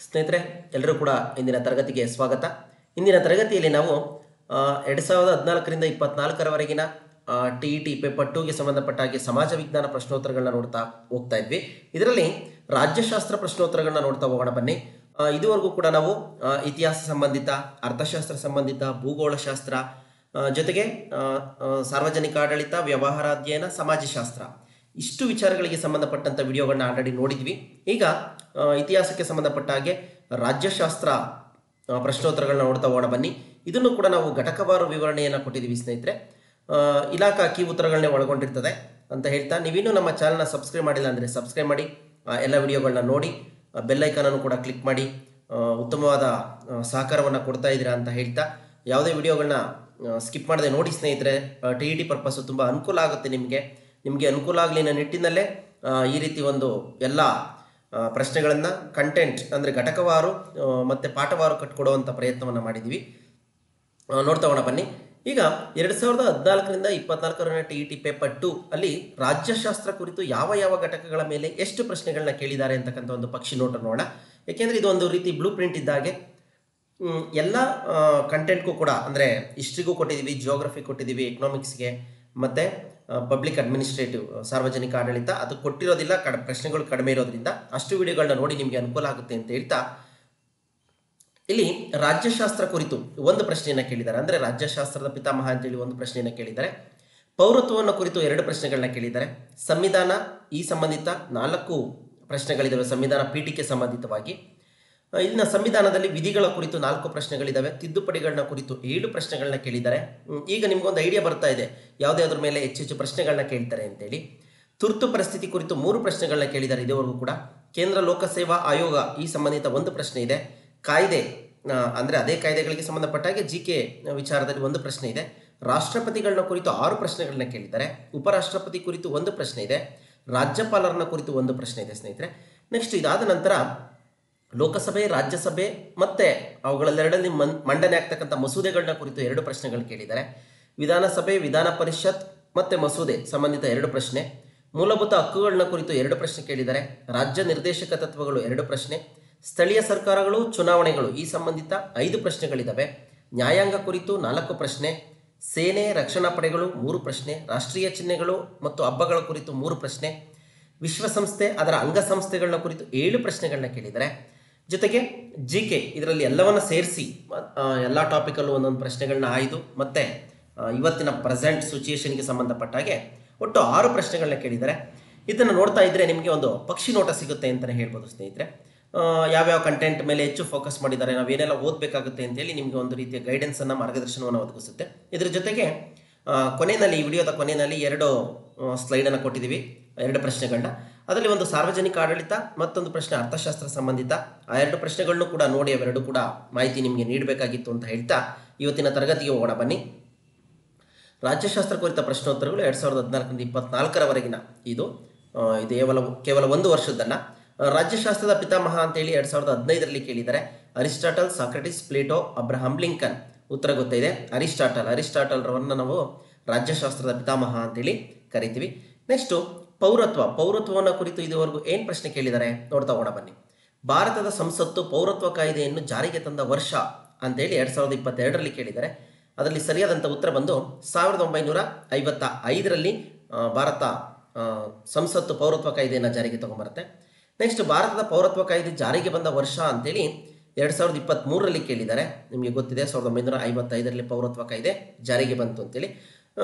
ಸ್ನೇಹಿತರೆ, ಎಲ್ಲರೂ ಕೂಡ ಇಂದಿನ ತರಗತಿಗೆ ಸ್ವಾಗತ. ಇಂದಿನ ತರಗತಿಯಲ್ಲಿ ನಾವು 2014ರಿಂದ 24ರವರೆಗಿನ TET ಪೇಪರ್ 2ಗೆ ಸಂಬಂಧಪಟ್ಟ ಹಾಗೆ ಸಮಾಜ ವಿಜ್ಞಾನ ಪ್ರಶ್ನೋತ್ತರಗಳನ್ನ ನೋಡ್ತಾ ಹೋಗ್ತಾ ಇದ್ವಿ. ಇದರಲ್ಲಿ ರಾಜ್ಯಶಾಸ್ತ್ರ ಪ್ರಶ್ನೋತ್ತರಗಳನ್ನ ನೋಡ್ತಾ ಹೋಗೋಣ ಬನ್ನಿ. ಇದುವರೆಗೂ ಕೂಡ ನಾವು ಇತಿಹಾಸ ಸಂಬಂಧಿತ, ಅರ್ಥಶಾಸ್ತ್ರ ಸಂಬಂಧಿತ, ಭೂಗೋಳಶಾಸ್ತ್ರ ಜೊತೆಗೆ ಸಾರ್ವಜನಿಕ ಆಡಳಿತ, ವ್ಯವಹಾರ ಅಧ್ಯಯನ, ಸಮಾಜಶಾಸ್ತ್ರ ಇಷ್ಟು ವಿಚಾರಗಳಿಗೆ ಸಂಬಂಧಪಟ್ಟಂಥ ವಿಡಿಯೋಗಳನ್ನ ಆಲ್ರೆಡಿ ನೋಡಿದ್ವಿ. ಈಗ ಇತಿಹಾಸಕ್ಕೆ ಸಂಬಂಧಪಟ್ಟ ಹಾಗೆ ರಾಜ್ಯಶಾಸ್ತ್ರ ಪ್ರಶ್ನೋತ್ತರಗಳನ್ನ ನೋಡ್ತಾ ಹೋಗೋಣ ಬನ್ನಿ. ಇದನ್ನು ಕೂಡ ನಾವು ಘಟಕವಾರು ವಿವರಣೆಯನ್ನು ಕೊಟ್ಟಿದ್ದೀವಿ ಸ್ನೇಹಿತರೆ. ಇಲಾಖಾ ಕೀ ಉತ್ತರಗಳನ್ನೇ ಒಳಗೊಂಡಿರ್ತದೆ ಅಂತ ಹೇಳ್ತಾ, ನೀವಿನ್ನೂ ನಮ್ಮ ಚಾನಲ್ನ ಸಬ್ಸ್ಕ್ರೈಬ್ ಮಾಡಿಲ್ಲ ಅಂದರೆ ಸಬ್ಸ್ಕ್ರೈಬ್ ಮಾಡಿ, ಎಲ್ಲ ವಿಡಿಯೋಗಳನ್ನ ನೋಡಿ, ಬೆಲ್ಲೈಕನನ್ನು ಕೂಡ ಕ್ಲಿಕ್ ಮಾಡಿ ಉತ್ತಮವಾದ ಸಹಕಾರವನ್ನು ಕೊಡ್ತಾ ಇದ್ದೀರಾ ಅಂತ ಹೇಳ್ತಾ, ಯಾವುದೇ ವಿಡಿಯೋಗಳನ್ನ ಸ್ಕಿಪ್ ಮಾಡದೆ ನೋಡಿ ಸ್ನೇಹಿತರೆ. TET ಪರ್ಪಸ್ಸು ತುಂಬ ಅನುಕೂಲ ಆಗುತ್ತೆ. ನಿಮಗೆ ಅನುಕೂಲ ಆಗಲಿ ಅನ್ನೋ ನಿಟ್ಟಿನಲ್ಲೇ ಈ ರೀತಿ ಒಂದು ಎಲ್ಲ ಪ್ರಶ್ನೆಗಳನ್ನು ಕಂಟೆಂಟ್ ಅಂದರೆ ಘಟಕವಾರು ಮತ್ತು ಪಾಠವಾರು ಕಟ್ಕೊಡುವಂಥ ಪ್ರಯತ್ನವನ್ನು ಮಾಡಿದ್ದೀವಿ. ನೋಡ್ತಾ ಹೋಗೋಣ ಬನ್ನಿ. ಈಗ 2014ರಿಂದ 24ರವರೆಗಿನ TET ಪೇಪರ್ 2 ಅಲ್ಲಿ ರಾಜ್ಯಶಾಸ್ತ್ರ ಕುರಿತು ಯಾವ ಘಟಕಗಳ ಮೇಲೆ ಎಷ್ಟು ಪ್ರಶ್ನೆಗಳನ್ನ ಕೇಳಿದ್ದಾರೆ ಅಂತಕ್ಕಂಥ ಒಂದು ಪಕ್ಷಿ ನೋಟ ನೋಡೋಣ. ಯಾಕೆಂದರೆ ಇದು ಒಂದು ರೀತಿ ಬ್ಲೂ ಪ್ರಿಂಟ್ ಇದ್ದಾಗೆ ಎಲ್ಲ ಕಂಟೆಂಟ್ಗೂ ಕೂಡ, ಅಂದರೆ ಹಿಸ್ಟ್ರಿಗೂ ಕೊಟ್ಟಿದ್ದೀವಿ, ಜಿಯೋಗ್ರಫಿ ಕೊಟ್ಟಿದ್ದೀವಿ, ಎಕನಾಮಿಕ್ಸ್ಗೆ ಮತ್ತು ಪಬ್ಲಿಕ್ ಅಡ್ಮಿನಿಸ್ಟ್ರೇಟಿವ್ ಸಾರ್ವಜನಿಕ ಆಡಳಿತ ಅದು ಕೊಟ್ಟಿರೋದಿಲ್ಲ. ಪ್ರಶ್ನೆಗಳು ಕಡಿಮೆ ಇರೋದ್ರಿಂದ ಅಷ್ಟು ವಿಡಿಯೋಗಳನ್ನ ನೋಡಿ ನಿಮಗೆ ಅನುಕೂಲ ಆಗುತ್ತೆ ಅಂತ ಹೇಳ್ತಾ, ಇಲ್ಲಿ ರಾಜ್ಯಶಾಸ್ತ್ರ ಕುರಿತು ಒಂದು ಪ್ರಶ್ನೆಯನ್ನು ಕೇಳಿದ್ದಾರೆ. ಅಂದರೆ ರಾಜ್ಯಶಾಸ್ತ್ರದ ಪಿತಾಮಹ ಅಂತೇಳಿ ಒಂದು ಪ್ರಶ್ನೆಯನ್ನು ಕೇಳಿದ್ದಾರೆ. ಪೌರತ್ವವನ್ನು ಕುರಿತು 2 ಪ್ರಶ್ನೆಗಳನ್ನ ಕೇಳಿದ್ದಾರೆ. ಸಂವಿಧಾನ ಈ ಸಂಬಂಧಿತ 4 ಪ್ರಶ್ನೆಗಳಿದ್ದಾವೆ. ಸಂವಿಧಾನ ಪೀಠಿಕೆ ಸಂಬಂಧಿತವಾಗಿ ಇಲ್ಲಿನ ಸಂವಿಧಾನದಲ್ಲಿ ವಿಧಿಗಳ ಕುರಿತು 4 ಪ್ರಶ್ನೆಗಳಿದ್ದಾವೆ. ತಿದ್ದುಪಡಿಗಳನ್ನ ಕುರಿತು 7 ಪ್ರಶ್ನೆಗಳನ್ನ ಕೇಳಿದ್ದಾರೆ. ಈಗ ನಿಮ್ಗೊಂದು ಐಡಿಯಾ ಬರ್ತಾ ಇದೆ ಯಾವುದಾದ್ರ ಮೇಲೆ ಹೆಚ್ಚು ಪ್ರಶ್ನೆಗಳನ್ನ ಕೇಳ್ತಾರೆ ಅಂತೇಳಿ. ತುರ್ತು ಪರಿಸ್ಥಿತಿ ಕುರಿತು 3 ಪ್ರಶ್ನೆಗಳನ್ನ ಕೇಳಿದ್ದಾರೆ ಇದುವರೆಗೂ ಕೂಡ. ಕೇಂದ್ರ ಲೋಕಸೇವಾ ಆಯೋಗ ಈ ಸಂಬಂಧಿತ ಒಂದು ಪ್ರಶ್ನೆ ಇದೆ. ಕಾಯ್ದೆ ಅಂದರೆ ಅದೇ ಕಾಯ್ದೆಗಳಿಗೆ ಸಂಬಂಧಪಟ್ಟಾಗೆ GK ವಿಚಾರದಲ್ಲಿ ಒಂದು ಪ್ರಶ್ನೆ ಇದೆ. ರಾಷ್ಟ್ರಪತಿಗಳನ್ನ ಕುರಿತು 6 ಪ್ರಶ್ನೆಗಳನ್ನ ಕೇಳಿದ್ದಾರೆ. ಉಪರಾಷ್ಟ್ರಪತಿ ಕುರಿತು ಒಂದು ಪ್ರಶ್ನೆ ಇದೆ. ರಾಜ್ಯಪಾಲರನ್ನ ಕುರಿತು ಒಂದು ಪ್ರಶ್ನೆ ಇದೆ ಸ್ನೇಹಿತರೆ. ನೆಕ್ಸ್ಟ್ ಇದಾದ ನಂತರ ಲೋಕಸಭೆ, ರಾಜ್ಯಸಭೆ ಮತ್ತು ಅವುಗಳೆರಡರಲ್ಲಿ ಮಂಡನೆ ಆಗ್ತಕ್ಕಂಥ ಮಸೂದೆಗಳನ್ನ ಕುರಿತು 2 ಪ್ರಶ್ನೆಗಳು ಕೇಳಿದ್ದಾರೆ. ವಿಧಾನಸಭೆ, ವಿಧಾನ ಪರಿಷತ್ ಮತ್ತು ಮಸೂದೆ ಸಂಬಂಧಿತ 2 ಪ್ರಶ್ನೆ. ಮೂಲಭೂತ ಹಕ್ಕುಗಳನ್ನ ಕುರಿತು 2 ಪ್ರಶ್ನೆ ಕೇಳಿದ್ದಾರೆ. ರಾಜ್ಯ ನಿರ್ದೇಶಕ ತತ್ವಗಳು 2 ಪ್ರಶ್ನೆ. ಸ್ಥಳೀಯ ಸರ್ಕಾರಗಳು, ಚುನಾವಣೆಗಳು ಈ ಸಂಬಂಧಿತ 5 ಪ್ರಶ್ನೆಗಳಿದ್ದಾವೆ. ನ್ಯಾಯಾಂಗ ಕುರಿತು 4 ಪ್ರಶ್ನೆ. ಸೇನೆ, ರಕ್ಷಣಾ ಪಡೆಗಳು 3 ಪ್ರಶ್ನೆ. ರಾಷ್ಟ್ರೀಯ ಚಿಹ್ನೆಗಳು ಮತ್ತು ಹಬ್ಬಗಳ ಕುರಿತು 3 ಪ್ರಶ್ನೆ. ವಿಶ್ವಸಂಸ್ಥೆ ಅದರ ಅಂಗಸಂಸ್ಥೆಗಳನ್ನ ಕುರಿತು 7 ಪ್ರಶ್ನೆಗಳನ್ನ ಕೇಳಿದ್ದಾರೆ. ಜೊತೆಗೆ GK ಇದರಲ್ಲಿ ಎಲ್ಲವನ್ನ ಸೇರಿಸಿ ಎಲ್ಲ ಟಾಪಿಕಲ್ಲೂ ಒಂದೊಂದು ಪ್ರಶ್ನೆಗಳನ್ನ ಆಯ್ದು ಮತ್ತು ಇವತ್ತಿನ ಪ್ರೆಸೆಂಟ್ ಸಿಚುಯೇಷನ್ಗೆ ಸಂಬಂಧಪಟ್ಟ ಹಾಗೆ ಒಟ್ಟು 6 ಪ್ರಶ್ನೆಗಳನ್ನ ಕೇಳಿದ್ದಾರೆ. ಇದನ್ನು ನೋಡ್ತಾ ಇದ್ದರೆ ನಿಮಗೆ ಒಂದು ಪಕ್ಷಿ ನೋಟ ಸಿಗುತ್ತೆ ಅಂತಲೇ ಹೇಳ್ಬೋದು ಸ್ನೇಹಿತರೆ. ಯಾವ್ಯಾವ ಕಂಟೆಂಟ್ ಮೇಲೆ ಹೆಚ್ಚು ಫೋಕಸ್ ಮಾಡಿದ್ದಾರೆ, ನಾವೇನೆಲ್ಲ ಓದಬೇಕಾಗುತ್ತೆ ಅಂತೇಳಿ ನಿಮಗೆ ಒಂದು ರೀತಿಯ ಗೈಡೆನ್ಸನ್ನು, ಮಾರ್ಗದರ್ಶನವನ್ನು ಒದಗಿಸುತ್ತೆ. ಇದರ ಜೊತೆಗೆ ಕೊನೆಯಲ್ಲಿ, ಈ ವಿಡಿಯೋದ ಕೊನೆಯಲ್ಲಿ 2 ಸ್ಲೈಡನ್ನು ಕೊಟ್ಟಿದ್ದೀವಿ, 2 ಪ್ರಶ್ನೆಗಳನ್ನ. ಅದರಲ್ಲಿ ಒಂದು ಸಾರ್ವಜನಿಕ ಆಡಳಿತ, ಮತ್ತೊಂದು ಪ್ರಶ್ನೆ ಅರ್ಥಶಾಸ್ತ್ರ ಸಂಬಂಧಿತ. ಆ 2 ಪ್ರಶ್ನೆಗಳನ್ನು ಕೂಡ ನೋಡಿ ಅವೆರಡು ಕೂಡ ಮಾಹಿತಿ ನಿಮಗೆ ನೀಡಬೇಕಾಗಿತ್ತು ಅಂತ ಹೇಳ್ತಾ ಇವತ್ತಿನ ತರಗತಿಗೆ ಹೋಗೋಣ ಬನ್ನಿ. ರಾಜ್ಯಶಾಸ್ತ್ರ ಕುರಿತ ಪ್ರಶ್ನೋತ್ತರಗಳು 2014ರಿಂದ 24ರವರೆಗಿನ ಇದು ಕೇವಲ 1 ವರ್ಷದ್ದಲ್ಲ. ರಾಜ್ಯಶಾಸ್ತ್ರದ ಪಿತಾಮಹ ಅಂತೇಳಿ 2015ರಲ್ಲಿ ಕೇಳಿದ್ದಾರೆ. Aristotle, Socrates, Plato, Abraham Lincoln. ಉತ್ತರ ಗೊತ್ತಿದೆ, ಅರಿಸ್ಟಾಟಲ್ರವನ್ನ ನಾವು ರಾಜ್ಯಶಾಸ್ತ್ರದ ಪಿತಾಮಹ ಅಂತೇಳಿ ಕರಿತೀವಿ. ನೆಕ್ಸ್ಟು ಪೌರತ್ವವನ್ನು ಕುರಿತು ಇದುವರೆಗೂ ಏನು ಪ್ರಶ್ನೆ ಕೇಳಿದ್ದಾರೆ ನೋಡ್ತಾ ಹೋಗೋಣ ಬನ್ನಿ. ಭಾರತದ ಸಂಸತ್ತು ಪೌರತ್ವ ಕಾಯ್ದೆಯನ್ನು ಜಾರಿಗೆ ತಂದ ವರ್ಷ ಅಂತೇಳಿ 2022ರಲ್ಲಿ ಕೇಳಿದ್ದಾರೆ. ಅದರಲ್ಲಿ ಸರಿಯಾದಂಥ ಉತ್ತರ ಬಂದು 1955ರಲ್ಲಿ ಭಾರತ ಸಂಸತ್ತು ಪೌರತ್ವ ಕಾಯ್ದೆಯನ್ನು ಜಾರಿಗೆ ತಗೊಂಬರುತ್ತೆ. ನೆಕ್ಸ್ಟ್ ಭಾರತದ ಪೌರತ್ವ ಕಾಯ್ದೆ ಜಾರಿಗೆ ಬಂದ ವರ್ಷ ಅಂತೇಳಿ 2023ರಲ್ಲಿ ಕೇಳಿದ್ದಾರೆ. ನಿಮಗೆ ಗೊತ್ತಿದೆ 1955ರಲ್ಲಿ ಪೌರತ್ವ ಕಾಯ್ದೆ ಜಾರಿಗೆ ಬಂತು ಅಂತೇಳಿ.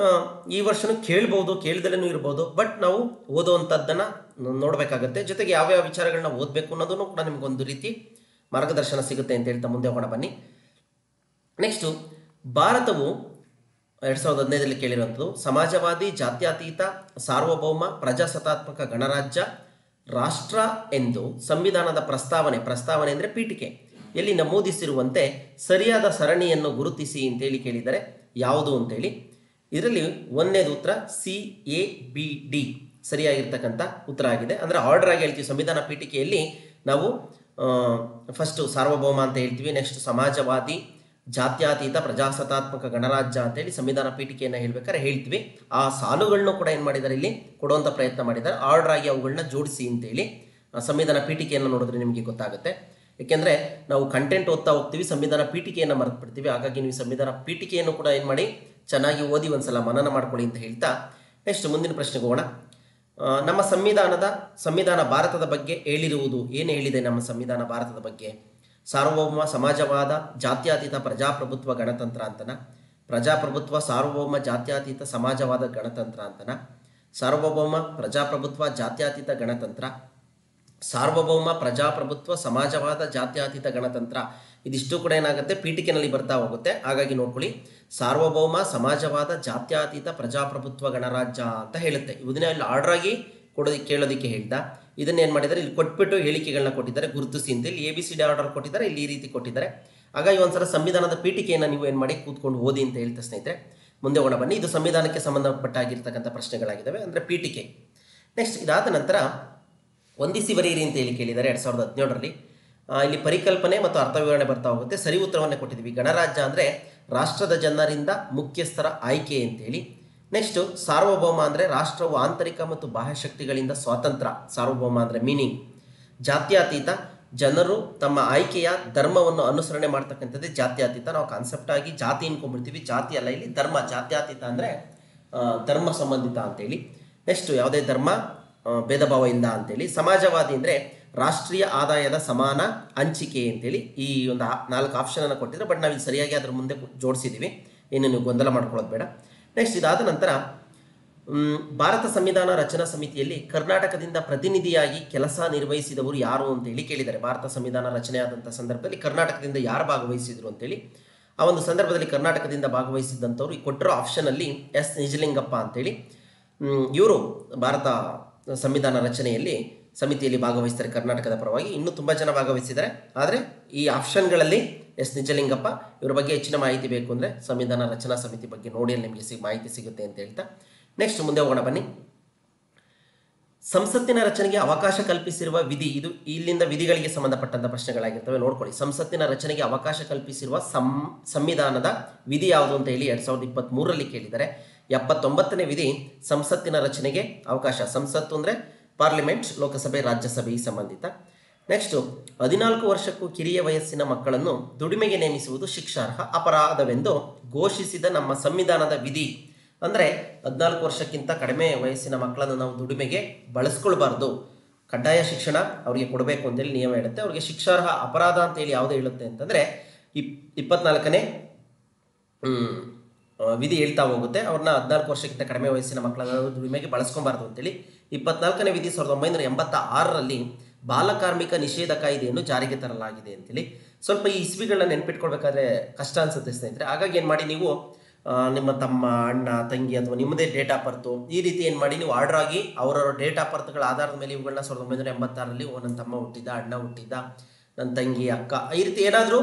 ಈ ವರ್ಷನೂ ಕೇಳ್ಬೋದು, ಕೇಳ್ದಲೂ ಇರ್ಬೋದು, ಬಟ್ ನಾವು ಓದುವಂಥದ್ದನ್ನು ನೋಡಬೇಕಾಗತ್ತೆ. ಜೊತೆಗೆ ಯಾವ್ಯಾವ ವಿಚಾರಗಳನ್ನ ಓದಬೇಕು ಅನ್ನೋದನ್ನು ಕೂಡ ನಿಮಗೊಂದು ರೀತಿ ಮಾರ್ಗದರ್ಶನ ಸಿಗುತ್ತೆ ಅಂತ ಹೇಳ್ತಾ ಮುಂದೆ ಹೋಗೋಣ ಬನ್ನಿ. ನೆಕ್ಸ್ಟು ಭಾರತವು 2015ರಲ್ಲಿ ಕೇಳಿರುವಂಥದ್ದು ಸಮಾಜವಾದಿ, ಜಾತ್ಯತೀತ, ಸಾರ್ವಭೌಮ, ಪ್ರಜಾಸತ್ತಾತ್ಮಕ ಗಣರಾಜ್ಯ ರಾಷ್ಟ್ರ ಎಂದು ಸಂವಿಧಾನದ ಪ್ರಸ್ತಾವನೆ ಅಂದರೆ ಪೀಠಿಕೆ ಎಲ್ಲಿ ನಮೂದಿಸಿರುವಂತೆ ಸರಿಯಾದ ಸರಣಿಯನ್ನು ಗುರುತಿಸಿ ಅಂತೇಳಿ ಕೇಳಿದರೆ ಯಾವುದು ಅಂತೇಳಿ. ಇದರಲ್ಲಿ 1ನೇದು ಉತ್ತರ CABD ಸರಿಯಾಗಿರ್ತಕ್ಕಂಥ ಉತ್ತರ ಆಗಿದೆ. ಅಂದರೆ ಆರ್ಡರ್ ಆಗಿ ಹೇಳ್ತೀವಿ. ಸಂವಿಧಾನ ಪೀಠಿಕೆಯಲ್ಲಿ ನಾವು ಫಸ್ಟು ಸಾರ್ವಭೌಮ ಅಂತ ಹೇಳ್ತೀವಿ, ನೆಕ್ಸ್ಟ್ ಸಮಾಜವಾದಿ, ಜಾತ್ಯತೀತ, ಪ್ರಜಾಸತ್ತಾತ್ಮಕ ಗಣರಾಜ್ಯ ಅಂತೇಳಿ ಸಂವಿಧಾನ ಪೀಠಿಕೆಯನ್ನು ಹೇಳ್ಬೇಕಾದ್ರೆ ಹೇಳ್ತೀವಿ. ಆ ಸಾಲುಗಳನ್ನು ಕೂಡ ಏನು ಮಾಡಿದ್ದಾರೆ, ಇಲ್ಲಿ ಕೊಡುವಂಥ ಪ್ರಯತ್ನ ಮಾಡಿದ್ದಾರೆ. ಆರ್ಡರ್ ಆಗಿ ಅವುಗಳನ್ನ ಜೋಡಿಸಿ ಅಂತೇಳಿ ಸಂವಿಧಾನ ಪೀಠಿಕೆಯನ್ನು ನೋಡಿದ್ರೆ ನಿಮಗೆ ಗೊತ್ತಾಗುತ್ತೆ. ಏಕೆಂದರೆ ನಾವು ಕಂಟೆಂಟ್ ಓದ್ತಾ ಹೋಗ್ತೀವಿ, ಸಂವಿಧಾನ ಪೀಠಿಕೆಯನ್ನು ಮರೆತು ಬಿಡ್ತೀವಿ. ಹಾಗಾಗಿ ನೀವು ಸಂವಿಧಾನ ಪೀಠಿಕೆಯನ್ನು ಕೂಡ ಏನು ಮಾಡಿ ಚೆನ್ನಾಗಿ ಓದಿ ಒಂದ್ಸಲ ಮನನ ಮಾಡ್ಕೊಳ್ಳಿ ಅಂತ ಹೇಳ್ತಾ ನೆಕ್ಸ್ಟ್ ಮುಂದಿನ ಪ್ರಶ್ನೆಗೆ ಹೋಗೋಣ. ನಮ್ಮ ಸಂವಿಧಾನ ಭಾರತದ ಬಗ್ಗೆ ಹೇಳಿರುವುದು ಏನು ಹೇಳಿದೆ? ನಮ್ಮ ಸಂವಿಧಾನ ಭಾರತದ ಬಗ್ಗೆ ಸಾರ್ವಭೌಮ, ಸಮಾಜವಾದ, ಜಾತ್ಯತೀತ, ಪ್ರಜಾಪ್ರಭುತ್ವ, ಗಣತಂತ್ರ ಅಂತನ, ಪ್ರಜಾಪ್ರಭುತ್ವ, ಸಾರ್ವಭೌಮ, ಜಾತ್ಯತೀತ, ಸಮಾಜವಾದ, ಗಣತಂತ್ರ ಅಂತನ, ಸಾರ್ವಭೌಮ, ಪ್ರಜಾಪ್ರಭುತ್ವ, ಜಾತ್ಯತೀತ, ಗಣತಂತ್ರ, ಸಾರ್ವಭೌಮ, ಪ್ರಜಾಪ್ರಭುತ್ವ, ಸಮಾಜವಾದ, ಜಾತ್ಯತೀತ, ಗಣತಂತ್ರ. ಇದಿಷ್ಟು ಕೂಡ ಏನಾಗುತ್ತೆ ಪೀಠಿಕೆನಲ್ಲಿ ಬರ್ತಾ ಹೋಗುತ್ತೆ. ಹಾಗಾಗಿ ನೋಡ್ಕೊಳ್ಳಿ, ಸಾರ್ವಭೌಮ, ಸಮಾಜವಾದ, ಜಾತ್ಯತೀತ, ಪ್ರಜಾಪ್ರಭುತ್ವ, ಗಣರಾಜ್ಯ ಅಂತ ಹೇಳುತ್ತೆ. ಇದನ್ನೇ ಅಲ್ಲಿ ಆರ್ಡರ್ ಆಗಿ ಕೇಳೋದಕ್ಕೆ ಹೇಳ್ದ. ಇದನ್ನೇನು ಮಾಡಿದ್ದಾರೆ, ಇಲ್ಲಿ ಕೊಟ್ಬಿಟ್ಟು ಹೇಳಿಕೆಗಳನ್ನ ಕೊಟ್ಟಿದ್ದಾರೆ, ಗುರುತಿಸಿ ಅಂತ. ಇಲ್ಲಿ ABCD ಆರ್ಡರ್ ಕೊಟ್ಟಿದ್ದಾರೆ, ಇಲ್ಲಿ ಈ ರೀತಿ ಕೊಟ್ಟಿದ್ದಾರೆ. ಹಾಗಾಗಿ ಒಂದ್ಸಲ ಸಂವಿಧಾನದ ಪೀಠಿಕೆಯನ್ನು ನೀವು ಏನು ಮಾಡಿ ಕೂತ್ಕೊಂಡು ಓದಿ ಅಂತ ಹೇಳ್ತಾ ಸ್ನೇಹಿತರೆ. ಮುಂದೆ ಹೋಗೋಣ ಬನ್ನಿ. ಇದು ಸಂವಿಧಾನಕ್ಕೆ ಸಂಬಂಧಪಟ್ಟಾಗಿರ್ತಕ್ಕಂಥ ಪ್ರಶ್ನೆಗಳಾಗಿದ್ದಾವೆ, ಅಂದರೆ ಪೀಠಿಕೆ. ನೆಕ್ಸ್ಟ್ ಇದಾದ ನಂತರ ಹೊಂದಿಸಿ ಬರೆಯಿರಿ ಅಂತ ಹೇಳಿ ಕೇಳಿದ್ದಾರೆ 2017ರಲ್ಲಿ. ಇಲ್ಲಿ ಪರಿಕಲ್ಪನೆ ಮತ್ತು ಅರ್ಥ ವಿವರಣೆ ಬರ್ತಾ ಹೋಗುತ್ತೆ. ಸರಿ ಉತ್ತರವನ್ನೇ ಕೊಟ್ಟಿದ್ದೀವಿ. ಗಣರಾಜ್ಯ ಅಂದರೆ ರಾಷ್ಟ್ರದ ಜನರಿಂದ ಮುಖ್ಯಸ್ಥರ ಆಯ್ಕೆ ಅಂತೇಳಿ. ನೆಕ್ಸ್ಟು ಸಾರ್ವಭೌಮ ಅಂದರೆ ರಾಷ್ಟ್ರವು ಆಂತರಿಕ ಮತ್ತು ಬಾಹ್ಯ ಶಕ್ತಿಗಳಿಂದ ಸ್ವತಂತ್ರ. ಸಾರ್ವಭೌಮ ಅಂದರೆ ಮೀನಿಂಗ್. ಜಾತ್ಯತೀತ, ಜನರು ತಮ್ಮ ಆಯ್ಕೆಯ ಧರ್ಮವನ್ನು ಅನುಸರಣೆ ಮಾಡ್ತಕ್ಕಂಥದ್ದೇ ಜಾತ್ಯತೀತ. ನಾವು ಕಾನ್ಸೆಪ್ಟ್ ಆಗಿ ಜಾತಿ ಅನ್ಕೊಂಡ್ಬಿಡ್ತೀವಿ, ಜಾತಿ ಅಲ್ಲ ಇಲ್ಲಿ ಧರ್ಮ. ಜಾತ್ಯತೀತ ಅಂದರೆ ಧರ್ಮ ಸಂಬಂಧಿತ ಅಂತೇಳಿ. ನೆಕ್ಸ್ಟು ಯಾವುದೇ ಧರ್ಮ ಭೇದ ಭಾವ ಇಲ್ಲ ಅಂತೇಳಿ. ಸಮಾಜವಾದಿ ಅಂದರೆ ರಾಷ್ಟ್ರೀಯ ಆದಾಯದ ಸಮಾನ ಹಂಚಿಕೆ ಅಂತೇಳಿ. ಈ ಒಂದು 4 ಆಪ್ಷನನ್ನು ಕೊಟ್ಟಿದ್ದಾರೆ, ಬಟ್ ನಾವು ಸರಿಯಾಗಿ ಅದ್ರ ಮುಂದೆ ಜೋಡಿಸಿದ್ದೀವಿ, ಏನು ನೀವು ಗೊಂದಲ ಮಾಡ್ಕೊಳ್ಳೋದು ಬೇಡ. ನೆಕ್ಸ್ಟ್ ಇದಾದ ನಂತರ ಭಾರತ ಸಂವಿಧಾನ ರಚನಾ ಸಮಿತಿಯಲ್ಲಿ ಕರ್ನಾಟಕದಿಂದ ಪ್ರತಿನಿಧಿಯಾಗಿ ಕೆಲಸ ನಿರ್ವಹಿಸಿದವರು ಯಾರು ಅಂತೇಳಿ ಕೇಳಿದ್ದಾರೆ. ಭಾರತ ಸಂವಿಧಾನ ರಚನೆ ಆದಂಥ ಸಂದರ್ಭದಲ್ಲಿ ಕರ್ನಾಟಕದಿಂದ ಯಾರು ಭಾಗವಹಿಸಿದ್ರು ಅಂತೇಳಿ. ಆ ಒಂದು ಸಂದರ್ಭದಲ್ಲಿ ಕರ್ನಾಟಕದಿಂದ ಭಾಗವಹಿಸಿದ್ದಂಥವ್ರು ಈ ಕೊಟ್ಟಿರೋ ಆಪ್ಷನಲ್ಲಿ ಎಸ್ ನಿಜಲಿಂಗಪ್ಪ ಅಂತೇಳಿ. ಇವರು ಭಾರತ ಸಂವಿಧಾನ ರಚನೆಯಲ್ಲಿ ಸಮಿತಿಯಲ್ಲಿ ಭಾಗವಹಿಸ್ತಾರೆ ಕರ್ನಾಟಕದ ಪರವಾಗಿ. ಇನ್ನೂ ತುಂಬ ಜನ ಭಾಗವಹಿಸಿದ್ದಾರೆ, ಆದರೆ ಈ ಆಪ್ಷನ್ಗಳಲ್ಲಿ ಎಸ್ ನಿಜಲಿಂಗಪ್ಪ. ಇವರ ಬಗ್ಗೆ ಹೆಚ್ಚಿನ ಮಾಹಿತಿ ಬೇಕು ಅಂದರೆ ಸಂವಿಧಾನ ರಚನಾ ಸಮಿತಿ ಬಗ್ಗೆ ನೋಡಿ, ಅಲ್ಲಿ ನಿಮಗೆ ಮಾಹಿತಿ ಸಿಗುತ್ತೆ ಅಂತ ಹೇಳ್ತಾ ನೆಕ್ಸ್ಟ್ ಮುಂದೆ ಹೋಗೋಣ ಬನ್ನಿ. ಸಂಸತ್ತಿನ ರಚನೆಗೆ ಅವಕಾಶ ಕಲ್ಪಿಸಿರುವ ವಿಧಿ. ಇದು ಇಲ್ಲಿಂದ ವಿಧಿಗಳಿಗೆ ಸಂಬಂಧಪಟ್ಟಂಥ ಪ್ರಶ್ನೆಗಳಾಗಿರ್ತವೆ, ನೋಡ್ಕೊಳ್ಳಿ. ಸಂಸತ್ತಿನ ರಚನೆಗೆ ಅವಕಾಶ ಕಲ್ಪಿಸಿರುವ ಸಂವಿಧಾನದ ವಿಧಿ ಯಾವುದು ಅಂತ ಹೇಳಿ 2023ರಲ್ಲಿ ಕೇಳಿದ್ದಾರೆ. 79ನೇ ವಿಧಿ ಸಂಸತ್ತಿನ ರಚನೆಗೆ ಅವಕಾಶ. ಸಂಸತ್ತು ಅಂದರೆ ಪಾರ್ಲಿಮೆಂಟ್, ಲೋಕಸಭೆ, ರಾಜ್ಯಸಭೆ ಈ ಸಂಬಂಧಿತ. ನೆಕ್ಸ್ಟು 14 ವರ್ಷಕ್ಕೂ ಕಿರಿಯ ವಯಸ್ಸಿನ ಮಕ್ಕಳನ್ನು ದುಡಿಮೆಗೆ ನೇಮಿಸುವುದು ಶಿಕ್ಷಾರ್ಹ ಅಪರಾಧವೆಂದು ಘೋಷಿಸಿದ ನಮ್ಮ ಸಂವಿಧಾನದ ವಿಧಿ. ಅಂದರೆ 14 ವರ್ಷಕ್ಕಿಂತ ಕಡಿಮೆ ವಯಸ್ಸಿನ ಮಕ್ಕಳನ್ನು ನಾವು ದುಡಿಮೆಗೆ ಬಳಸ್ಕೊಳ್ಬಾರ್ದು, ಕಡ್ಡಾಯ ಶಿಕ್ಷಣ ಅವರಿಗೆ ಕೊಡಬೇಕು ಅಂತೇಳಿ ನಿಯಮ ಹೇಳುತ್ತೆ. ಅವರಿಗೆ ಶಿಕ್ಷಾರ್ಹ ಅಪರಾಧ ಅಂತೇಳಿ ಯಾವುದು ಹೇಳುತ್ತೆ ಅಂತಂದರೆ 24ನೇ ವಿಧಿ ಹೇಳ್ತಾ ಹೋಗುತ್ತೆ. ಅವ್ರನ್ನ 14 ವರ್ಷಕ್ಕಿಂತ ಕಡಿಮೆ ವಯಸ್ಸಿನ ಮಕ್ಕಳನ್ನು ದುಡಿಮೆಗೆ ಬಳಸ್ಕೊಬಾರ್ದು ಅಂತೇಳಿ. 24ನೇ ವಿಧಿ 1986ರಲ್ಲಿ ಬಾಲಕಾರ್ಮಿಕ ನಿಷೇಧ ಕಾಯ್ದೆಯನ್ನು ಜಾರಿಗೆ ತರಲಾಗಿದೆ ಅಂತೇಳಿ. ಸ್ವಲ್ಪ ಈ ಇಸ್ವಿಗಳನ್ನ ನೆನ್ಪಿಟ್ಕೊಳ್ಬೇಕಾದ್ರೆ ಕಷ್ಟ ಅನ್ಸುತ್ತೆ ಸ್ನೇಹಿತರೆ. ಹಾಗಾಗಿ ಏನು ಮಾಡಿ ನೀವು ನಿಮ್ಮ ತಮ್ಮ, ಅಣ್ಣ, ತಂಗಿ ಅಥವಾ ನಿಮ್ಮದೇ ಡೇಟ್ ಆಫ್ ಬರ್ತು ಈ ರೀತಿ ಏನು ಮಾಡಿ ನೀವು ಆರ್ಡರ್ ಆಗಿ ಅವರವರ ಡೇಟ್ ಆಫ್ ಬರ್ತುಗಳ ಆಧಾರದ ಮೇಲೆ ಇವುಗಳನ್ನ 1986ರಲ್ಲಿ ನನ್ನ ತಮ್ಮ ಹುಟ್ಟಿದ್ದ, ಅಣ್ಣ ಹುಟ್ಟಿದ್ದ, ನನ್ನ ತಂಗಿ, ಅಕ್ಕ, ಈ ರೀತಿ ಏನಾದರೂ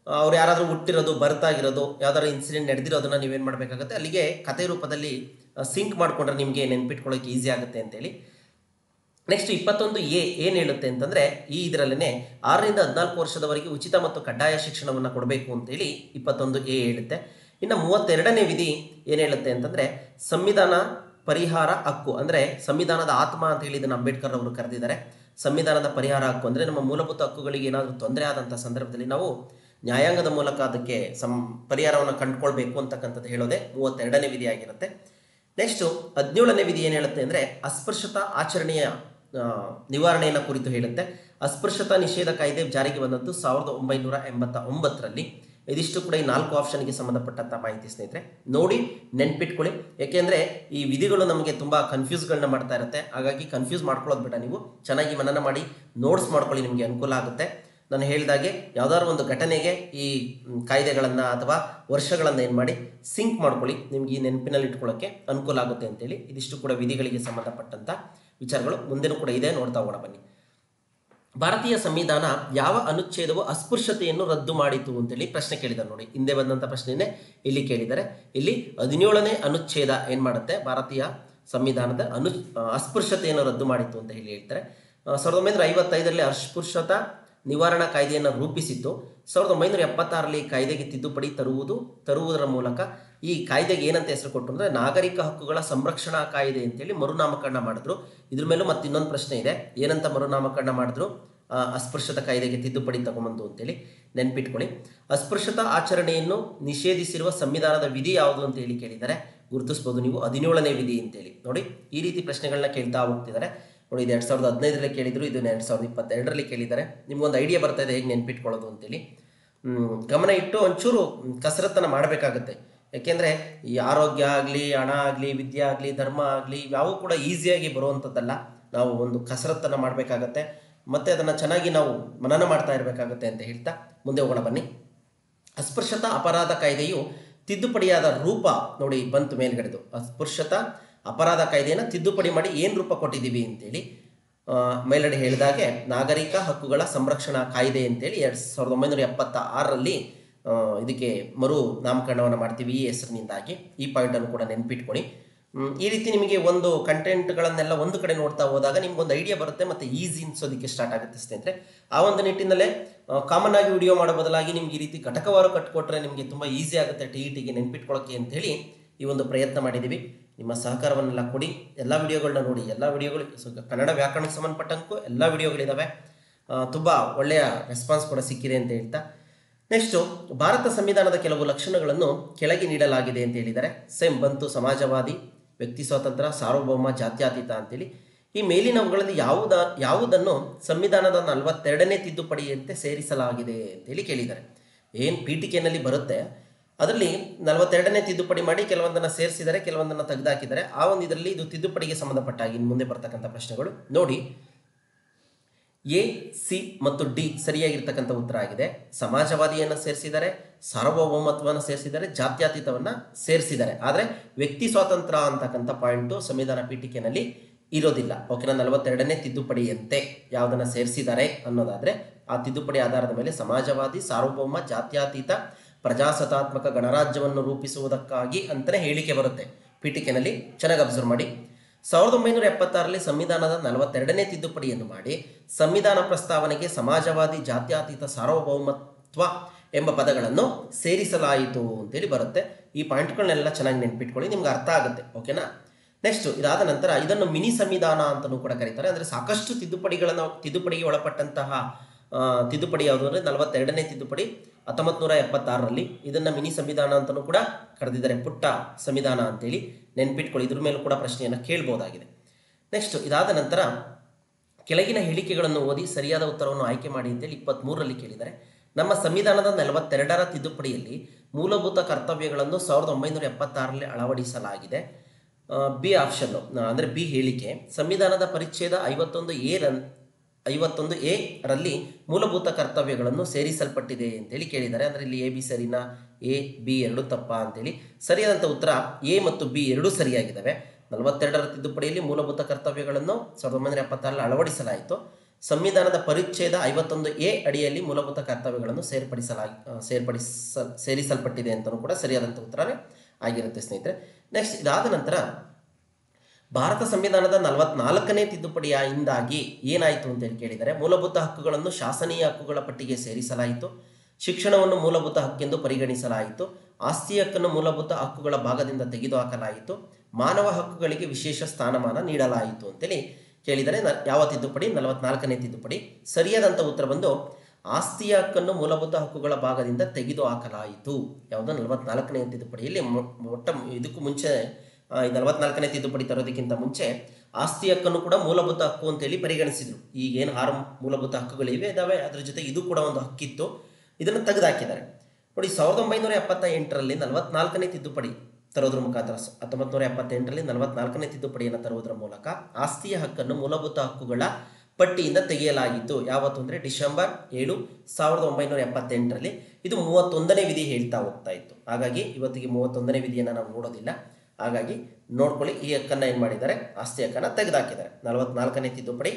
ಅವ್ರು ಯಾರಾದರೂ ಹುಟ್ಟಿರೋದು, ಬರ್ತಾಗಿರೋದು, ಯಾವ್ದಾದ್ರು ಇನ್ಸಿಡೆಂಟ್ ನಡೆದಿರೋದನ್ನ ನೀವೇನು ಮಾಡಬೇಕಾಗುತ್ತೆ, ಅಲ್ಲಿಗೆ ಕಥೆ ರೂಪದಲ್ಲಿ ಸಿಂಕ್ ಮಾಡಿಕೊಂಡ್ರೆ ನಿಮಗೆ ನೆನ್ಪಿಟ್ಕೊಳ್ಳೋಕೆ ಈಸಿ ಆಗುತ್ತೆ ಅಂತೇಳಿ. ನೆಕ್ಸ್ಟ್ 21A ಏನು ಹೇಳುತ್ತೆ ಅಂತಂದರೆ ಈ ಇದರಲ್ಲೇ 6ರಿಂದ 14 ವರ್ಷದವರೆಗೆ ಉಚಿತ ಮತ್ತು ಕಡ್ಡಾಯ ಶಿಕ್ಷಣವನ್ನು ಕೊಡಬೇಕು ಅಂತೇಳಿ 21A ಹೇಳುತ್ತೆ. ಇನ್ನು 32ನೇ ವಿಧಿ ಏನು ಹೇಳುತ್ತೆ ಅಂತಂದರೆ ಸಂವಿಧಾನ ಪರಿಹಾರ ಹಕ್ಕು, ಅಂದರೆ ಸಂವಿಧಾನದ ಆತ್ಮ ಅಂತ ಹೇಳಿ ಇದನ್ನು ಅಂಬೇಡ್ಕರ್ ಅವರು ಕರೆದಿದ್ದಾರೆ. ಸಂವಿಧಾನದ ಪರಿಹಾರ ಹಕ್ಕು ಅಂದರೆ ನಮ್ಮ ಮೂಲಭೂತ ಹಕ್ಕುಗಳಿಗೆ ಏನಾದರೂ ತೊಂದರೆ ಆದಂಥ ಸಂದರ್ಭದಲ್ಲಿ ನಾವು ನ್ಯಾಯಾಂಗದ ಮೂಲಕ ಅದಕ್ಕೆ ಪರಿಹಾರವನ್ನು ಕಂಡುಕೊಳ್ಬೇಕು ಅಂತಕ್ಕಂಥದ್ದು ಹೇಳೋದೇ 32ನೇ ವಿಧಿ ಆಗಿರುತ್ತೆ. ನೆಕ್ಸ್ಟು 17ನೇ ವಿಧಿ ಏನು ಹೇಳುತ್ತೆ ಅಂದರೆ ಅಸ್ಪೃಶ್ಯತಾ ಆಚರಣೆಯ ನಿವಾರಣೆಯನ್ನು ಕುರಿತು ಹೇಳುತ್ತೆ. ಅಸ್ಪೃಶ್ಯತಾ ನಿಷೇಧ ಕಾಯ್ದೆ ಜಾರಿಗೆ ಬಂದದ್ದು 1989ರಲ್ಲಿ. ಇದಿಷ್ಟು ಕೂಡ ಈ 4 ಆಪ್ಷನ್ಗೆ ಸಂಬಂಧಪಟ್ಟಂಥ ಮಾಹಿತಿ ಸ್ನೇಹಿತರೆ. ನೋಡಿ ನೆನ್ಪಿಟ್ಕೊಳ್ಳಿ, ಯಾಕೆಂದರೆ ಈ ವಿಧಿಗಳು ನಮಗೆ ತುಂಬ ಕನ್ಫ್ಯೂಸ್ಗಳನ್ನ ಮಾಡ್ತಾ ಇರುತ್ತೆ. ಹಾಗಾಗಿ ಕನ್ಫ್ಯೂಸ್ ಮಾಡ್ಕೊಳ್ಳೋದು ಬೇಡ, ನೀವು ಚೆನ್ನಾಗಿ ಮನನ ಮಾಡಿ ನೋಟ್ಸ್ ಮಾಡ್ಕೊಳ್ಳಿ, ನಿಮಗೆ ಅನುಕೂಲ ಆಗುತ್ತೆ. ನಾನು ಹೇಳಿದಾಗೆ ಯಾವುದಾದ್ರು ಒಂದು ಘಟನೆಗೆ ಈ ಕಾಯ್ದೆಗಳನ್ನು ಅಥವಾ ವರ್ಷಗಳನ್ನು ಏನು ಮಾಡಿ ಸಿಂಕ್ ಮಾಡ್ಕೊಳ್ಳಿ, ನಿಮ್ಗೆ ಈ ನೆನಪಿನಲ್ಲಿ ಇಟ್ಕೊಳ್ಳೋಕ್ಕೆ ಅನುಕೂಲ ಆಗುತ್ತೆ ಅಂತೇಳಿ. ಇದಿಷ್ಟು ಕೂಡ ವಿಧಿಗಳಿಗೆ ಸಂಬಂಧಪಟ್ಟಂಥ ವಿಚಾರಗಳು. ಮುಂದೆನೂ ಕೂಡ ಇದೆ, ನೋಡ್ತಾ ಹೋಗೋಣ ಬನ್ನಿ. ಭಾರತೀಯ ಸಂವಿಧಾನ ಯಾವ ಅನುಚ್ಛೇದವು ಅಸ್ಪೃಶ್ಯತೆಯನ್ನು ರದ್ದು ಮಾಡಿತು ಅಂತೇಳಿ ಪ್ರಶ್ನೆ ಕೇಳಿದ್ದಾರೆ. ನೋಡಿ, ಹಿಂದೆ ಬಂದಂಥ ಪ್ರಶ್ನೆಯನ್ನೇ ಇಲ್ಲಿ ಕೇಳಿದ್ದಾರೆ. ಇಲ್ಲಿ 17ನೇ ಅನುಚ್ಛೇದ ಏನು ಮಾಡುತ್ತೆ, ಭಾರತೀಯ ಸಂವಿಧಾನದ ಅಸ್ಪೃಶ್ಯತೆಯನ್ನು ರದ್ದು ಮಾಡಿತ್ತು ಅಂತ ಹೇಳಿ ಹೇಳ್ತಾರೆ. 1955ರಲ್ಲಿ ಅಸ್ಪೃಶ್ಯತಾ ನಿವಾರಣಾ ಕಾಯ್ದೆಯನ್ನು ರೂಪಿಸಿತ್ತು. 1976ರಲ್ಲಿ ಕಾಯ್ದೆಗೆ ತಿದ್ದುಪಡಿ ತರುವುದರ ಮೂಲಕ ಈ ಕಾಯ್ದೆಗೆ ಏನಂತ ಹೆಸರು ಕೊಟ್ಟರು ಅಂದರೆ ನಾಗರಿಕ ಹಕ್ಕುಗಳ ಸಂರಕ್ಷಣಾ ಕಾಯ್ದೆ ಅಂತೇಳಿ ಮರುನಾಮಕರಣ ಮಾಡಿದ್ರು. ಇದ್ರ ಮೇಲೂ ಮತ್ತೆ ಇನ್ನೊಂದು ಪ್ರಶ್ನೆ ಇದೆ, ಏನಂತ ಮರುನಾಮಕರಣ ಮಾಡಿದ್ರು, ಅಸ್ಪೃಶ್ಯತಾ ಕಾಯ್ದೆಗೆ ತಿದ್ದುಪಡಿ ತಗೊಂಬಂತು ಅಂತೇಳಿ ನೆನ್ಪಿಟ್ಕೊಳ್ಳಿ. ಅಸ್ಪೃಶ್ಯತಾ ಆಚರಣೆಯನ್ನು ನಿಷೇಧಿಸಿರುವ ಸಂವಿಧಾನದ ವಿಧಿ ಯಾವುದು ಅಂತೇಳಿ ಕೇಳಿದ್ದಾರೆ. ಗುರುತಿಸ್ಬೋದು ನೀವು 17ನೇ ವಿಧಿ ಅಂತೇಳಿ. ನೋಡಿ, ಈ ರೀತಿ ಪ್ರಶ್ನೆಗಳನ್ನ ಕೇಳ್ತಾ ಹೋಗ್ತಿದ್ದಾರೆ. ನೋಡಿ, ಇದು 2015ರಲ್ಲಿ ಕೇಳಿದ್ರು, ಇದು 2022ರಲ್ಲಿ ಕೇಳಿದ್ದಾರೆ. ನಿಮ್ಗೊಂದು ಐಡಿಯಾ ಬರ್ತಾ ಇದೆ ಹೇಗೆ ನೆನ್ಪಿಟ್ಕೊಳ್ಳೋದು ಅಂತೇಳಿ. ಗಮನ ಇಟ್ಟು ಒಂಚೂರು ಕಸರತ್ತನ್ನು ಮಾಡಬೇಕಾಗತ್ತೆ. ಯಾಕೆಂದರೆ ಈ ಆರೋಗ್ಯ ಆಗಲಿ, ಹಣ ಆಗಲಿ, ವಿದ್ಯೆ ಆಗಲಿ, ಧರ್ಮ ಆಗಲಿ ಇವ್ಯಾವು ಕೂಡ ಈಸಿಯಾಗಿ ಬರುವಂಥದ್ದಲ್ಲ. ನಾವು ಒಂದು ಕಸರತ್ತನ್ನು ಮಾಡಬೇಕಾಗತ್ತೆ, ಮತ್ತು ಅದನ್ನು ಚೆನ್ನಾಗಿ ನಾವು ಮನನ ಮಾಡ್ತಾ ಇರಬೇಕಾಗತ್ತೆ ಅಂತ ಹೇಳ್ತಾ ಮುಂದೆ ಹೋಗೋಣ ಬನ್ನಿ. ಅಸ್ಪೃಶ್ಯತಾ ಅಪರಾಧ ಕಾಯ್ದೆಯು ತಿದ್ದುಪಡಿಯಾದ ರೂಪ ನೋಡಿ ಬಂತು ಮೇಲ್ಗಡೆದು. ಅಸ್ಪೃಶ್ಯತಾ ಅಪರಾಧ ಕಾಯ್ದೆಯನ್ನು ತಿದ್ದುಪಡಿ ಮಾಡಿ ಏನು ರೂಪ ಕೊಟ್ಟಿದ್ದೀವಿ ಅಂತೇಳಿ ಮೇಲ್ಗಡೆ ಹೇಳಿದಾಗೆ ನಾಗರಿಕ ಹಕ್ಕುಗಳ ಸಂರಕ್ಷಣಾ ಕಾಯ್ದೆ ಅಂತೇಳಿ 1976ರಲ್ಲಿ ಇದಕ್ಕೆ ಮರು ನಾಮಕರಣವನ್ನು ಮಾಡ್ತೀವಿ ಈ ಹೆಸರಿನಿಂದಾಗಿ. ಈ ಪಾಯಿಂಟನ್ನು ಕೂಡ ನೆನ್ಪಿಟ್ಕೊಳ್ಳಿ. ಈ ರೀತಿ ನಿಮಗೆ ಒಂದು ಕಂಟೆಂಟ್ಗಳನ್ನೆಲ್ಲ ಒಂದು ಕಡೆ ನೋಡ್ತಾ ಹೋದಾಗ ನಿಮ್ಗೊಂದು ಐಡಿಯಾ ಬರುತ್ತೆ ಮತ್ತು ಈಸಿ ಅನ್ಸೋದಕ್ಕೆ ಸ್ಟಾರ್ಟ್ ಆಗುತ್ತೆ ಸ್ನೇಹಿತರೆ. ಆ ಒಂದು ನಿಟ್ಟಿನಲ್ಲೇ ಕಾಮನ್ ಆಗಿ ವಿಡಿಯೋ ಮಾಡೋ ಬದಲಾಗಿ ನಿಮ್ಗೆ ಈ ರೀತಿ ಘಟಕವಾರು ಕಟ್ಕೊಟ್ರೆ ನಿಮಗೆ ತುಂಬ ಈಸಿ ಆಗುತ್ತೆ TETಗೆ ನೆನ್ಪಿಟ್ಕೊಳ್ಳೋಕ್ಕೆ ಅಂಥೇಳಿ ಈ ಒಂದು ಪ್ರಯತ್ನ ಮಾಡಿದ್ದೀವಿ. ನಿಮ್ಮ ಸಹಕಾರವನ್ನೆಲ್ಲ ಕೊಡಿ. ಎಲ್ಲ ವಿಡಿಯೋಗಳನ್ನ ನೋಡಿ. ಎಲ್ಲ ವಿಡಿಯೋಗಳು ಕನ್ನಡ ವ್ಯಾಕರಣಕ್ಕೆ ಸಂಬಂಧಪಟ್ಟಂಗೂ ಎಲ್ಲ ವಿಡಿಯೋಗಳಿದ್ದಾವೆ. ತುಂಬ ಒಳ್ಳೆಯ ರೆಸ್ಪಾನ್ಸ್ ಕೂಡ ಸಿಕ್ಕಿದೆ ಅಂತ ಹೇಳ್ತಾ ನೆಕ್ಸ್ಟು ಭಾರತ ಸಂವಿಧಾನದ ಕೆಲವು ಲಕ್ಷಣಗಳನ್ನು ಕೆಳಗೆ ನೀಡಲಾಗಿದೆ ಅಂತ ಹೇಳಿದ್ದಾರೆ. ಸೇಮ್ ಬಂತು ಸಮಾಜವಾದಿ, ವ್ಯಕ್ತಿ ಸ್ವಾತಂತ್ರ್ಯ, ಸಾರ್ವಭೌಮ, ಜಾತ್ಯತೀತ ಅಂತೇಳಿ. ಈ ಮೇಲಿನವುಗಳಲ್ಲಿ ಯಾವುದನ್ನು ಸಂವಿಧಾನದ 42ನೇ ತಿದ್ದುಪಡಿಯಂತೆ ಸೇರಿಸಲಾಗಿದೆ ಅಂತೇಳಿ ಕೇಳಿದ್ದಾರೆ. ಏನು ಪೀಠಿಕೆಯಲ್ಲಿ ಬರುತ್ತೆ ಅದರಲ್ಲಿ 42ನೇ ತಿದ್ದುಪಡಿ ಮಾಡಿ ಕೆಲವೊಂದನ್ನು ಸೇರಿಸಿದ್ದಾರೆ, ಕೆಲವೊಂದನ್ನು ತೆಗೆದುಹಾಕಿದ್ದಾರೆ. ಆ ಒಂದು ಇದರಲ್ಲಿ ಇದು ತಿದ್ದುಪಡಿಗೆ ಸಂಬಂಧಪಟ್ಟಾಗಿ ಮುಂದೆ ಬರ್ತಕ್ಕಂಥ ಪ್ರಶ್ನೆಗಳು ನೋಡಿ. ಎ, ಸಿ ಮತ್ತು ಡಿ ಸರಿಯಾಗಿರ್ತಕ್ಕಂಥ ಉತ್ತರ ಆಗಿದೆ. ಸಮಾಜವಾದಿಯನ್ನು ಸೇರಿಸಿದ್ದಾರೆ, ಸಾರ್ವಭೌಮತ್ವವನ್ನು ಸೇರಿಸಿದ್ದಾರೆ, ಜಾತ್ಯತೀತವನ್ನು ಸೇರಿಸಿದ್ದಾರೆ. ಆದರೆ ವ್ಯಕ್ತಿ ಸ್ವಾತಂತ್ರ್ಯ ಅಂತಕ್ಕಂಥ ಪಾಯಿಂಟು ಸಂವಿಧಾನ ಪೀಠಿಕೆಯಲ್ಲಿ ಇರೋದಿಲ್ಲ. ಓಕೆನಾ, 42ನೇ ತಿದ್ದುಪಡಿಯಂತೆ ಯಾವುದನ್ನು ಸೇರಿಸಿದ್ದಾರೆ ಅನ್ನೋದಾದರೆ ಆ ತಿದ್ದುಪಡಿ ಆಧಾರದ ಮೇಲೆ ಸಮಾಜವಾದಿ, ಸಾರ್ವಭೌಮ, ಜಾತ್ಯತೀತ, ಪ್ರಜಾಸತ್ತಾತ್ಮಕ ಗಣರಾಜ್ಯವನ್ನು ರೂಪಿಸುವುದಕ್ಕಾಗಿ ಅಂತಲೇ ಹೇಳಿಕೆ ಬರುತ್ತೆ ಪೀಠಿಕೆಯಲ್ಲಿ. ಚೆನ್ನಾಗಿ ಅಬ್ಸರ್ವ್ ಮಾಡಿ. 1976ರಲ್ಲಿ ಸಂವಿಧಾನದ 42ನೇ ತಿದ್ದುಪಡಿಯನ್ನು ಮಾಡಿ ಸಂವಿಧಾನ ಪ್ರಸ್ತಾವನೆಗೆ ಸಮಾಜವಾದಿ, ಜಾತ್ಯತೀತ, ಸಾರ್ವಭೌಮತ್ವ ಎಂಬ ಪದಗಳನ್ನು ಸೇರಿಸಲಾಯಿತು ಅಂತೇಳಿ ಬರುತ್ತೆ. ಈ ಪಾಯಿಂಟ್ಗಳನ್ನೆಲ್ಲ ಚೆನ್ನಾಗಿ ನೆನ್ಪಿಟ್ಕೊಳ್ಳಿ, ನಿಮ್ಗೆ ಅರ್ಥ ಆಗುತ್ತೆ. ಓಕೆನಾ. ನೆಕ್ಸ್ಟ್ ಇದಾದ ನಂತರ ಇದನ್ನು ಮಿನಿ ಸಂವಿಧಾನ ಅಂತಲೂ ಕೂಡ ಕರೀತಾರೆ. ಅಂದರೆ ಸಾಕಷ್ಟು ತಿದ್ದುಪಡಿಗೆ ಒಳಪಟ್ಟಂತಹ ತಿದ್ದುಪಡಿ ಯಾವುದು ಅಂದರೆ 42ನೇ ತಿದ್ದುಪಡಿ 1976ರಲ್ಲಿ. ಇದನ್ನು ಮಿನಿ ಸಂವಿಧಾನ ಅಂತಲೂ ಕೂಡ ಕರೆದಿದ್ದಾರೆ, ಪುಟ್ಟ ಸಂವಿಧಾನ ಅಂತೇಳಿ ನೆನ್ಪಿಟ್ಕೊಳ್ಳಿ. ಇದ್ರ ಮೇಲೂ ಕೂಡ ಪ್ರಶ್ನೆಯನ್ನು ಕೇಳ್ಬೋದಾಗಿದೆ. ನೆಕ್ಸ್ಟ್ ಇದಾದ ನಂತರ ಕೆಳಗಿನ ಹೇಳಿಕೆಗಳನ್ನು ಓದಿ ಸರಿಯಾದ ಉತ್ತರವನ್ನು ಆಯ್ಕೆ ಮಾಡಿ ಅಂತೇಳಿ 23ರಲ್ಲಿ ಕೇಳಿದ್ದಾರೆ. ನಮ್ಮ ಸಂವಿಧಾನದ 42ರ ತಿದ್ದುಪಡಿಯಲ್ಲಿ ಮೂಲಭೂತ ಕರ್ತವ್ಯಗಳನ್ನು 1976ರಲ್ಲಿ ಅಳವಡಿಸಲಾಗಿದೆ. ಬಿ ಆಪ್ಷನ್ನು ಅಂದರೆ ಬಿ ಹೇಳಿಕೆ ಸಂವಿಧಾನದ ಪರಿಚ್ಛೇದ 51A ರಲ್ಲಿ ಮೂಲಭೂತ ಕರ್ತವ್ಯಗಳನ್ನು ಸೇರಿಸಲ್ಪಟ್ಟಿದೆ ಅಂತೇಳಿ ಕೇಳಿದ್ದಾರೆ. ಅಂದರೆ ಇಲ್ಲಿ AB ಸರಿನಾ, A, B ಎರಡೂ ತಪ್ಪಾ ಅಂತೇಳಿ. ಸರಿಯಾದಂಥ ಉತ್ತರ A ಮತ್ತು B ಎರಡೂ ಸರಿಯಾಗಿದ್ದಾವೆ. 42ರ ತಿದ್ದುಪಡಿಯಲ್ಲಿ ಮೂಲಭೂತ ಕರ್ತವ್ಯಗಳನ್ನು 1976ರಲ್ಲಿ ಅಳವಡಿಸಲಾಯಿತು. ಸಂವಿಧಾನದ ಪರಿಚ್ಛೇದ 51A ಅಡಿಯಲ್ಲಿ ಮೂಲಭೂತ ಕರ್ತವ್ಯಗಳನ್ನು ಸೇರಿಸಲ್ಪಟ್ಟಿದೆ ಅಂತಲೂ ಕೂಡ ಸರಿಯಾದಂಥ ಉತ್ತರನೇ ಆಗಿರುತ್ತೆ ಸ್ನೇಹಿತರೆ. ನೆಕ್ಸ್ಟ್ ಇದಾದ ನಂತರ ಭಾರತ ಸಂವಿಧಾನದ 44ನೇ ತಿದ್ದುಪಡಿಯಿಂದಾಗಿ ಏನಾಯಿತು ಅಂತೇಳಿ ಕೇಳಿದರೆ ಮೂಲಭೂತ ಹಕ್ಕುಗಳನ್ನು ಶಾಸನೀಯ ಹಕ್ಕುಗಳ ಪಟ್ಟಿಗೆ ಸೇರಿಸಲಾಯಿತು. ಶಿಕ್ಷಣವನ್ನು ಮೂಲಭೂತ ಹಕ್ಕೆಂದು ಪರಿಗಣಿಸಲಾಯಿತು. ಆಸ್ತಿ ಹಕ್ಕನ್ನು ಮೂಲಭೂತ ಹಕ್ಕುಗಳ ಭಾಗದಿಂದ ತೆಗೆದುಹಾಕಲಾಯಿತು. ಮಾನವ ಹಕ್ಕುಗಳಿಗೆ ವಿಶೇಷ ಸ್ಥಾನಮಾನ ನೀಡಲಾಯಿತು ಅಂತೇಳಿ ಕೇಳಿದರೆ ಯಾವ ತಿದ್ದುಪಡಿ? 44ನೇ ತಿದ್ದುಪಡಿ. ಸರಿಯಾದಂಥ ಉತ್ತರ ಬಂದು ಆಸ್ತಿಯ ಹಕ್ಕನ್ನು ಮೂಲಭೂತ ಹಕ್ಕುಗಳ ಭಾಗದಿಂದ ತೆಗೆದುಹಾಕಲಾಯಿತು. ಯಾವುದು? 44ನೇ ತಿದ್ದುಪಡಿಯಲ್ಲಿ ಇದಕ್ಕೂ ಮುಂಚೆ 44ನೇ ತಿದ್ದುಪಡಿ ತರೋದಕ್ಕಿಂತ ಮುಂಚೆ ಆಸ್ತಿ ಹಕ್ಕನ್ನು ಕೂಡ ಮೂಲಭೂತ ಹಕ್ಕು ಅಂತೇಳಿ ಪರಿಗಣಿಸಿದ್ರು. ಈಗೇನು 6 ಮೂಲಭೂತ ಹಕ್ಕುಗಳಿವೆ ಇದಾವೆ, ಅದ್ರ ಜೊತೆ ಇದು ಕೂಡ ಒಂದು ಹಕ್ಕಿತ್ತು, ಇದನ್ನು ತೆಗೆದುಹಾಕಿದ್ದಾರೆ. ನೋಡಿ, 1978ರಲ್ಲಿ 44ನೇ ತಿದ್ದುಪಡಿ ತರೋದ್ರ ಮುಖಾಂತರ 1978ರಲ್ಲಿ 44ನೇ ತಿದ್ದುಪಡಿಯನ್ನು ತರುವುದರ ಮೂಲಕ ಆಸ್ತಿಯ ಹಕ್ಕನ್ನು ಮೂಲಭೂತ ಹಕ್ಕುಗಳ ಪಟ್ಟಿಯಿಂದ ತೆಗೆಯಲಾಗಿತ್ತು. ಯಾವತ್ತು ಅಂದರೆ ಡಿಸೆಂಬರ್ 7, 1978ರಲ್ಲಿ. ಇದು 31ನೇ ವಿಧಿ ಹೇಳ್ತಾ ಹೋಗ್ತಾ ಇತ್ತು. ಹಾಗಾಗಿ ಇವತ್ತಿಗೆ 31ನೇ ವಿಧಿಯನ್ನು ನಾವು ನೋಡೋದಿಲ್ಲ. ಹಾಗಾಗಿ ನೋಡ್ಕೊಳ್ಳಿ, ಈ ಹಕ್ಕನ್ನು ಏನು ಮಾಡಿದ್ದಾರೆ? ಆಸ್ತಿ ಹಕ್ಕನ್ನು ತೆಗೆದುಹಾಕಿದ್ದಾರೆ. 44ನೇ ತಿದ್ದುಪಡಿ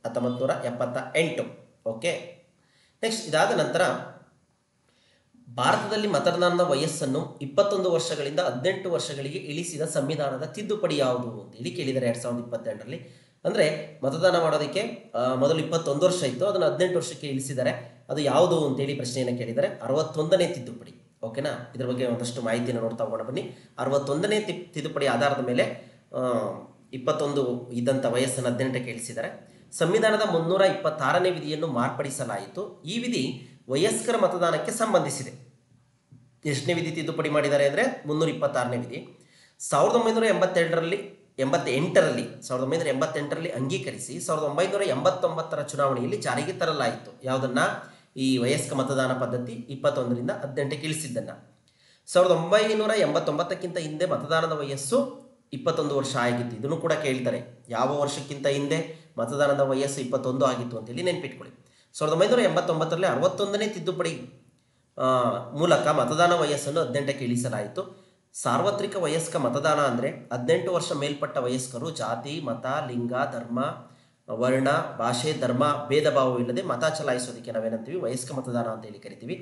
1978. ಓಕೆ. ನೆಕ್ಸ್ಟ್ ಇದಾದ ನಂತರ ಭಾರತದಲ್ಲಿ ಮತದಾನದ ವಯಸ್ಸನ್ನು 21 ವರ್ಷಗಳಿಂದ 18 ವರ್ಷಗಳಿಗೆ ಇಳಿಸಿದ ಸಂವಿಧಾನದ ತಿದ್ದುಪಡಿ ಯಾವುದು ಅಂತೇಳಿ ಕೇಳಿದ್ದಾರೆ 2022ರಲ್ಲಿ. ಅಂದರೆ ಮತದಾನ ಮಾಡೋದಕ್ಕೆ ಮೊದಲು 21 ವರ್ಷ ಇತ್ತು, ಅದನ್ನು 18 ವರ್ಷಕ್ಕೆ ಇಳಿಸಿದ್ದಾರೆ. ಅದು ಯಾವುದು ಅಂತೇಳಿ ಪ್ರಶ್ನೆಯನ್ನು ಕೇಳಿದ್ದಾರೆ. 61ನೇ ತಿದ್ದುಪಡಿ. ಓಕೆನಾ. ಇದ್ರ ಬಗ್ಗೆ ಒಂದಷ್ಟು ಮಾಹಿತಿಯನ್ನು ನೋಡ್ತಾ ಹೋಗೋಣ ಬನ್ನಿ. 61ನೇ ತಿದ್ದುಪಡಿ ಆಧಾರದ ಮೇಲೆ 21 ಇದ್ದಂಥ ವಯಸ್ಸನ್ನು 18ಕ್ಕೆ ಇಳಿಸಿದ್ದಾರೆ. ಸಂವಿಧಾನದ 326ನೇ ವಿಧಿಯನ್ನು ಮಾರ್ಪಡಿಸಲಾಯಿತು. ಈ ವಿಧಿ ವಯಸ್ಕರ ಮತದಾನಕ್ಕೆ ಸಂಬಂಧಿಸಿದೆ. ಎಷ್ಟನೇ ವಿಧಿ ತಿದ್ದುಪಡಿ ಮಾಡಿದ್ದಾರೆ ಅಂದರೆ 326ನೇ ವಿಧಿ. 1988ರಲ್ಲಿ 1988ರಲ್ಲಿ ಅಂಗೀಕರಿಸಿ 1989ರ ಚುನಾವಣೆಯಲ್ಲಿ ಜಾರಿಗೆ ತರಲಾಯಿತು. ಯಾವುದನ್ನು? ಈ ವಯಸ್ಕ ಮತದಾನ ಪದ್ಧತಿ 21ರಿಂದ 18ಕ್ಕೆ ಇಳಿಸಿದ್ದನ್ನು. 1989ಕ್ಕಿಂತ ಹಿಂದೆ ಮತದಾನದ ವಯಸ್ಸು 21 ವರ್ಷ ಆಗಿತ್ತು. ಇದನ್ನು ಕೂಡ ಕೇಳ್ತಾರೆ, ಯಾವ ವರ್ಷಕ್ಕಿಂತ ಹಿಂದೆ ಮತದಾನದ ವಯಸ್ಸು 21 ಆಗಿತ್ತು ಅಂತೇಳಿ ನೆನ್ಪಿಟ್ಕೊಳ್ಳಿ. 1989ರಲ್ಲಿ 61ನೇ ತಿದ್ದುಪಡಿ ಮೂಲಕ ಮತದಾನ ವಯಸ್ಸನ್ನು 18ಕ್ಕೆ ಇಳಿಸಲಾಯಿತು. ಸಾರ್ವತ್ರಿಕ ವಯಸ್ಕ ಮತದಾನ ಅಂದರೆ 18 ವರ್ಷ ಮೇಲ್ಪಟ್ಟ ವಯಸ್ಕರು ಜಾತಿ, ಮತ, ಲಿಂಗ, ಧರ್ಮ, ವರ್ಣ, ಭಾಷೆ, ಧರ್ಮ ಭೇದ ಭಾವವಿಲ್ಲದೆ ಮತ ಚಲಾಯಿಸೋದಕ್ಕೆ ನಾವೇನಂತೀವಿ? ವಯಸ್ಕ ಮತದಾನ ಅಂತೇಳಿ ಕರಿತೀವಿ.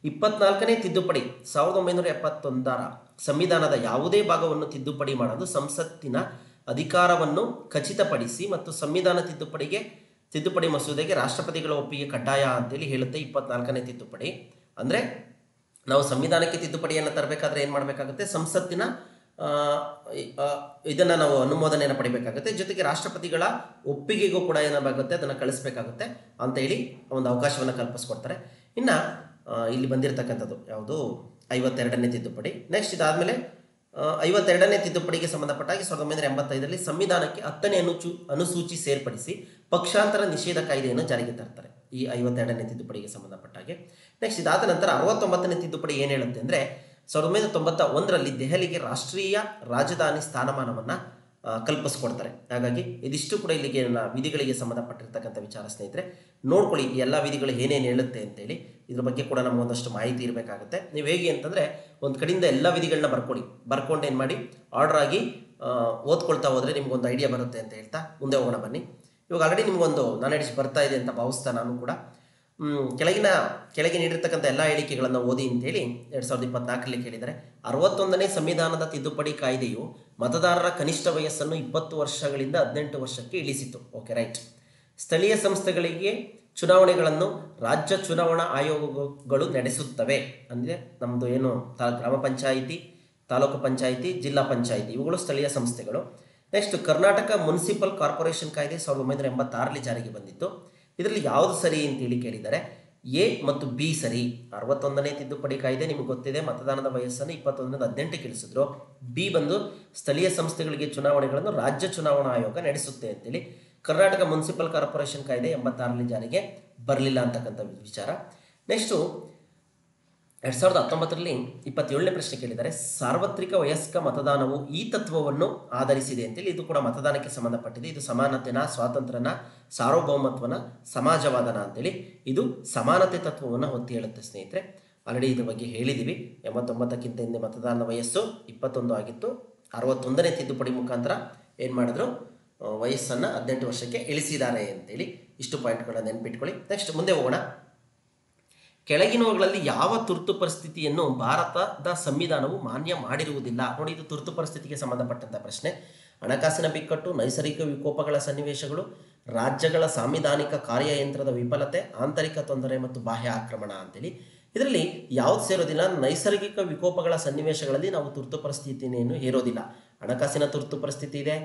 24ನೇ ತಿದ್ದುಪಡಿ 1971ರ ಸಂವಿಧಾನದ ಯಾವುದೇ ಭಾಗವನ್ನು ತಿದ್ದುಪಡಿ ಮಾಡಲು ಸಂಸತ್ತಿನ ಅಧಿಕಾರವನ್ನು ಖಚಿತಪಡಿಸಿ ಮತ್ತು ಸಂವಿಧಾನ ತಿದ್ದುಪಡಿ ಮಸೂದೆಗೆ ರಾಷ್ಟ್ರಪತಿಗಳ ಒಪ್ಪಿಗೆ ಕಡ್ಡಾಯ ಅಂತೇಳಿ ಹೇಳುತ್ತೆ 24ನೇ ತಿದ್ದುಪಡಿ. ಅಂದರೆ ನಾವು ಸಂವಿಧಾನಕ್ಕೆ ತಿದ್ದುಪಡಿಯನ್ನು ತರಬೇಕಾದ್ರೆ ಏನು ಮಾಡಬೇಕಾಗುತ್ತೆ? ಸಂಸತ್ತಿನ ಇದನ್ನು ನಾವು ಅನುಮೋದನೆಯನ್ನು ಪಡಿಬೇಕಾಗುತ್ತೆ. ಜೊತೆಗೆ ರಾಷ್ಟ್ರಪತಿಗಳ ಒಪ್ಪಿಗೆಗೂ ಕೂಡ ಏನಾಗುತ್ತೆ? ಅದನ್ನು ಕಳಿಸ್ಬೇಕಾಗುತ್ತೆ ಅಂತ ಹೇಳಿ ಒಂದು ಅವಕಾಶವನ್ನು ಕಲ್ಪಿಸ್ಕೊಡ್ತಾರೆ. ಇನ್ನು ಇಲ್ಲಿ ಬಂದಿರತಕ್ಕಂಥದ್ದು ಯಾವುದು? 52ನೇ ತಿದ್ದುಪಡಿ. ನೆಕ್ಸ್ಟ್ ಇದಾದಮೇಲೆ 52ನೇ ತಿದ್ದುಪಡಿಗೆ ಸಂಬಂಧಪಟ್ಟಾಗಿ 1985ರಲ್ಲಿ ಸಂವಿಧಾನಕ್ಕೆ 10ನೇ ಅನುಸೂಚಿ ಸೇರ್ಪಡಿಸಿ ಪಕ್ಷಾಂತರ ನಿಷೇಧ ಕಾಯ್ದೆಯನ್ನು ಜಾರಿಗೆ ತರ್ತಾರೆ, ಈ 52ನೇ ತಿದ್ದುಪಡಿಗೆ ಸಂಬಂಧಪಟ್ಟಾಗೆ. ನೆಕ್ಸ್ಟ್ ಇದಾದ ನಂತರ 69ನೇ ತಿದ್ದುಪಡಿ ಏನು ಹೇಳುತ್ತೆ ಅಂದರೆ 1991ರಲ್ಲಿ ದೆಹಲಿಗೆ ರಾಷ್ಟ್ರೀಯ ರಾಜಧಾನಿ ಸ್ಥಾನಮಾನವನ್ನು ಕಲ್ಪಿಸ್ಕೊಡ್ತಾರೆ. ಹಾಗಾಗಿ ಇದಿಷ್ಟು ಕೂಡ ಇಲ್ಲಿಗೆ ವಿಧಿಗಳಿಗೆ ಸಂಬಂಧಪಟ್ಟಿರ್ತಕ್ಕಂಥ ವಿಚಾರ ಸ್ನೇಹಿತರೆ. ನೋಡ್ಕೊಳ್ಳಿ ಈ ಎಲ್ಲ ವಿಧಿಗಳು ಏನೇನು ಹೇಳುತ್ತೆ ಅಂತೇಳಿ. ಇದ್ರ ಬಗ್ಗೆ ಕೂಡ ನಮಗೊಂದಷ್ಟು ಮಾಹಿತಿ ಇರಬೇಕಾಗುತ್ತೆ. ನೀವು ಹೇಗೆ ಅಂತಂದರೆ ಒಂದು ಕಡೆಯಿಂದ ಎಲ್ಲ ವಿಧಿಗಳನ್ನ ಬರ್ಕೊಂಡು ಏನು ಮಾಡಿ ಆರ್ಡರ್ ಆಗಿ ಓದ್ಕೊಳ್ತಾ ಹೋದರೆ ನಿಮ್ಗೊಂದು ಐಡಿಯಾ ಬರುತ್ತೆ ಅಂತ ಹೇಳ್ತಾ ಮುಂದೆ ಹೋಗೋಣ ಬನ್ನಿ. ಇವಾಗ ಆಲ್ರೆಡಿ ನಿಮಗೊಂದು ನಾಲೆಡ್ಜ್ ಬರ್ತಾ ಇದೆ ಅಂತ ಭಾವಿಸ್ತಾ ನಾನು ಕೂಡ ಕೆಳಗೆ ನೀಡಿರ್ತಕ್ಕಂಥ ಎಲ್ಲ ಹೇಳಿಕೆಗಳನ್ನು ಓದಿ ಅಂತೇಳಿ 2024ರಲ್ಲಿ ಕೇಳಿದರೆ 61ನೇ ಸಂವಿಧಾನದ ತಿದ್ದುಪಡಿ ಕಾಯ್ದೆಯು ಮತದಾರರ ಕನಿಷ್ಠ ವಯಸ್ಸನ್ನು 20 ವರ್ಷಗಳಿಂದ 18 ವರ್ಷಕ್ಕೆ ಇಳಿಸಿತು. Okay, right. ಸ್ಥಳೀಯ ಸಂಸ್ಥೆಗಳಿಗೆ ಚುನಾವಣೆಗಳನ್ನು ರಾಜ್ಯ ಚುನಾವಣಾ ಆಯೋಗಗಳು ನಡೆಸುತ್ತವೆ. ಅಂದರೆ ನಮ್ಮದು ಏನು ಗ್ರಾಮ ಪಂಚಾಯಿತಿ, ತಾಲೂಕು ಪಂಚಾಯಿತಿ, ಜಿಲ್ಲಾ ಪಂಚಾಯಿತಿ ಇವುಗಳು ಸ್ಥಳೀಯ ಸಂಸ್ಥೆಗಳು. ನೆಕ್ಸ್ಟ್ ಕರ್ನಾಟಕ ಮುನ್ಸಿಪಲ್ ಕಾರ್ಪೊರೇಷನ್ ಕಾಯ್ದೆ 1986ರಲ್ಲಿ ಜಾರಿಗೆ ಬಂದಿತ್ತು. ಇದರಲ್ಲಿ ಯಾವುದು ಸರಿ ಅಂತೇಳಿ ಕೇಳಿದರೆ ಎ ಮತ್ತು ಬಿ ಸರಿ. 61ನೇ ತಿದ್ದುಪಡಿ ಕಾಯ್ದೆ ನಿಮಗೆ ಗೊತ್ತಿದೆ, ಮತದಾನದ ವಯಸ್ಸನ್ನು 21ರಿಂದ 18ಕ್ಕೆ ಇಳಿಸಿದ್ರು. ಬಿ ಬಂದು ಸ್ಥಳೀಯ ಸಂಸ್ಥೆಗಳಿಗೆ ಚುನಾವಣೆಗಳನ್ನು ರಾಜ್ಯ ಚುನಾವಣಾ ಆಯೋಗ ನಡೆಸುತ್ತೆ ಅಂತೇಳಿ. ಕರ್ನಾಟಕ ಮುನ್ಸಿಪಲ್ ಕಾರ್ಪೊರೇಷನ್ ಕಾಯ್ದೆ 86ರಲ್ಲಿ ಜಾರಿಗೆ ಬರಲಿಲ್ಲ ಅಂತಕ್ಕಂಥ ವಿಚಾರ. ನೆಕ್ಸ್ಟು 2019ರಲ್ಲಿ 27ನೇ ಪ್ರಶ್ನೆ ಕೇಳಿದರೆ ಸಾರ್ವತ್ರಿಕ ವಯಸ್ಕ ಮತದಾನವು ಈ ತತ್ವವನ್ನು ಆಧರಿಸಿದೆ ಅಂತೇಳಿ. ಇದು ಕೂಡ ಮತದಾನಕ್ಕೆ ಸಂಬಂಧಪಟ್ಟಿದೆ. ಇದು ಸಮಾನತೆನ, ಸ್ವಾತಂತ್ರ್ಯನ, ಸಾರ್ವಭೌಮತ್ವನ, ಸಮಾಜವಾದನ ಅಂತೇಳಿ ಇದು ಸಮಾನತೆ ತತ್ವವನ್ನು ಒತ್ತಿ ಹೇಳುತ್ತೆ ಸ್ನೇಹಿತರೆ. ಆಲ್ರೆಡಿ ಇದ್ರ ಬಗ್ಗೆ ಹೇಳಿದ್ದೀವಿ. 89ಕ್ಕಿಂತ ಹಿಂದೆ ಮತದಾನದ ವಯಸ್ಸು 21 ಆಗಿತ್ತು. 61ನೇ ತಿದ್ದುಪಡಿ ಮುಖಾಂತರ ಏನು ಮಾಡಿದ್ರು? ವಯಸ್ಸನ್ನು 18 ವರ್ಷಕ್ಕೆ ಇಳಿಸಿದ್ದಾರೆ ಅಂತೇಳಿ. ಇಷ್ಟು ಪಾಯಿಂಟ್ಗಳನ್ನು ನೆನಪಿಟ್ಕೊಳ್ಳಿ. ನೆಕ್ಸ್ಟ್ ಮುಂದೆ ಹೋಗೋಣ. ಕೆಳಗಿನವುಗಳಲ್ಲಿ ಯಾವ ತುರ್ತು ಪರಿಸ್ಥಿತಿಯನ್ನು ಭಾರತದ ಸಂವಿಧಾನವು ಮಾನ್ಯ ಮಾಡಿರುವುದಿಲ್ಲ? ನೋಡಿ, ಇದು ತುರ್ತು ಪರಿಸ್ಥಿತಿಗೆ ಸಂಬಂಧಪಟ್ಟಂಥ ಪ್ರಶ್ನೆ. ಹಣಕಾಸಿನ ಬಿಕ್ಕಟ್ಟು, ನೈಸರ್ಗಿಕ ವಿಕೋಪಗಳ ಸನ್ನಿವೇಶಗಳು, ರಾಜ್ಯಗಳ ಸಾಂವಿಧಾನಿಕ ಕಾರ್ಯಯಂತ್ರದ ವಿಫಲತೆ, ಆಂತರಿಕ ತೊಂದರೆ ಮತ್ತು ಬಾಹ್ಯ ಆಕ್ರಮಣ ಅಂತೇಳಿ. ಇದರಲ್ಲಿ ಯಾವುದು ಸೇರೋದಿಲ್ಲ? ನೈಸರ್ಗಿಕ ವಿಕೋಪಗಳ ಸನ್ನಿವೇಶಗಳಲ್ಲಿ ನಾವು ತುರ್ತು ಪರಿಸ್ಥಿತಿಯನ್ನು ಹೇರೋದಿಲ್ಲ. ಹಣಕಾಸಿನ ತುರ್ತು ಪರಿಸ್ಥಿತಿ ಇದೆ,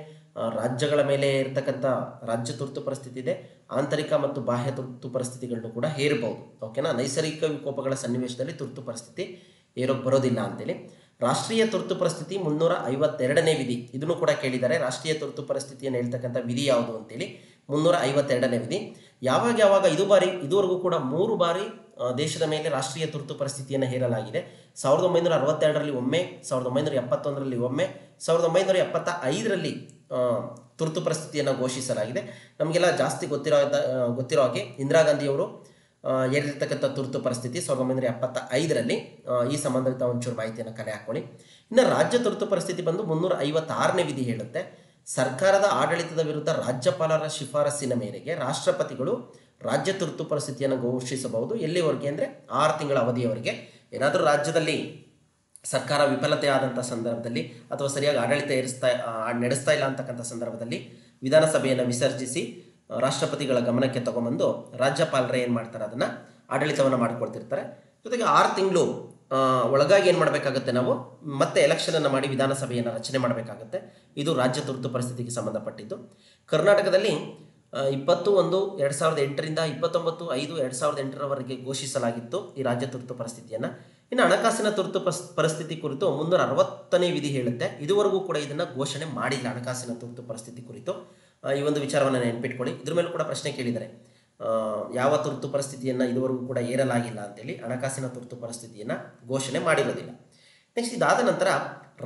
ರಾಜ್ಯಗಳ ಮೇಲೆ ಇರ್ತಕ್ಕಂಥ ರಾಜ್ಯ ತುರ್ತು ಪರಿಸ್ಥಿತಿ ಇದೆ, ಆಂತರಿಕ ಮತ್ತು ಬಾಹ್ಯ ತುರ್ತು ಪರಿಸ್ಥಿತಿಗಳನ್ನು ಕೂಡ ಹೇರಬಹುದು. ಓಕೆನಾ? ನೈಸರ್ಗಿಕ ವಿಕೋಪಗಳ ಸನ್ನಿವೇಶದಲ್ಲಿ ತುರ್ತು ಪರಿಸ್ಥಿತಿ ಹೇರೋಕ್ಕೆ ಬರೋದಿಲ್ಲ ಅಂತೇಳಿ. ರಾಷ್ಟ್ರೀಯ ತುರ್ತು ಪರಿಸ್ಥಿತಿ 352ನೇ ವಿಧಿ. ಇದನ್ನು ಕೂಡ ಕೇಳಿದ್ದಾರೆ. ರಾಷ್ಟ್ರೀಯ ತುರ್ತು ಪರಿಸ್ಥಿತಿಯನ್ನು ಹೇಳ್ತಕ್ಕಂಥ ವಿಧಿ ಯಾವುದು ಅಂತೇಳಿ 352ನೇ ವಿಧಿ. ಯಾವಾಗ ಇದುವರೆಗೂ ಕೂಡ 3 ಬಾರಿ ದೇಶದ ಮೇಲೆ ರಾಷ್ಟ್ರೀಯ ತುರ್ತು ಪರಿಸ್ಥಿತಿಯನ್ನು ಹೇರಲಾಗಿದೆ. 1962ರಲ್ಲಿ ಒಮ್ಮೆ, 1971ರಲ್ಲಿ ಒಮ್ಮೆ, 1975ರಲ್ಲಿ ತುರ್ತು ಪರಿಸ್ಥಿತಿಯನ್ನು ಘೋಷಿಸಲಾಗಿದೆ. ನಮಗೆಲ್ಲ ಜಾಸ್ತಿ ಗೊತ್ತಿರೋ ಹಾಗೆ ಇಂದಿರಾ ಗಾಂಧಿಯವರು ಏರಿರ್ತಕ್ಕಂಥ ತುರ್ತು ಪರಿಸ್ಥಿತಿ 1975ರಲ್ಲಿ. ಈ ಸಂಬಂಧಿತ ಒಂಚೂರು ಮಾಹಿತಿಯನ್ನು ಕಲೆ ಹಾಕೊಳ್ಳಿ. ಇನ್ನು ರಾಜ್ಯ ತುರ್ತು ಪರಿಸ್ಥಿತಿ ಬಂದು 356ನೇ ವಿಧಿ ಹೇಳುತ್ತೆ. ಸರ್ಕಾರದ ಆಡಳಿತದ ವಿರುದ್ಧ ರಾಜ್ಯಪಾಲರ ಶಿಫಾರಸ್ಸಿನ ಮೇರೆಗೆ ರಾಷ್ಟ್ರಪತಿಗಳು ರಾಜ್ಯ ತುರ್ತು ಪರಿಸ್ಥಿತಿಯನ್ನು ಘೋಷಿಸಬಹುದು. ಎಲ್ಲಿವರೆಗೆ ಅಂದರೆ 6 ತಿಂಗಳ ಅವಧಿಯವರೆಗೆ. ಏನಾದರೂ ರಾಜ್ಯದಲ್ಲಿ ಸರ್ಕಾರ ವಿಫಲತೆ ಆದಂಥ ಸಂದರ್ಭದಲ್ಲಿ ಅಥವಾ ಸರಿಯಾಗಿ ಆಡಳಿತ ನಡೆಸ್ತಾ ಇಲ್ಲ ಅಂತಕ್ಕಂಥ ಸಂದರ್ಭದಲ್ಲಿ ವಿಧಾನಸಭೆಯನ್ನು ವಿಸರ್ಜಿಸಿ ರಾಷ್ಟ್ರಪತಿಗಳ ಗಮನಕ್ಕೆ ತಗೊಂಬಂದು ರಾಜ್ಯಪಾಲರೇ ಏನು ಮಾಡ್ತಾರೆ? ಅದನ್ನು ಆಡಳಿತವನ್ನು ಮಾಡಿಕೊಡ್ತಿರ್ತಾರೆ. ಜೊತೆಗೆ 6 ತಿಂಗಳು ಒಳಗಾಗಿ ಏನು ಮಾಡಬೇಕಾಗುತ್ತೆ? ನಾವು ಮತ್ತೆ ಎಲೆಕ್ಷನನ್ನು ಮಾಡಿ ವಿಧಾನಸಭೆಯನ್ನು ರಚನೆ ಮಾಡಬೇಕಾಗುತ್ತೆ. ಇದು ರಾಜ್ಯ ತುರ್ತು ಪರಿಸ್ಥಿತಿಗೆ ಸಂಬಂಧಪಟ್ಟಿದ್ದು. ಕರ್ನಾಟಕದಲ್ಲಿ 20/1/2008ರಿಂದ 29/5/2008ರವರೆಗೆ ಘೋಷಿಸಲಾಗಿತ್ತು ಈ ರಾಜ್ಯ ತುರ್ತು ಪರಿಸ್ಥಿತಿಯನ್ನು. ಇನ್ನು ಹಣಕಾಸಿನ ತುರ್ತು ಪರಿಸ್ಥಿತಿ ಕುರಿತು 360ನೇ ವಿಧಿ ಹೇಳುತ್ತೆ. ಇದುವರೆಗೂ ಕೂಡ ಇದನ್ನು ಘೋಷಣೆ ಮಾಡಿಲ್ಲ ಹಣಕಾಸಿನ ತುರ್ತು ಪರಿಸ್ಥಿತಿ ಕುರಿತು. ಈ ಒಂದು ವಿಚಾರವನ್ನು ನೆನ್ಪಿಟ್ಕೊಳ್ಳಿ. ಇದ್ರ ಮೇಲೂ ಕೂಡ ಪ್ರಶ್ನೆ ಕೇಳಿದ್ದಾರೆ, ಯಾವ ತುರ್ತು ಪರಿಸ್ಥಿತಿಯನ್ನು ಇದುವರೆಗೂ ಕೂಡ ಏರಲಾಗಿಲ್ಲ ಅಂತೇಳಿ. ಹಣಕಾಸಿನ ತುರ್ತು ಪರಿಸ್ಥಿತಿಯನ್ನು ಘೋಷಣೆ ಮಾಡಿರೋದಿಲ್ಲ. ನೆಕ್ಸ್ಟ್ ಇದಾದ ನಂತರ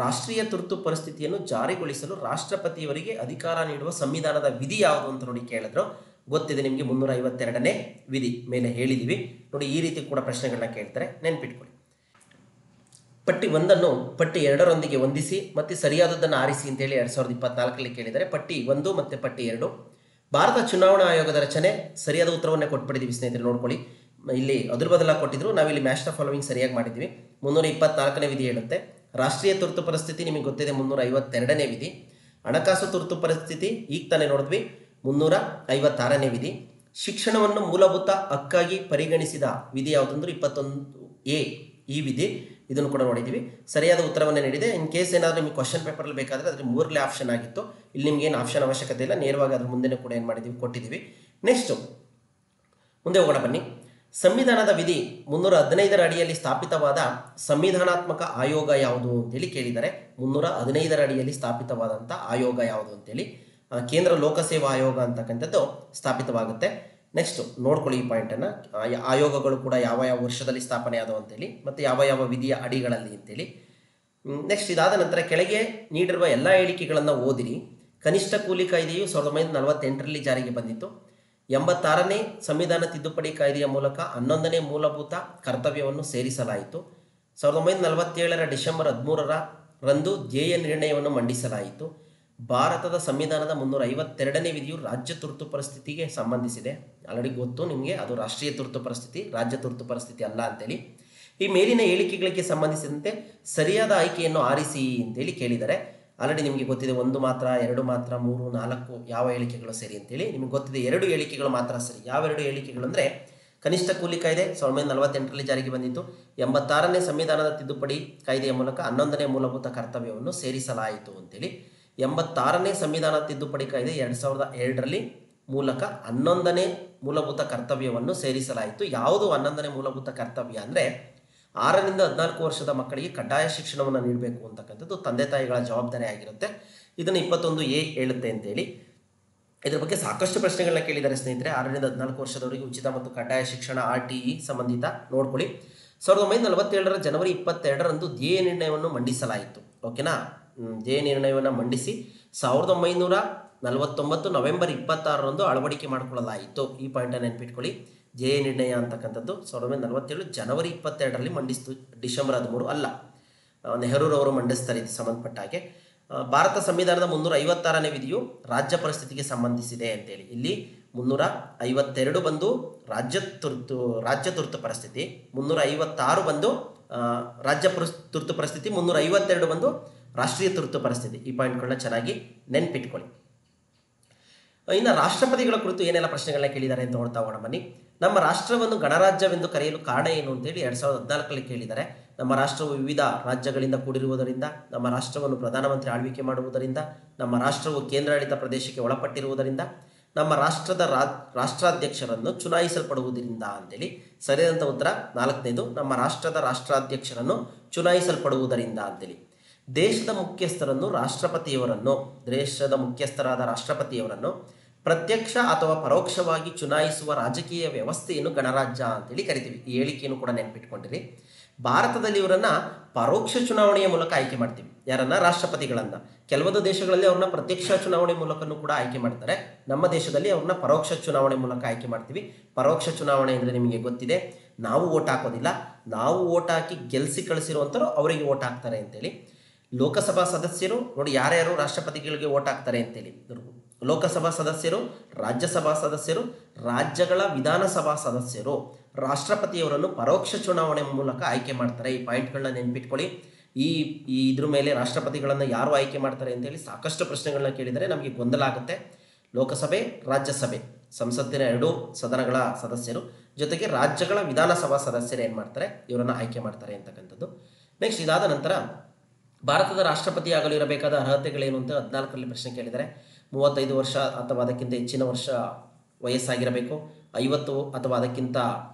ರಾಷ್ಟ್ರೀಯ ತುರ್ತು ಪರಿಸ್ಥಿತಿಯನ್ನು ಜಾರಿಗೊಳಿಸಲು ರಾಷ್ಟ್ರಪತಿಯವರಿಗೆ ಅಧಿಕಾರ ನೀಡುವ ಸಂವಿಧಾನದ ವಿಧಿ ಯಾವುದು ಅಂತ ನೋಡಿ ಕೇಳಿದ್ರು. ಗೊತ್ತಿದೆ ನಿಮಗೆ, 352ನೇ ವಿಧಿ ಮೇಲೆ ಹೇಳಿದ್ದೀವಿ ನೋಡಿ. ಈ ರೀತಿ ಕೂಡ ಪ್ರಶ್ನೆಗಳನ್ನ ಕೇಳ್ತಾರೆ, ನೆನ್ಪಿಟ್ಕೊಳ್ಳಿ. ಪಟ್ಟಿ 1 ಪಟ್ಟಿ 2ರೊಂದಿಗೆ ಹೊಂದಿಸಿ ಮತ್ತು ಸರಿಯಾದದ್ದನ್ನು ಆರಿಸಿ ಅಂತೇಳಿ 2024ರಲ್ಲಿ ಕೇಳಿದರೆ. ಪಟ್ಟಿ 1 ಮತ್ತು ಪಟ್ಟಿ 2 ಭಾರತ ಚುನಾವಣಾ ಆಯೋಗದ ರಚನೆ. ಸರಿಯಾದ ಉತ್ತರವನ್ನೇ ಕೊಟ್ಬಿಟ್ಟಿದ್ದೀವಿ ಸ್ನೇಹಿತರೆ, ನೋಡ್ಕೊಳ್ಳಿ. ಇಲ್ಲಿ ಅದ್ರ ಬದಲಾಗಿ ಕೊಟ್ಟಿದ್ರು, ನಾವಿಲ್ಲಿ ಮ್ಯಾಚ್ ದ ಫಾಲೋವಿಂಗ್ ಸರಿಯಾಗಿ ಮಾಡಿದ್ದೀವಿ. 324ನೇ ವಿಧಿ ಹೇಳುತ್ತೆ. ರಾಷ್ಟ್ರೀಯ ತುರ್ತು ಪರಿಸ್ಥಿತಿ ನಿಮಗೆ ಗೊತ್ತಿದೆ, 352ನೇ ವಿಧಿ. ಹಣಕಾಸು ತುರ್ತು ಪರಿಸ್ಥಿತಿ ಈಗ ತಾನೇ ನೋಡಿದ್ವಿ, 356ನೇ ವಿಧಿ. ಶಿಕ್ಷಣವನ್ನು ಮೂಲಭೂತ ಹಕ್ಕಾಗಿ ಪರಿಗಣಿಸಿದ ವಿಧಿ ಯಾವುದಂದ್ರೆ 21A ಈ ವಿಧಿ. ಇದನ್ನು ಕೂಡ ನೋಡಿದ್ದೀವಿ. ಸರಿಯಾದ ಉತ್ತರವನ್ನು ನೀಡಿದೆ. ಇನ್ ಕೇಸ್ ಏನಾದರೂ ನಿಮಗೆ ಕ್ವಶನ್ ಪೇಪರಲ್ಲಿ ಬೇಕಾದರೆ ಅದ್ರ 3ನೇ ಆಪ್ಷನ್ ಆಗಿತ್ತು. ಇಲ್ಲಿ ನಿಮ್ಗೆ ಏನು ಆಪ್ಷನ್ ಅವಶ್ಯಕತೆ ಇಲ್ಲ, ನೇರವಾಗಿ ಅದ್ರ ಮುಂದೆ ಕೂಡ ಏನು ಮಾಡಿದ್ದೀವಿ, ಕೊಟ್ಟಿದ್ದೀವಿ. ನೆಕ್ಸ್ಟು ಮುಂದೆ ಹೋಗೋಣ ಬನ್ನಿ. ಸಂವಿಧಾನದ ವಿಧಿ 315ರ ಅಡಿಯಲ್ಲಿ ಸ್ಥಾಪಿತವಾದ ಸಂವಿಧಾನಾತ್ಮಕ ಆಯೋಗ ಯಾವುದು ಅಂತೇಳಿ ಕೇಳಿದ್ದಾರೆ. 315ರ ಅಡಿಯಲ್ಲಿ ಸ್ಥಾಪಿತವಾದಂಥ ಆಯೋಗ ಯಾವುದು ಅಂತೇಳಿ ಕೇಂದ್ರ ಲೋಕಸೇವಾ ಆಯೋಗ ಅಂತಕ್ಕಂಥದ್ದು ಸ್ಥಾಪಿತವಾಗುತ್ತೆ. ನೆಕ್ಸ್ಟ್ ನೋಡ್ಕೊಳ್ಳಿ ಈ ಪಾಯಿಂಟನ್ನು. ಆಯೋಗಗಳು ಕೂಡ ಯಾವ ಯಾವ ವರ್ಷದಲ್ಲಿ ಸ್ಥಾಪನೆ ಆದವು ಅಂತೇಳಿ, ಮತ್ತು ಯಾವ ಯಾವ ವಿಧಿಯ ಅಡಿಗಳಲ್ಲಿ ಅಂತೇಳಿ. ನೆಕ್ಸ್ಟ್ ಇದಾದ ನಂತರ ಕೆಳಗೆ ನೀಡಿರುವ ಎಲ್ಲ ಹೇಳಿಕೆಗಳನ್ನು ಓದಿರಿ. ಕನಿಷ್ಠ ಕೂಲಿ ಕಾಯ್ದೆಯು 1948ರಲ್ಲಿ ಜಾರಿಗೆ ಬಂದಿತ್ತು. 86ನೇ ಸಂವಿಧಾನ ತಿದ್ದುಪಡಿ ಕಾಯ್ದೆಯ ಮೂಲಕ 11ನೇ ಮೂಲಭೂತ ಕರ್ತವ್ಯವನ್ನು ಸೇರಿಸಲಾಯಿತು. 1947ರ ಡಿಸೆಂಬರ್ 13ರಂದು ಧ್ಯೇಯ ನಿರ್ಣಯವನ್ನು ಮಂಡಿಸಲಾಯಿತು. ಭಾರತದ ಸಂವಿಧಾನದ 352ನೇ ವಿಧಿಯು ರಾಜ್ಯ ತುರ್ತು ಪರಿಸ್ಥಿತಿಗೆ ಸಂಬಂಧಿಸಿದೆ. ಆಲ್ರೆಡಿ ಗೊತ್ತು ನಿಮಗೆ, ಅದು ರಾಷ್ಟ್ರೀಯ ತುರ್ತು ಪರಿಸ್ಥಿತಿ, ರಾಜ್ಯ ತುರ್ತು ಪರಿಸ್ಥಿತಿ ಅಲ್ಲ ಅಂತೇಳಿ. ಈ ಮೇಲಿನ ಹೇಳಿಕೆಗಳಿಗೆ ಸಂಬಂಧಿಸಿದಂತೆ ಸರಿಯಾದ ಆಯ್ಕೆಯನ್ನು ಆರಿಸಿ ಅಂತೇಳಿ ಕೇಳಿದ್ದಾರೆ. ಆಲ್ರೆಡಿ ನಿಮಗೆ ಗೊತ್ತಿದೆ, 1 ಮಾತ್ರ, 2 ಮಾತ್ರ, 3, 4 ಯಾವ ಹೇಳಿಕೆಗಳು ಸರಿ ಅಂತೇಳಿ. ನಿಮಗೆ ಗೊತ್ತಿದೆ 2 ಹೇಳಿಕೆಗಳು ಮಾತ್ರ ಸರಿ. ಯಾವ 2 ಹೇಳಿಕೆಗಳು ಅಂದರೆ, ಕನಿಷ್ಠ ಕೂಲಿ ಕಾಯ್ದೆ 1948ರಲ್ಲಿ ಜಾರಿಗೆ ಬಂದಿತ್ತು. 86ನೇ ಸಂವಿಧಾನದ ತಿದ್ದುಪಡಿ ಕಾಯ್ದೆಯ ಮೂಲಕ 11ನೇ ಮೂಲಭೂತ ಕರ್ತವ್ಯವನ್ನು ಸೇರಿಸಲಾಯಿತು ಅಂತೇಳಿ. 86ನೇ ಸಂವಿಧಾನ ತಿದ್ದುಪಡಿ ಕಾಯ್ದೆ 2002ರಲ್ಲಿ ಮೂಲಕ 11ನೇ ಮೂಲಭೂತ ಕರ್ತವ್ಯವನ್ನು ಸೇರಿಸಲಾಯಿತು. ಯಾವುದು 11ನೇ ಮೂಲಭೂತ ಕರ್ತವ್ಯ ಅಂದರೆ, 6ರಿಂದ 14 ವರ್ಷದ ಮಕ್ಕಳಿಗೆ ಕಡ್ಡಾಯ ಶಿಕ್ಷಣವನ್ನು ನೀಡಬೇಕು ಅಂತಕ್ಕಂಥದ್ದು ತಂದೆ ತಾಯಿಗಳ ಜವಾಬ್ದಾರಿ ಆಗಿರುತ್ತೆ. ಇದನ್ನು 21A ಹೇಳುತ್ತೆ ಅಂತೇಳಿ. ಇದರ ಬಗ್ಗೆ ಸಾಕಷ್ಟು ಪ್ರಶ್ನೆಗಳನ್ನ ಕೇಳಿದ್ದಾರೆ ಸ್ನೇಹಿತರೆ. 6ರಿಂದ 14 ವರ್ಷದವರಿಗೆ ಉಚಿತ ಮತ್ತು ಕಡ್ಡಾಯ ಶಿಕ್ಷಣ RTE ಸಂಬಂಧಿತ ನೋಡ್ಕೊಳ್ಳಿ. 1947ರ ಜನವರಿ 22ರಂದು ಧ್ಯೇಯ ನಿರ್ಣಯವನ್ನು ಮಂಡಿಸಲಾಯಿತು. ಓಕೆನಾ, ಧ್ಯೇಯ ನಿರ್ಣಯವನ್ನು ಮಂಡಿಸಿ 1949 ನವೆಂಬರ್ 26ರಂದು ಅಳವಡಿಕೆ ಮಾಡಿಕೊಳ್ಳಲಾಯಿತು. ಈ ಪಾಯಿಂಟನ್ನು ನೆನ್ಪಿಟ್ಕೊಳ್ಳಿ. ಧ್ಯೇಯ ನಿರ್ಣಯ ಅಂತಕ್ಕಂಥದ್ದು 1947 ಜನವರಿ 22ರಲ್ಲಿ ಮಂಡಿಸಿತು, ಡಿಸೆಂಬರ್ 13 ಅಲ್ಲ. ನೆಹರೂರವರು ಮಂಡಿಸ್ತಾರೆ ಇದು ಸಂಬಂಧಪಟ್ಟ ಹಾಗೆ. ಭಾರತ ಸಂವಿಧಾನದ 356ನೇ ವಿಧಿಯು ರಾಜ್ಯ ಪರಿಸ್ಥಿತಿಗೆ ಸಂಬಂಧಿಸಿದೆ ಅಂತೇಳಿ. ಇಲ್ಲಿ 352 ಬಂದು ರಾಜ್ಯ ತುರ್ತು ಪರಿಸ್ಥಿತಿ, 356 ಬಂದು ರಾಜ್ಯ ತುರ್ತು ಪರಿಸ್ಥಿತಿ, 352 ಬಂದು ರಾಷ್ಟ್ರೀಯ ತುರ್ತು ಪರಿಸ್ಥಿತಿ. ಈ ಪಾಯಿಂಟ್ಗಳನ್ನ ಚೆನ್ನಾಗಿ ನೆನ್ಪಿಟ್ಕೊಳ್ಳಿ. ಇನ್ನು ರಾಷ್ಟ್ರಪತಿಗಳ ಕುರಿತು ಏನೆಲ್ಲ ಪ್ರಶ್ನೆಗಳನ್ನ ಕೇಳಿದ್ದಾರೆ ಅಂತ ನೋಡ್ತಾ ಹೋಗೋಣ ಬನ್ನಿ. ನಮ್ಮ ರಾಷ್ಟ್ರವನ್ನು ಗಣರಾಜ್ಯವೆಂದು ಕರೆಯಲು ಕಾರಣ ಏನು ಅಂತೇಳಿ 2014ರಲ್ಲಿ ಕೇಳಿದ್ದಾರೆ. ನಮ್ಮ ರಾಷ್ಟ್ರವು ವಿವಿಧ ರಾಜ್ಯಗಳಿಂದ ಕೂಡಿರುವುದರಿಂದ, ನಮ್ಮ ರಾಷ್ಟ್ರವನ್ನು ಪ್ರಧಾನಮಂತ್ರಿ ಆಳ್ವಿಕೆ ಮಾಡುವುದರಿಂದ, ನಮ್ಮ ರಾಷ್ಟ್ರವು ಕೇಂದ್ರಾಡಳಿತ ಪ್ರದೇಶಕ್ಕೆ ಒಳಪಟ್ಟಿರುವುದರಿಂದ, ನಮ್ಮ ರಾಷ್ಟ್ರದ ರಾಷ್ಟ್ರಾಧ್ಯಕ್ಷರನ್ನು ಚುನಾಯಿಸಲ್ಪಡುವುದರಿಂದ ಅಂತೇಳಿ. ಸರಿಯಾದಂಥ ಉತ್ತರ 4ನೇದು, ನಮ್ಮ ರಾಷ್ಟ್ರದ ರಾಷ್ಟ್ರಾಧ್ಯಕ್ಷರನ್ನು ಚುನಾಯಿಸಲ್ಪಡುವುದರಿಂದ ಅಂತೇಳಿ. ದೇಶದ ಮುಖ್ಯಸ್ಥರಾದ ರಾಷ್ಟ್ರಪತಿಯವರನ್ನು ಪ್ರತ್ಯಕ್ಷ ಅಥವಾ ಪರೋಕ್ಷವಾಗಿ ಚುನಾಯಿಸುವ ರಾಜಕೀಯ ವ್ಯವಸ್ಥೆಯನ್ನು ಗಣರಾಜ್ಯ ಅಂತೇಳಿ ಕರಿತೀವಿ. ಈ ಹೇಳಿಕೆಯನ್ನು ಕೂಡ ನೆನಪಿಟ್ಕೊಂಡಿರಿ. ಭಾರತದಲ್ಲಿ ಇವರನ್ನ ಪರೋಕ್ಷ ಚುನಾವಣೆಯ ಮೂಲಕ ಆಯ್ಕೆ ಮಾಡ್ತೀವಿ. ಯಾರನ್ನ? ರಾಷ್ಟ್ರಪತಿಗಳನ್ನ. ಕೆಲವೊಂದು ದೇಶಗಳಲ್ಲಿ ಅವ್ರನ್ನ ಪ್ರತ್ಯಕ್ಷ ಚುನಾವಣೆ ಮೂಲಕನೂ ಕೂಡ ಆಯ್ಕೆ ಮಾಡ್ತಾರೆ. ನಮ್ಮ ದೇಶದಲ್ಲಿ ಅವ್ರನ್ನ ಪರೋಕ್ಷ ಚುನಾವಣೆ ಮೂಲಕ ಆಯ್ಕೆ ಮಾಡ್ತೀವಿ. ಪರೋಕ್ಷ ಚುನಾವಣೆ ಅಂದರೆ ನಿಮಗೆ ಗೊತ್ತಿದೆ, ನಾವು ಓಟ್ ಹಾಕೋದಿಲ್ಲ, ನಾವು ಓಟ್ ಹಾಕಿ ಗೆಲ್ಲಿಸಿ ಕಳಿಸಿರುವಂಥವ್ರು ಅವರಿಗೆ ಓಟ್ ಹಾಕ್ತಾರೆ ಅಂತೇಳಿ. ಲೋಕಸಭಾ ಸದಸ್ಯರು ನೋಡಿ ಯಾರ್ಯಾರು ರಾಷ್ಟ್ರಪತಿಗಳಿಗೆ ಓಟ್ ಹಾಕ್ತಾರೆ ಅಂತೇಳಿ. ಲೋಕಸಭಾ ಸದಸ್ಯರು, ರಾಜ್ಯಸಭಾ ಸದಸ್ಯರು, ರಾಜ್ಯಗಳ ವಿಧಾನಸಭಾ ಸದಸ್ಯರು ರಾಷ್ಟ್ರಪತಿಯವರನ್ನು ಪರೋಕ್ಷ ಚುನಾವಣೆ ಮೂಲಕ ಆಯ್ಕೆ ಮಾಡ್ತಾರೆ. ಈ ಪಾಯಿಂಟ್ಗಳನ್ನ ನೆನ್ಪಿಟ್ಕೊಳ್ಳಿ. ಇದ್ರ ಮೇಲೆ ರಾಷ್ಟ್ರಪತಿಗಳನ್ನು ಯಾರು ಆಯ್ಕೆ ಮಾಡ್ತಾರೆ ಅಂತೇಳಿ ಸಾಕಷ್ಟು ಪ್ರಶ್ನೆಗಳನ್ನ ಕೇಳಿದರೆ ನಮಗೆ ಗೊಂದಲ ಆಗುತ್ತೆ. ಲೋಕಸಭೆ, ರಾಜ್ಯಸಭೆ, ಸಂಸತ್ತಿನ 2 ಸದನಗಳ ಸದಸ್ಯರು ಜೊತೆಗೆ ರಾಜ್ಯಗಳ ವಿಧಾನಸಭಾ ಸದಸ್ಯರು ಏನು ಮಾಡ್ತಾರೆ, ಇವರನ್ನು ಆಯ್ಕೆ ಮಾಡ್ತಾರೆ ಅಂತಕ್ಕಂಥದ್ದು. ನೆಕ್ಸ್ಟ್ ಇದಾದ ನಂತರ ಭಾರತದ ರಾಷ್ಟ್ರಪತಿ ಆಗಲು ಇರಬೇಕಾದ ಅರ್ಹತೆಗಳೇನು ಅಂತ 14ರಲ್ಲಿ ಪ್ರಶ್ನೆ ಕೇಳಿದರೆ. 35 ವರ್ಷ ಅಥವಾ ಅದಕ್ಕಿಂತ ಹೆಚ್ಚಿನ ವರ್ಷ ವಯಸ್ಸಾಗಿರಬೇಕು, 50 ಅಥವಾ ಅದಕ್ಕಿಂತ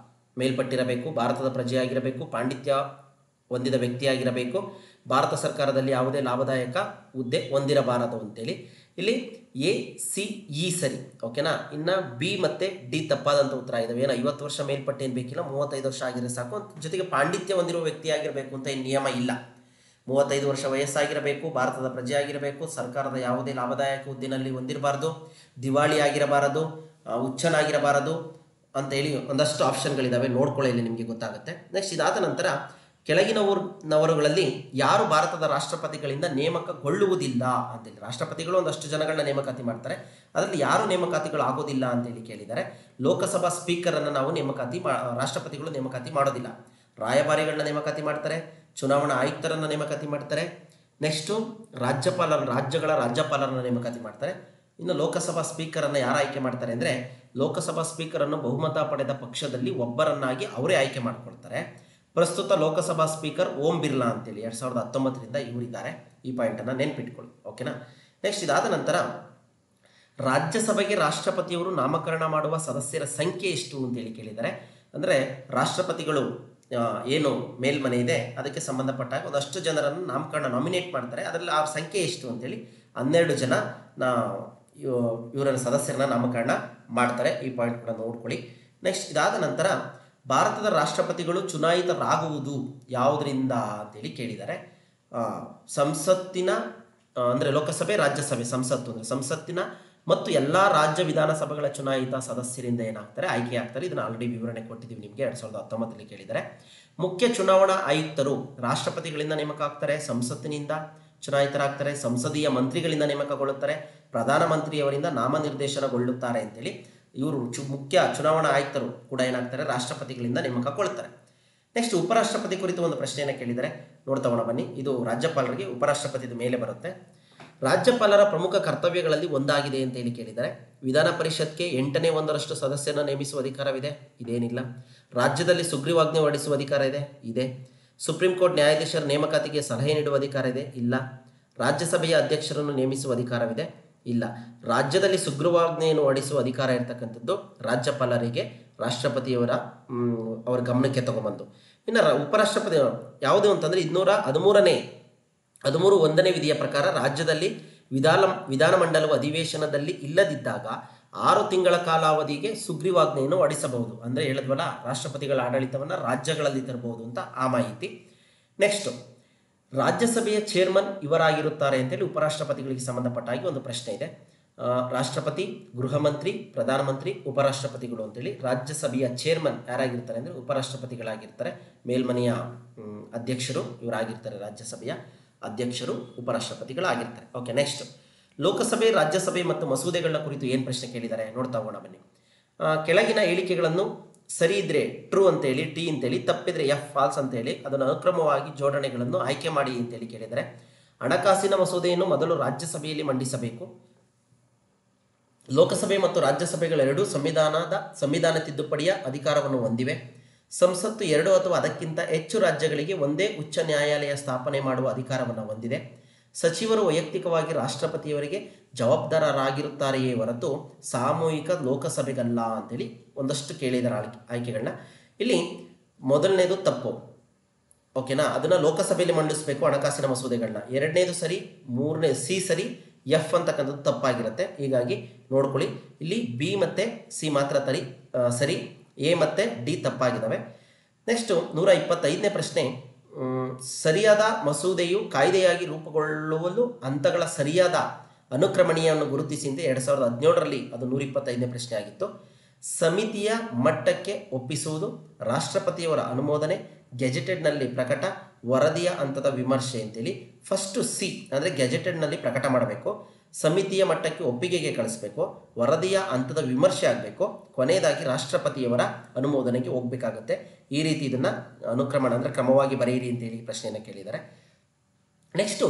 ಮೇಲ್ಪಟ್ಟಿರಬೇಕು, ಭಾರತದ ಪ್ರಜೆಯಾಗಿರಬೇಕು, ಪಾಂಡಿತ್ಯ ಹೊಂದಿದ ವ್ಯಕ್ತಿಯಾಗಿರಬೇಕು, ಭಾರತ ಸರ್ಕಾರದಲ್ಲಿ ಯಾವುದೇ ಲಾಭದಾಯಕ ಹುದ್ದೆ ಹೊಂದಿರಬಾರದು ಅಂತೇಳಿ ಇಲ್ಲಿ ಎ ಸಿ ಇ ಸರಿ. ಓಕೆನಾ. ಇನ್ನು ಬಿ ಮತ್ತು ಡಿ ತಪ್ಪಾದಂಥ ಉತ್ತರ ಇದಾವೆ. ಏನು 50 ವರ್ಷ ಮೇಲ್ಪಟ್ಟು ಏನು ಬೇಕಿಲ್ಲ, 35 ವರ್ಷ ಆಗಿರೋ ಸಾಕು. ಜೊತೆಗೆ ಪಾಂಡಿತ್ಯ ಹೊಂದಿರುವ ವ್ಯಕ್ತಿಯಾಗಿರಬೇಕು ಅಂತ ಏನು ನಿಯಮ ಇಲ್ಲ. 35 ವರ್ಷ ವಯಸ್ಸಾಗಿರಬೇಕು, ಭಾರತದ ಪ್ರಜೆಯಾಗಿರಬೇಕು, ಸರ್ಕಾರದ ಯಾವುದೇ ಲಾಭದಾಯಕ ಹುದ್ದೆನಲ್ಲಿ ಹೊಂದಿರಬಾರ್ದು, ದಿವಾಳಿ ಆಗಿರಬಾರದು, ಹುಚ್ಚನಾಗಿರಬಾರದು ಅಂತೇಳಿ ಒಂದಷ್ಟು ಆಪ್ಷನ್ಗಳಿದ್ದಾವೆ. ನೋಡ್ಕೊಳ್ಳಿ, ಇಲ್ಲಿ ನಿಮಗೆ ಗೊತ್ತಾಗುತ್ತೆ. ನೆಕ್ಸ್ಟ್ ಇದಾದ ನಂತರ ಕೆಳಗಿನವರುಗಳಲ್ಲಿ ಯಾರು ಭಾರತದ ರಾಷ್ಟ್ರಪತಿಗಳಿಂದ ನೇಮಕಗೊಳ್ಳುವುದಿಲ್ಲ ಅಂತೇಳಿ. ರಾಷ್ಟ್ರಪತಿಗಳು ಒಂದಷ್ಟು ಜನಗಳನ್ನ ನೇಮಕಾತಿ ಮಾಡ್ತಾರೆ, ಅದರಲ್ಲಿ ಯಾರು ನೇಮಕಾತಿಗಳು ಆಗೋದಿಲ್ಲ ಅಂತೇಳಿ ಕೇಳಿದ್ದಾರೆ. ಲೋಕಸಭಾ ಸ್ಪೀಕರನ್ನು ನಾವು ರಾಷ್ಟ್ರಪತಿಗಳು ನೇಮಕಾತಿ ಮಾಡೋದಿಲ್ಲ. ರಾಯಭಾರಿಗಳನ್ನ ನೇಮಕಾತಿ ಮಾಡ್ತಾರೆ, ಚುನಾವಣಾ ಆಯುಕ್ತರನ್ನು ನೇಮಕಾತಿ ಮಾಡ್ತಾರೆ. ನೆಕ್ಸ್ಟು ರಾಜ್ಯಗಳ ರಾಜ್ಯಪಾಲರನ್ನು ನೇಮಕಾತಿ ಮಾಡ್ತಾರೆ. ಇನ್ನು ಲೋಕಸಭಾ ಸ್ಪೀಕರನ್ನು ಯಾರು ಆಯ್ಕೆ ಮಾಡ್ತಾರೆ ಅಂದರೆ, ಲೋಕಸಭಾ ಸ್ಪೀಕರನ್ನು ಬಹುಮತ ಪಡೆದ ಪಕ್ಷದಲ್ಲಿ ಒಬ್ಬರನ್ನಾಗಿ ಅವರೇ ಆಯ್ಕೆ ಮಾಡಿಕೊಳ್ತಾರೆ. ಪ್ರಸ್ತುತ ಲೋಕಸಭಾ ಸ್ಪೀಕರ್ ಓಂ ಬಿರ್ಲಾ ಅಂತೇಳಿ 2019ರಿಂದ ಇವರಿದ್ದಾರೆ. ಈ ಪಾಯಿಂಟನ್ನು ನೆನ್ಪಿಟ್ಕೊಳ್ಳಿ. ಓಕೆನಾ. ನೆಕ್ಸ್ಟ್ ಇದಾದ ನಂತರ ರಾಜ್ಯಸಭೆಗೆ ರಾಷ್ಟ್ರಪತಿಯವರು ನಾಮಕರಣ ಮಾಡುವ ಸದಸ್ಯರ ಸಂಖ್ಯೆ ಎಷ್ಟು ಅಂತೇಳಿ ಕೇಳಿದ್ದಾರೆ. ಅಂದರೆ ರಾಷ್ಟ್ರಪತಿಗಳು ಏನು ಮೇಲ್ಮನೆ ಇದೆ ಅದಕ್ಕೆ ಸಂಬಂಧಪಟ್ಟಾಗ ಒಂದಷ್ಟು ಜನರನ್ನು ನಾಮಿನೇಟ್ ಮಾಡ್ತಾರೆ. ಅದರಲ್ಲಿ ಆ ಸಂಖ್ಯೆ ಎಷ್ಟು ಅಂತೇಳಿ 12 ಜನ ಇವರ ಸದಸ್ಯರನ್ನ ನಾಮಕರಣ ಮಾಡ್ತಾರೆ. ಈ ಪಾಯಿಂಟ್ ಕೂಡ ನೋಡ್ಕೊಳ್ಳಿ. ನೆಕ್ಸ್ಟ್ ಇದಾದ ನಂತರ ಭಾರತದ ರಾಷ್ಟ್ರಪತಿಗಳು ಚುನಾಯಿತರಾಗುವುದು ಯಾವುದರಿಂದ ಅಂತೇಳಿ ಕೇಳಿದ್ದಾರೆ. ಸಂಸತ್ತಿನ ಅಂದರೆ ಲೋಕಸಭೆ, ರಾಜ್ಯಸಭೆ, ಸಂಸತ್ತು ಅಂದರೆ ಸಂಸತ್ತಿನ ಮತ್ತು ಎಲ್ಲ ರಾಜ್ಯ ವಿಧಾನಸಭೆಗಳ ಚುನಾಯಿತ ಸದಸ್ಯರಿಂದ ಏನಾಗ್ತಾರೆ, ಆಯ್ಕೆ ಆಗ್ತಾರೆ. ಇದನ್ನು ಆಲ್ರೆಡಿ ವಿವರಣೆ ಕೊಟ್ಟಿದ್ದೀವಿ ನಿಮಗೆ. 2019ರಲ್ಲಿ ಕೇಳಿದ್ದಾರೆ. ಮುಖ್ಯ ಚುನಾವಣಾ ಆಯುಕ್ತರು ರಾಷ್ಟ್ರಪತಿಗಳಿಂದ ನೇಮಕ ಆಗ್ತಾರೆ, ಸಂಸತ್ತಿನಿಂದ ಚುನಾಯಿತರಾಗ್ತಾರೆ, ಸಂಸದೀಯ ಮಂತ್ರಿಗಳಿಂದ ನೇಮಕಗೊಳ್ಳುತ್ತಾರೆ, ಪ್ರಧಾನಮಂತ್ರಿಯವರಿಂದ ನಾಮನಿರ್ದೇಶನಗೊಳ್ಳುತ್ತಾರೆ ಅಂತೇಳಿ. ಇವರು ಮುಖ್ಯ ಚುನಾವಣಾ ಆಯುಕ್ತರು ಕೂಡ ಏನಾಗ್ತಾರೆ, ರಾಷ್ಟ್ರಪತಿಗಳಿಂದ ನೇಮಕಗೊಳ್ಳುತ್ತಾರೆ. ನೆಕ್ಸ್ಟ್ ಉಪರಾಷ್ಟ್ರಪತಿ ಕುರಿತು ಒಂದು ಪ್ರಶ್ನೆಯನ್ನು ಕೇಳಿದರೆ ನೋಡ್ತಾ ಬನ್ನಿ. ಇದು ರಾಜ್ಯಪಾಲರಿಗೆ, ಉಪರಾಷ್ಟ್ರಪತಿದ ಮೇಲೆ ಬರುತ್ತೆ. ರಾಜ್ಯಪಾಲರ ಪ್ರಮುಖ ಕರ್ತವ್ಯಗಳಲ್ಲಿ ಒಂದಾಗಿದೆ ಅಂತ ಹೇಳಿ ಕೇಳಿದ್ದಾರೆ. ವಿಧಾನ ಪರಿಷತ್ಗೆ 8/1 ಸದಸ್ಯರನ್ನು ನೇಮಿಸುವ ಅಧಿಕಾರವಿದೆ, ಇದೇನಿಲ್ಲ. ರಾಜ್ಯದಲ್ಲಿ ಸುಗ್ರೀವಾಜ್ಞೆ ಹೊರಡಿಸುವ ಅಧಿಕಾರ ಇದೆ. ಸುಪ್ರೀಂ ಕೋರ್ಟ್ ನ್ಯಾಯಾಧೀಶರ ನೇಮಕಾತಿಗೆ ಸಲಹೆ ನೀಡುವ ಅಧಿಕಾರ ಇದೆ, ಇಲ್ಲ. ರಾಜ್ಯಸಭೆಯ ಅಧ್ಯಕ್ಷರನ್ನು ನೇಮಿಸುವ ಅಧಿಕಾರವಿದೆ, ಇಲ್ಲ. ರಾಜ್ಯದಲ್ಲಿ ಸುಗ್ರೀವಾಜ್ಞೆಯನ್ನು ಹೊರಡಿಸುವ ಅಧಿಕಾರ ಇರತಕ್ಕಂಥದ್ದು ರಾಜ್ಯಪಾಲರಿಗೆ, ರಾಷ್ಟ್ರಪತಿಯವರ ಅವರ ಗಮನಕ್ಕೆ ತಗೊಂಬಂದು. ಇನ್ನು ಉಪರಾಷ್ಟ್ರಪತಿ ಯಾವುದು ಅಂತಂದರೆ 213 ವಿಧಿಯ ಪ್ರಕಾರ ರಾಜ್ಯದಲ್ಲಿ ವಿಧಾನಮಂಡಲವು ಅಧಿವೇಶನದಲ್ಲಿ ಇಲ್ಲದಿದ್ದಾಗ 6 ತಿಂಗಳ ಕಾಲಾವಧಿಗೆ ಸುಗ್ರೀವಾಜ್ಞೆಯನ್ನು ಹೊರಡಿಸಬಹುದು. ಅಂದರೆ ಹೇಳಿದ್ವಲ್ಲ, ರಾಷ್ಟ್ರಪತಿಗಳ ಆಡಳಿತವನ್ನು ರಾಜ್ಯಗಳಲ್ಲಿ ತರಬಹುದು ಅಂತ ಆ ಮಾಹಿತಿ. ನೆಕ್ಸ್ಟು ರಾಜ್ಯಸಭೆಯ ಚೇರ್ಮನ್ ಇವರಾಗಿರುತ್ತಾರೆ ಅಂತೇಳಿ ಉಪರಾಷ್ಟ್ರಪತಿಗಳಿಗೆ ಸಂಬಂಧಪಟ್ಟಾಗಿ ಒಂದು ಪ್ರಶ್ನೆ ಇದೆ. ರಾಷ್ಟ್ರಪತಿ, ಗೃಹ ಮಂತ್ರಿ, ಪ್ರಧಾನಮಂತ್ರಿ, ಉಪರಾಷ್ಟ್ರಪತಿಗಳು ಅಂತೇಳಿ. ರಾಜ್ಯಸಭೆಯ ಚೇರ್ಮನ್ ಯಾರಾಗಿರ್ತಾರೆ ಅಂದರೆ ಉಪರಾಷ್ಟ್ರಪತಿಗಳಾಗಿರ್ತಾರೆ. ಮೇಲ್ಮನೆಯ ಅಧ್ಯಕ್ಷರು ಇವರಾಗಿರ್ತಾರೆ, ರಾಜ್ಯಸಭೆಯ ಅಧ್ಯಕ್ಷರು ಉಪರಾಷ್ಟ್ರಪತಿಗಳಾಗಿರ್ತಾರೆ. ಓಕೆ. ನೆಕ್ಸ್ಟ್ ಲೋಕಸಭೆ, ರಾಜ್ಯಸಭೆ ಮತ್ತು ಮಸೂದೆಗಳ ಕುರಿತು ಏನು ಪ್ರಶ್ನೆ ಕೇಳಿದ್ದಾರೆ ನೋಡ್ತಾ ಹೋಗೋಣ ಬನ್ನಿ. ಕೆಳಗಿನ ಹೇಳಿಕೆಗಳನ್ನು ಸರಿ ಇದ್ರೆ ಟ್ರೂ ಅಂತೇಳಿ, ಟಿ ಅಂತೇಳಿ, ತಪ್ಪಿದ್ರೆ ಎಫ್ ಫಾಲ್ಸ್ ಅಂತೇಳಿ ಅದನ್ನು ಅನುಕ್ರಮವಾಗಿ ಜೋಡಣೆಗಳನ್ನು ಆಯ್ಕೆ ಮಾಡಿ ಅಂತೇಳಿ ಕೇಳಿದರೆ, ಹಣಕಾಸಿನ ಮಸೂದೆಯನ್ನು ಮೊದಲು ರಾಜ್ಯಸಭೆಯಲ್ಲಿ ಮಂಡಿಸಬೇಕು. ಲೋಕಸಭೆ ಮತ್ತು ರಾಜ್ಯಸಭೆಗಳೆರಡೂ ಸಂವಿಧಾನ ತಿದ್ದುಪಡಿಯ ಅಧಿಕಾರವನ್ನು ಹೊಂದಿವೆ. ಸಂಸತ್ತು 2 ಅಥವಾ ಅದಕ್ಕಿಂತ ಹೆಚ್ಚು ರಾಜ್ಯಗಳಿಗೆ ಒಂದೇ ಉಚ್ಚ ನ್ಯಾಯಾಲಯ ಸ್ಥಾಪನೆ ಮಾಡುವ ಅಧಿಕಾರವನ್ನು ಹೊಂದಿದೆ. ಸಚಿವರು ವೈಯಕ್ತಿಕವಾಗಿ ರಾಷ್ಟ್ರಪತಿಯವರಿಗೆ ಜವಾಬ್ದಾರರಾಗಿರುತ್ತಾರೆಯೇ ಹೊರತು ಸಾಮೂಹಿಕ ಲೋಕಸಭೆಗಲ್ಲ ಅಂತೇಳಿ ಒಂದಷ್ಟು ಕೇಳಿದ್ದಾರೆ ಆಯ್ಕೆಗಳನ್ನ. ಇಲ್ಲಿ ಮೊದಲನೇದು ತಪ್ಪು. ಓಕೆನಾ. ಅದನ್ನು ಲೋಕಸಭೆಯಲ್ಲಿ ಮಂಡಿಸಬೇಕು ಹಣಕಾಸಿನ ಮಸೂದೆಗಳನ್ನ. ಎರಡನೇದು ಸರಿ, ಮೂರನೇ ಸಿ ಸರಿ, ಎಫ್ ಅಂತಕ್ಕಂಥದ್ದು ತಪ್ಪಾಗಿರುತ್ತೆ. ಹೀಗಾಗಿ ನೋಡ್ಕೊಳ್ಳಿ, ಇಲ್ಲಿ ಬಿ ಮತ್ತು ಸಿ ಮಾತ್ರ ಸರಿ, ಎ ಮತ್ತು ಡಿ ತಪ್ಪಾಗಿದ್ದಾವೆ. ನೆಕ್ಸ್ಟು 125ನೇ ಪ್ರಶ್ನೆ. ಸರಿಯಾದ ಮಸೂದೆಯು ಕಾಯ್ದೆಯಾಗಿ ರೂಪುಗೊಳ್ಳುವಲು ಹಂತಗಳ ಸರಿಯಾದ ಅನುಕ್ರಮಣೀಯವನ್ನು ಗುರುತಿಸಿ ಅಂತ 2017ರಲ್ಲಿ ಅದು 125ನೇ ಪ್ರಶ್ನೆ ಆಗಿತ್ತು. ಸಮಿತಿಯ ಮಟ್ಟಕ್ಕೆ ಒಪ್ಪಿಸುವುದು, ರಾಷ್ಟ್ರಪತಿಯವರ ಅನುಮೋದನೆ, ಗೆಜೆಟೆಡ್ನಲ್ಲಿ ಪ್ರಕಟ, ವರದಿಯ ಹಂತದ ವಿಮರ್ಶೆ ಅಂತೇಳಿ. ಫಸ್ಟು ಸಿ ಅಂದರೆ ಗೆಜೆಟೆಡ್ನಲ್ಲಿ ಪ್ರಕಟ ಮಾಡಬೇಕು, ಸಮಿತಿಯ ಮಟ್ಟಕ್ಕೆ ಒಪ್ಪಿಗೆಗೆ ಕಳಿಸ್ಬೇಕು, ವರದಿಯ ಹಂತದ ವಿಮರ್ಶೆ ಆಗಬೇಕು, ಕೊನೆಯದಾಗಿ ರಾಷ್ಟ್ರಪತಿಯವರ ಅನುಮೋದನೆಗೆ ಹೋಗಬೇಕಾಗುತ್ತೆ. ಈ ರೀತಿ ಇದನ್ನು ಅನುಕ್ರಮಣ ಅಂದರೆ ಕ್ರಮವಾಗಿ ಬರೆಯಿರಿ ಅಂತೇಳಿ ಪ್ರಶ್ನೆಯನ್ನು ಕೇಳಿದ್ದಾರೆ. ನೆಕ್ಸ್ಟು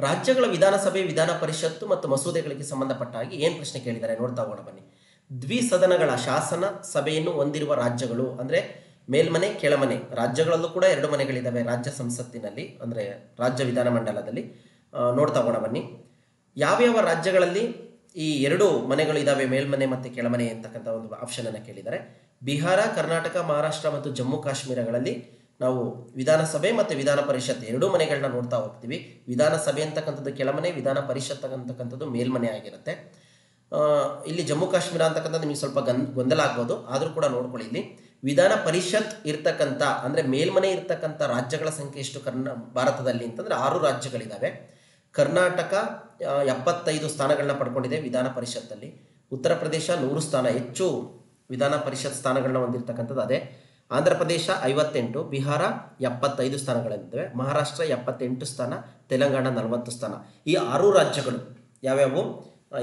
ರಾಜ್ಯಗಳ ವಿಧಾನಸಭೆ, ವಿಧಾನ ಪರಿಷತ್ತು ಮತ್ತು ಮಸೂದೆಗಳಿಗೆ ಸಂಬಂಧಪಟ್ಟ ಹಾಗೆ ಏನು ಪ್ರಶ್ನೆ ಕೇಳಿದ್ದಾರೆ ನೋಡ್ತಾ ಹೋಗೋಣ ಬನ್ನಿ. ದ್ವಿಸದನಗಳ ಶಾಸನ ಸಭೆಯನ್ನು ಹೊಂದಿರುವ ರಾಜ್ಯಗಳು ಅಂದರೆ ಮೇಲ್ಮನೆ, ಕೆಳಮನೆ. ರಾಜ್ಯಗಳಲ್ಲೂ ಕೂಡ 2 ಮನೆಗಳಿದ್ದಾವೆ ರಾಜ್ಯ ಸಂಸತ್ತಿನಲ್ಲಿ, ಅಂದರೆ ರಾಜ್ಯ ವಿಧಾನಮಂಡಲದಲ್ಲಿ. ನೋಡ್ತಾ ಹೋಗೋಣ ಬನ್ನಿ. ಯಾವ್ಯಾವ ರಾಜ್ಯಗಳಲ್ಲಿ ಈ ಎರಡು ಮನೆಗಳು ಇದ್ದಾವೆ, ಮೇಲ್ಮನೆ ಮತ್ತು ಕೆಳಮನೆ ಅಂತಕ್ಕಂಥ ಒಂದು ಆಪ್ಷನನ್ನು ಕೇಳಿದ್ದಾರೆ. ಬಿಹಾರ, ಕರ್ನಾಟಕ, ಮಹಾರಾಷ್ಟ್ರ ಮತ್ತು ಜಮ್ಮು ಕಾಶ್ಮೀರಗಳಲ್ಲಿ ನಾವು ವಿಧಾನಸಭೆ ಮತ್ತು ವಿಧಾನ ಪರಿಷತ್ ಎರಡೂ ಮನೆಗಳನ್ನ ನೋಡ್ತಾ ಹೋಗ್ತೀವಿ. ವಿಧಾನಸಭೆ ಅಂತಕ್ಕಂಥದ್ದು ಕೆಳಮನೆ, ವಿಧಾನ ಪರಿಷತ್ ಅಂತಕ್ಕಂಥದ್ದು ಮೇಲ್ಮನೆ ಆಗಿರುತ್ತೆ. ಇಲ್ಲಿ ಜಮ್ಮು ಕಾಶ್ಮೀರ ಅಂತಕ್ಕಂಥದ್ದು ನಿಮಗೆ ಸ್ವಲ್ಪ ಗೊಂದಲ ಆಗ್ಬೋದು, ಆದರೂ ಕೂಡ ನೋಡ್ಕೊಳ್ಳಿ. ಇಲ್ಲಿ ವಿಧಾನ ಪರಿಷತ್ ಇರ್ತಕ್ಕಂಥ ಅಂದರೆ ಮೇಲ್ಮನೆ ಇರ್ತಕ್ಕಂಥ ರಾಜ್ಯಗಳ ಸಂಖ್ಯೆ ಎಷ್ಟು ಭಾರತದಲ್ಲಿ ಅಂತಂದರೆ 6 ರಾಜ್ಯಗಳಿದ್ದಾವೆ. ಕರ್ನಾಟಕ 75 ಸ್ಥಾನಗಳನ್ನ ಪಡ್ಕೊಂಡಿದೆ ವಿಧಾನ ಪರಿಷತ್ತಲ್ಲಿ. ಉತ್ತರ ಪ್ರದೇಶ 100 ಸ್ಥಾನ, ಹೆಚ್ಚು ವಿಧಾನ ಪರಿಷತ್ ಸ್ಥಾನಗಳನ್ನ ಹೊಂದಿರತಕ್ಕಂಥದ್ದು ಅದೇ. ಆಂಧ್ರ ಪ್ರದೇಶ 58, ಬಿಹಾರ 75 ಸ್ಥಾನಗಳಿದ್ದಾವೆ, ಮಹಾರಾಷ್ಟ್ರ 78 ಸ್ಥಾನ, ತೆಲಂಗಾಣ 40 ಸ್ಥಾನ. ಈ 6 ರಾಜ್ಯಗಳು ಯಾವ್ಯಾವು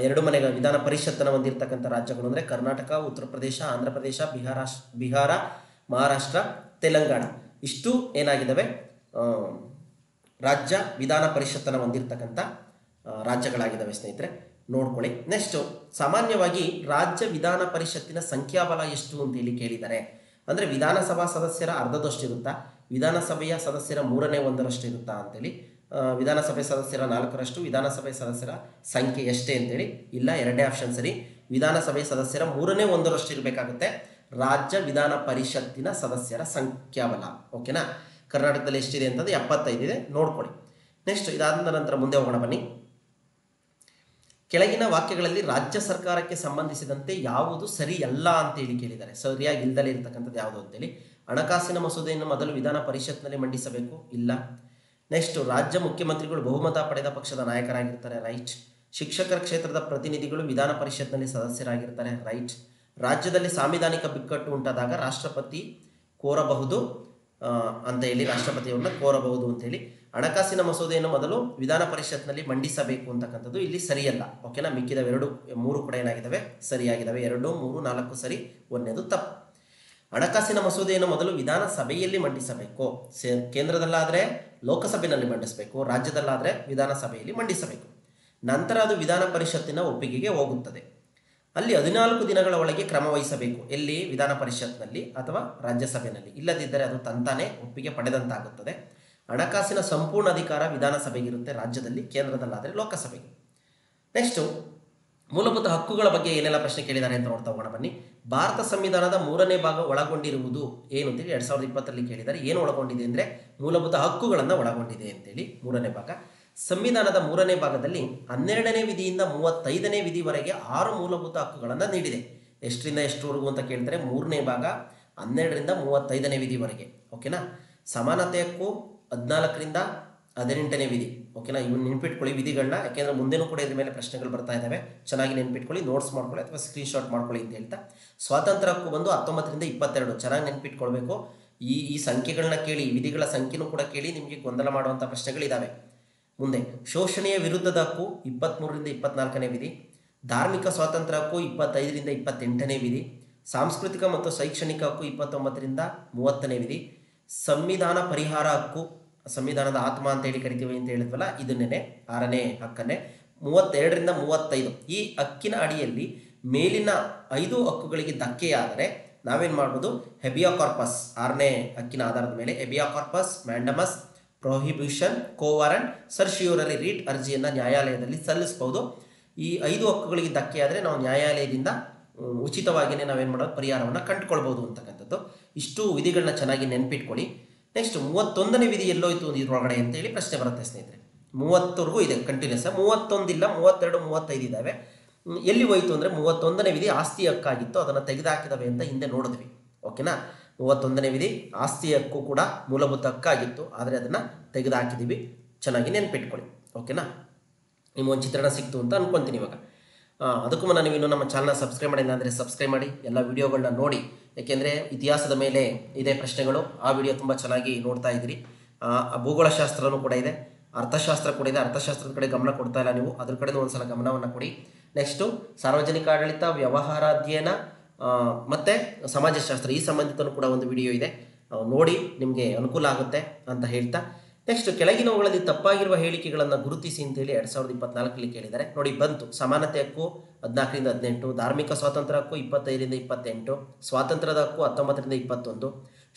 ಎರಡು ಮನೆಗಳ ವಿಧಾನ ಪರಿಷತ್ತನ್ನು ಹೊಂದಿರತಕ್ಕಂಥ ರಾಜ್ಯಗಳು ಅಂದರೆ ಕರ್ನಾಟಕ, ಉತ್ತರ ಪ್ರದೇಶ, ಆಂಧ್ರ ಪ್ರದೇಶ, ಬಿಹಾರ, ಮಹಾರಾಷ್ಟ್ರ, ತೆಲಂಗಾಣ. ಇಷ್ಟು ಏನಾಗಿದ್ದಾವೆ ರಾಜ್ಯ ವಿಧಾನ ಪರಿಷತ್ತನ್ನು ಹೊಂದಿರತಕ್ಕಂಥ ರಾಜ್ಯಗಳಾಗಿದ್ದಾವೆ ಸ್ನೇಹಿತರೆ, ನೋಡ್ಕೊಳ್ಳಿ. ನೆಕ್ಸ್ಟು, ಸಾಮಾನ್ಯವಾಗಿ ರಾಜ್ಯ ವಿಧಾನ ಪರಿಷತ್ತಿನ ಸಂಖ್ಯಾಬಲ ಎಷ್ಟು ಅಂತೇಳಿ ಕೇಳಿದ್ದಾರೆ. ಅಂದರೆ ವಿಧಾನಸಭಾ ಸದಸ್ಯರ ಅರ್ಧದಷ್ಟು ಇರುತ್ತಾ, ವಿಧಾನಸಭೆಯ ಸದಸ್ಯರ 1/3 ಇರುತ್ತಾ ಅಂತೇಳಿ. ವಿಧಾನಸಭೆ ಸದಸ್ಯರ 4ರಷ್ಟು, ವಿಧಾನಸಭೆ ಸದಸ್ಯರ ಸಂಖ್ಯೆ ಎಷ್ಟೇ ಅಂತೇಳಿ ಇಲ್ಲ, ಎರಡನೇ ಆಪ್ಷನ್ ಸರಿ. ವಿಧಾನಸಭೆ ಸದಸ್ಯರ 1/3 ಇರಬೇಕಾಗುತ್ತೆ ರಾಜ್ಯ ವಿಧಾನ ಪರಿಷತ್ತಿನ ಸದಸ್ಯರ ಸಂಖ್ಯಾಬಲ. ಓಕೆನಾ. ಕರ್ನಾಟಕದಲ್ಲಿ ಎಷ್ಟಿದೆ ಅಂತಂದು 75 ಇದೆ, ನೋಡ್ಕೊಳ್ಳಿ. ನೆಕ್ಸ್ಟ್, ಇದಾದ ನಂತರ ಮುಂದೆ ಹೋಗೋಣ ಬನ್ನಿ. ಕೆಳಗಿನ ವಾಕ್ಯಗಳಲ್ಲಿ ರಾಜ್ಯ ಸರ್ಕಾರಕ್ಕೆ ಸಂಬಂಧಿಸಿದಂತೆ ಯಾವುದು ಸರಿಯಲ್ಲ ಅಂತೇಳಿ ಕೇಳಿದ್ದಾರೆ. ಸರಿಯಾಗಿ ಇಲ್ದಲೇ ಇರತಕ್ಕಂಥದ್ದು ಯಾವುದು ಅಂತೇಳಿ. ಹಣಕಾಸಿನ ಮಸೂದೆಯನ್ನು ಮೊದಲು ವಿಧಾನ ಪರಿಷತ್ನಲ್ಲಿ ಮಂಡಿಸಬೇಕು, ಇಲ್ಲ. ನೆಕ್ಸ್ಟ್, ರಾಜ್ಯ ಮುಖ್ಯಮಂತ್ರಿಗಳು ಬಹುಮತ ಪಡೆದ ಪಕ್ಷದ ನಾಯಕರಾಗಿರ್ತಾರೆ, ರೈಟ್. ಶಿಕ್ಷಕರ ಕ್ಷೇತ್ರದ ಪ್ರತಿನಿಧಿಗಳು ವಿಧಾನ ಪರಿಷತ್ನಲ್ಲಿ ಸದಸ್ಯರಾಗಿರ್ತಾರೆ, ರೈಟ್. ರಾಜ್ಯದಲ್ಲಿ ಸಾಂವಿಧಾನಿಕ ಬಿಕ್ಕಟ್ಟು ಉಂಟಾದಾಗ ರಾಷ್ಟ್ರಪತಿ ಕೋರಬಹುದು ಅಂತ ಹೇಳಿ, ರಾಷ್ಟ್ರಪತಿಯವ್ರನ್ನ ಕೋರಬಹುದು ಅಂತೇಳಿ. ಹಣಕಾಸಿನ ಮಸೂದೆಯನ್ನು ಮೊದಲು ವಿಧಾನ ಪರಿಷತ್ನಲ್ಲಿ ಮಂಡಿಸಬೇಕು ಅಂತಕ್ಕಂಥದ್ದು ಇಲ್ಲಿ ಸರಿಯಲ್ಲ. ಓಕೆನಾ. ಮಿಕ್ಕಿದ 3 ಕೂಡ ಏನಾಗಿದ್ದಾವೆ, ಸರಿಯಾಗಿದ್ದಾವೆ. 2, 3, 4 ಸರಿ, 1ನೇದು ತಪ್ಪು. ಹಣಕಾಸಿನ ಮಸೂದೆಯನ್ನು ಮೊದಲು ವಿಧಾನಸಭೆಯಲ್ಲಿ ಮಂಡಿಸಬೇಕು. ಕೇಂದ್ರದಲ್ಲಾದರೆ ಲೋಕಸಭೆಯಲ್ಲಿ ಮಂಡಿಸಬೇಕು, ರಾಜ್ಯದಲ್ಲಾದರೆ ವಿಧಾನಸಭೆಯಲ್ಲಿ ಮಂಡಿಸಬೇಕು. ನಂತರ ಅದು ವಿಧಾನ ಪರಿಷತ್ತಿನ ಒಪ್ಪಿಗೆಗೆ ಹೋಗುತ್ತದೆ. ಅಲ್ಲಿ 14 ದಿನಗಳ ಒಳಗೆ ಕ್ರಮ ವಹಿಸಬೇಕು. ಎಲ್ಲಿ? ವಿಧಾನ ಪರಿಷತ್ನಲ್ಲಿ ಅಥವಾ ರಾಜ್ಯಸಭೆಯಲ್ಲಿ. ಇಲ್ಲದಿದ್ದರೆ ಅದು ತಂತಾನೆ ಒಪ್ಪಿಗೆ ಪಡೆದಂತಾಗುತ್ತದೆ. ಹಣಕಾಸಿನ ಸಂಪೂರ್ಣ ಅಧಿಕಾರ ವಿಧಾನಸಭೆಗಿರುತ್ತೆ ರಾಜ್ಯದಲ್ಲಿ, ಕೇಂದ್ರದಲ್ಲಾದರೆ ಲೋಕಸಭೆಗೆ. ನೆಕ್ಸ್ಟು, ಮೂಲಭೂತ ಹಕ್ಕುಗಳ ಬಗ್ಗೆ ಏನೆಲ್ಲ ಪ್ರಶ್ನೆ ಕೇಳಿದ್ದಾರೆ ಅಂತ ನೋಡ್ತಾ ಹೋಗೋಣ ಬನ್ನಿ. ಭಾರತ ಸಂವಿಧಾನದ 3ನೇ ಭಾಗ ಒಳಗೊಂಡಿರುವುದು ಏನು ಅಂತೇಳಿ 2020ರಲ್ಲಿ ಕೇಳಿದ್ದಾರೆ. ಏನು ಒಳಗೊಂಡಿದೆ ಅಂದರೆ ಮೂಲಭೂತ ಹಕ್ಕುಗಳನ್ನು ಒಳಗೊಂಡಿದೆ ಅಂತೇಳಿ 3ನೇ ಭಾಗ. ಸಂವಿಧಾನದ 3ನೇ ಭಾಗದಲ್ಲಿ 12ನೇ ವಿಧಿಯಿಂದ 35ನೇ ವಿಧಿವರೆಗೆ 6 ಮೂಲಭೂತ ಹಕ್ಕುಗಳನ್ನು ನೀಡಿದೆ. ಎಷ್ಟರಿಂದ ಎಷ್ಟರವರೆಗೂ ಅಂತ ಕೇಳ್ತಾರೆ. 3ನೇ ಭಾಗ 12ರಿಂದ 35ನೇ ವಿಧಿವರೆಗೆ. ಓಕೆನಾ. ಸಮಾನತೆ ಹಕ್ಕು 14ರಿಂದ 18ನೇ ವಿಧಿ. ಓಕೆನಾ. ಇವ್ನು ನೆನ್ಪಿಟ್ಕೊಳ್ಳಿ ವಿಧಿಗಳನ್ನ, ಯಾಕೆಂದರೆ ಮುಂದೆನೂ ಕೂಡ ಇದ್ರ ಮೇಲೆ ಪ್ರಶ್ನೆಗಳು ಬರ್ತಾ ಇದ್ದಾವೆ. ಚೆನ್ನಾಗಿ ನೆನ್ಪಿಟ್ಕೊಳ್ಳಿ, ನೋಟ್ಸ್ ಮಾಡ್ಕೊಳ್ಳಿ ಅಥವಾ ಸ್ಕ್ರೀನ್ಶಾಟ್ ಮಾಡ್ಕೊಳ್ಳಿ ಅಂತ ಹೇಳ್ತಾ. ಸ್ವಾತಂತ್ರ್ಯ ಹಕ್ಕು ಬಂದು 19ರಿಂದ 22. ಚೆನ್ನಾಗಿ ನೆನ್ಪಿಟ್ಕೊಳ್ಬೇಕು. ಈ ಸಂಖ್ಯೆಗಳನ್ನ ಕೇಳಿ, ವಿಧಿಗಳ ಸಂಖ್ಯೆನೂ ಕೂಡ ಕೇಳಿ ನಿಮಗೆ ಗೊಂದಲ ಮಾಡುವಂಥ ಪ್ರಶ್ನೆಗಳಿದ್ದಾವೆ. ಮುಂದೆ, ಶೋಷಣೆಯ ವಿರುದ್ಧದ ಹಕ್ಕು 23ರಿಂದ 24ನೇ ವಿಧಿ. ಧಾರ್ಮಿಕ ಸ್ವಾತಂತ್ರ್ಯ ಹಕ್ಕು 25ರಿಂದ 28ನೇ ವಿಧಿ. ಸಾಂಸ್ಕೃತಿಕ ಮತ್ತು ಶೈಕ್ಷಣಿಕ ಹಕ್ಕು 29ರಿಂದ 30ನೇ ವಿಧಿ. ಸಂವಿಧಾನ ಪರಿಹಾರ ಹಕ್ಕು, ಸಂವಿಧಾನದ ಆತ್ಮ ಅಂತ ಹೇಳಿ ಕರಿತೀವಿ ಅಂತ ಹೇಳಿದ್ವಲ್ಲ, ಇದನ್ನೇ 6ನೇ ಹಕ್ಕನ್ನೇ 32ರಿಂದ 35. ಈ ಹಕ್ಕಿನ ಅಡಿಯಲ್ಲಿ ಮೇಲಿನ 5 ಹಕ್ಕುಗಳಿಗೆ ಧಕ್ಕೆಯಾದರೆ ನಾವೇನು ಮಾಡ್ಬೋದು? ಹೆಬಿಯಾ ಕಾರ್ಪಸ್, 6ನೇ ಹಕ್ಕಿನ ಆಧಾರದ ಮೇಲೆ ಹೆಬಿಯಾ ಕಾರ್ಪಸ್, ಮ್ಯಾಂಡಮಸ್, ಪ್ರೊಹಿಬಿಷನ್, ಕೋವಾರಂಟ್, ಸರ್ಶಿಯೂರರಿ ರೀಟ್ ಅರ್ಜಿಯನ್ನು ನ್ಯಾಯಾಲಯದಲ್ಲಿ ಸಲ್ಲಿಸಬಹುದು. ಈ 5 ಹಕ್ಕುಗಳಿಗೆ ಧಕ್ಕೆಯಾದರೆ ನಾವು ನ್ಯಾಯಾಲಯದಿಂದ ಉಚಿತವಾಗಿಯೇ ನಾವೇನು ಮಾಡೋದು? ಪರಿಹಾರವನ್ನು ಕಂಡುಕೊಳ್ಬೋದು ಅಂತಕ್ಕಂಥದ್ದು. ಇಷ್ಟು ವಿಧಿಗಳನ್ನ ಚೆನ್ನಾಗಿ ನೆನ್ಪಿಟ್ಕೊಳ್ಳಿ. ನೆಕ್ಸ್ಟ್, 31ನೇ ವಿಧಿ ಎಲ್ಲೋಯ್ತು ಇದರೊಳಗಡೆ ಅಂತೇಳಿ ಪ್ರಶ್ನೆ ಬರುತ್ತೆ ಸ್ನೇಹಿತರೆ. 30ವರೆಗೂ ಇದೆ ಕಂಟಿನ್ಯೂಸ್. 31 ಇಲ್ಲ, 32, 35 ಇದ್ದಾವೆ. ಎಲ್ಲಿ ಹೋಯಿತು ಅಂದರೆ 31ನೇ ವಿಧಿ ಆಸ್ತಿ ಹಕ್ಕಾಗಿತ್ತು, ಅದನ್ನು ತೆಗೆದುಹಾಕಿದವೆ ಅಂತ ಹಿಂದೆ ನೋಡಿದ್ವಿ. ಓಕೆನಾ. 31ನೇ ವಿಧಿ ಆಸ್ತಿ ಹಕ್ಕು ಕೂಡ ಮೂಲಭೂತ ಹಕ್ಕಾಗಿತ್ತು, ಆದರೆ ಅದನ್ನು ತೆಗೆದುಹಾಕಿದ್ದೀವಿ. ಚೆನ್ನಾಗಿ ನೆನ್ಪಿಟ್ಕೊಳ್ಳಿ. ಓಕೆನಾ. ನಿಮಗೊಂದು ಚಿತ್ರಣ ಸಿಕ್ತು ಅಂತ ಅನ್ಕೊತೀನಿ ಇವಾಗ. ಅದಕ್ಕೂ ಮುನ್ನ ನೀವು ಇನ್ನೂ ನಮ್ಮ ಚಾನಲ್ನ ಸಬ್ಸ್ಕ್ರೈಬ್ ಮಾಡಿಲ್ಲ ಅಂದರೆ ಸಬ್ಸ್ಕ್ರೈಬ್ ಮಾಡಿ, ಎಲ್ಲ ವಿಡಿಯೋಗಳನ್ನ ನೋಡಿ. ಏಕೆಂದರೆ ಇತಿಹಾಸದ ಮೇಲೆ ಇದೆ ಪ್ರಶ್ನೆಗಳು, ಆ ವಿಡಿಯೋ ತುಂಬ ಚೆನ್ನಾಗಿ ನೋಡ್ತಾ ಇದ್ದೀರಿ. ಭೂಗೋಳಶಾಸ್ತ್ರನೂ ಕೂಡ ಇದೆ, ಅರ್ಥಶಾಸ್ತ್ರ ಕೂಡ ಇದೆ. ಅರ್ಥಶಾಸ್ತ್ರದ ಕಡೆ ಗಮನ ಕೊಡ್ತಾ ಇಲ್ಲ ನೀವು, ಅದ್ರ ಕಡೆ ಒಂದು ಸಲ ಗಮನವನ್ನು ಕೊಡಿ. ನೆಕ್ಸ್ಟು, ಸಾರ್ವಜನಿಕ ಆಡಳಿತ, ವ್ಯವಹಾರ ಅಧ್ಯಯನ ಮತ್ತು ಸಮಾಜಶಾಸ್ತ್ರ, ಈ ಸಂಬಂಧಿತನೂ ಕೂಡ ಒಂದು ವಿಡಿಯೋ ಇದೆ, ನೋಡಿ, ನಿಮಗೆ ಅನುಕೂಲ ಆಗುತ್ತೆ ಅಂತ ಹೇಳ್ತಾ. ನೆಕ್ಸ್ಟ್, ಕೆಳಗಿನವುಗಳಲ್ಲಿ ತಪ್ಪಾಗಿರುವ ಹೇಳಿಕೆಗಳನ್ನು ಗುರುತಿಸಿ ಅಂತೇಳಿ 2024ರಲ್ಲಿ ಕೇಳಿದ್ದಾರೆ. ನೋಡಿ, ಬಂತು. ಸಮಾನತೆ ಹಕ್ಕು 14ರಿಂದ 18, ಧಾರ್ಮಿಕ ಸ್ವಾತಂತ್ರ್ಯ ಹಕ್ಕು 25ರಿಂದ 28, ಸ್ವಾತಂತ್ರ್ಯದ ಹಕ್ಕು 19ರಿಂದ 21,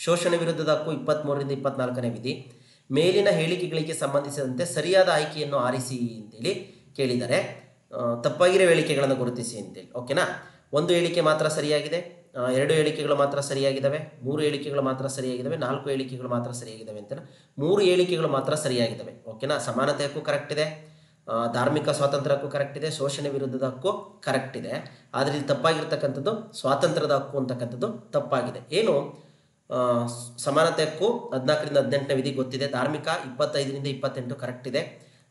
ಶೋಷಣೆ ವಿರುದ್ಧದ ಹಕ್ಕು 23ರಿಂದ 24ನೇ ವಿಧಿ. ಮೇಲಿನ ಹೇಳಿಕೆಗಳಿಗೆ ಸಂಬಂಧಿಸಿದಂತೆ ಸರಿಯಾದ ಆಯ್ಕೆಯನ್ನು ಆರಿಸಿ ಅಂತೇಳಿ ಕೇಳಿದ್ದಾರೆ. ತಪ್ಪಾಗಿರೋ ಹೇಳಿಕೆಗಳನ್ನು ಗುರುತಿಸಿ ಅಂತೇಳಿ. ಓಕೆನಾ? ಒಂದು ಹೇಳಿಕೆ ಮಾತ್ರ ಸರಿಯಾಗಿದೆ, 2 ಹೇಳಿಕೆಗಳು ಮಾತ್ರ ಸರಿಯಾಗಿದ್ದಾವೆ, 3 ಹೇಳಿಕೆಗಳು ಮಾತ್ರ ಸರಿಯಾಗಿದ್ದಾವೆ, 4 ಹೇಳಿಕೆಗಳು ಮಾತ್ರ ಸರಿಯಾಗಿದ್ದಾವೆ ಅಂತ 3 ಹೇಳಿಕೆಗಳು ಮಾತ್ರ ಸರಿಯಾಗಿದ್ದಾವೆ. ಓಕೆನಾ? ಸಮಾನತೆ ಹಕ್ಕು ಕರೆಕ್ಟ್ ಇದೆ, ಧಾರ್ಮಿಕ ಸ್ವಾತಂತ್ರ್ಯ ಹಕ್ಕು ಕರೆಕ್ಟ್ ಇದೆ, ಶೋಷಣೆ ವಿರುದ್ಧದ ಹಕ್ಕು ಕರೆಕ್ಟ್ ಇದೆ. ಆದರೆ ಇಲ್ಲಿ ತಪ್ಪಾಗಿರ್ತಕ್ಕಂಥದ್ದು ಸ್ವಾತಂತ್ರ್ಯದ ಹಕ್ಕು ಅಂತಕ್ಕಂಥದ್ದು ತಪ್ಪಾಗಿದೆ. ಏನು ಸಮಾನತೆ ಹಕ್ಕು 14ರಿಂದ 18ನೇ ವಿಧಿ ಗೊತ್ತಿದೆ, ಧಾರ್ಮಿಕ 25ರಿಂದ 28 ಕರೆಕ್ಟ್ ಇದೆ,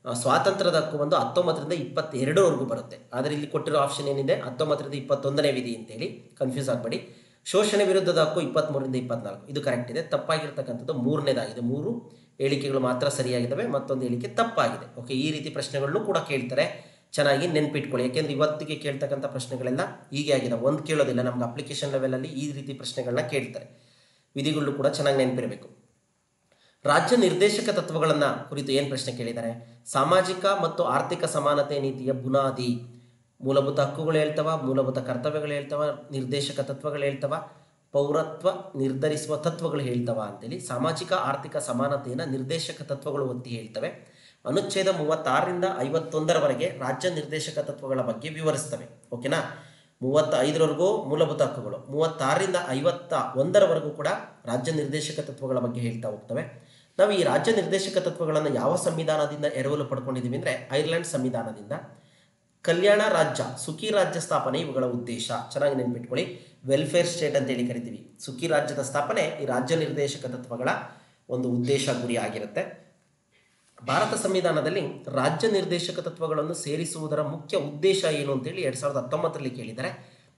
ಸ್ವಾತಂತ್ರ್ಯದ ಹಕ್ಕು ಒಂದು 19ರಿಂದ 22ವರೆಗೂ ಬರುತ್ತೆ. ಆದರೆ ಇಲ್ಲಿ ಕೊಟ್ಟಿರೋ ಆಪ್ಷನ್ ಏನಿದೆ 19ರಿಂದ 21ನೇ ವಿಧಿ ಅಂತೇಳಿ, ಕನ್ಫ್ಯೂಸ್ ಆಗಬೇಡಿ. ಶೋಷಣೆ ವಿರುದ್ಧದ ಹಕ್ಕು 23ರಿಂದ 24 ಇದು ಕರೆಕ್ಟ್ ಇದೆ. ತಪ್ಪಾಗಿರ್ತಕ್ಕಂಥದ್ದು 3ನೇದಾಗಿದೆ. 3 ಹೇಳಿಕೆಗಳು ಮಾತ್ರ ಸರಿಯಾಗಿದ್ದಾವೆ, ಮತ್ತೊಂದು ಹೇಳಿಕೆ ತಪ್ಪಾಗಿದೆ. ಓಕೆ, ಈ ರೀತಿ ಪ್ರಶ್ನೆಗಳನ್ನು ಕೂಡ ಕೇಳ್ತಾರೆ, ಚೆನ್ನಾಗಿ ನೆನ್ಪಿಟ್ಕೊಳ್ಳಿ. ಯಾಕೆಂದರೆ ಇವತ್ತಿಗೆ ಕೇಳ್ತಕ್ಕಂಥ ಪ್ರಶ್ನೆಗಳೆಲ್ಲ ಹೀಗೆ ಆಗಿದೆ, ಒಂದು ಕೇಳೋದಿಲ್ಲ. ನಮ್ಗೆ ಅಪ್ಲಿಕೇಶನ್ ಲೆವೆಲಲ್ಲಿ ಈ ರೀತಿ ಪ್ರಶ್ನೆಗಳನ್ನ ಕೇಳ್ತಾರೆ. ವಿಧಿಗಳು ಕೂಡ ಚೆನ್ನಾಗಿ ನೆನಪಿರಬೇಕು. ರಾಜ್ಯ ನಿರ್ದೇಶಕ ತತ್ವಗಳನ್ನು ಕುರಿತು ಏನು ಪ್ರಶ್ನೆ ಕೇಳಿದ್ದಾರೆ? ಸಾಮಾಜಿಕ ಮತ್ತು ಆರ್ಥಿಕ ಸಮಾನತೆ ನೀತಿಯ ಬುನಾದಿ, ಮೂಲಭೂತ ಹಕ್ಕುಗಳು ಹೇಳ್ತವ, ಮೂಲಭೂತ ಕರ್ತವ್ಯಗಳು ಹೇಳ್ತವ, ನಿರ್ದೇಶಕ ತತ್ವಗಳು ಹೇಳ್ತವ, ಪೌರತ್ವ ನಿರ್ಧರಿಸುವ ತತ್ವಗಳು ಹೇಳ್ತವ ಅಂತೇಳಿ ಸಾಮಾಜಿಕ ಆರ್ಥಿಕ ಸಮಾನತೆಯನ್ನು ನಿರ್ದೇಶಕ ತತ್ವಗಳು ಒತ್ತಿ ಹೇಳ್ತವೆ. ಅನುಚ್ಛೇದ 36ರಿಂದ 51ರವರೆಗೆ ರಾಜ್ಯ ನಿರ್ದೇಶಕ ತತ್ವಗಳ ಬಗ್ಗೆ ವಿವರಿಸ್ತವೆ. ಓಕೆನಾ? 35ರವರೆಗೂ ಮೂಲಭೂತ ಹಕ್ಕುಗಳು, 36ರಿಂದ 51ರವರೆಗೂ ಕೂಡ ರಾಜ್ಯ ನಿರ್ದೇಶಕ ತತ್ವಗಳ ಬಗ್ಗೆ ಹೇಳ್ತಾ ಹೋಗ್ತವೆ. ನಾವು ಈ ರಾಜ್ಯ ನಿರ್ದೇಶಕ ತತ್ವಗಳನ್ನು ಯಾವ ಸಂವಿಧಾನದಿಂದ ಎರವಲು ಪಡ್ಕೊಂಡಿದ್ದೀವಿ ಅಂದರೆ ಐರ್ಲೆಂಡ್ ಸಂವಿಧಾನದಿಂದ. ಕಲ್ಯಾಣ ರಾಜ್ಯ, ಸುಖಿ ರಾಜ್ಯ ಸ್ಥಾಪನೆ ಇವುಗಳ ಉದ್ದೇಶ. ಚೆನ್ನಾಗಿ ನೆನ್ಪಿಟ್ಕೊಳ್ಳಿ, ವೆಲ್ಫೇರ್ ಸ್ಟೇಟ್ ಅಂತೇಳಿ ಕರಿತೀವಿ. ಸುಖಿ ರಾಜ್ಯದ ಸ್ಥಾಪನೆ ಈ ರಾಜ್ಯ ನಿರ್ದೇಶಕ ತತ್ವಗಳ ಒಂದು ಉದ್ದೇಶ, ಗುರಿ ಆಗಿರುತ್ತೆ. ಭಾರತ ಸಂವಿಧಾನದಲ್ಲಿ ರಾಜ್ಯ ನಿರ್ದೇಶಕ ತತ್ವಗಳನ್ನು ಸೇರಿಸುವುದರ ಮುಖ್ಯ ಉದ್ದೇಶ ಏನು ಅಂತೇಳಿ 2019ರಲ್ಲಿ ಕೇಳಿದ್ದಾರೆ.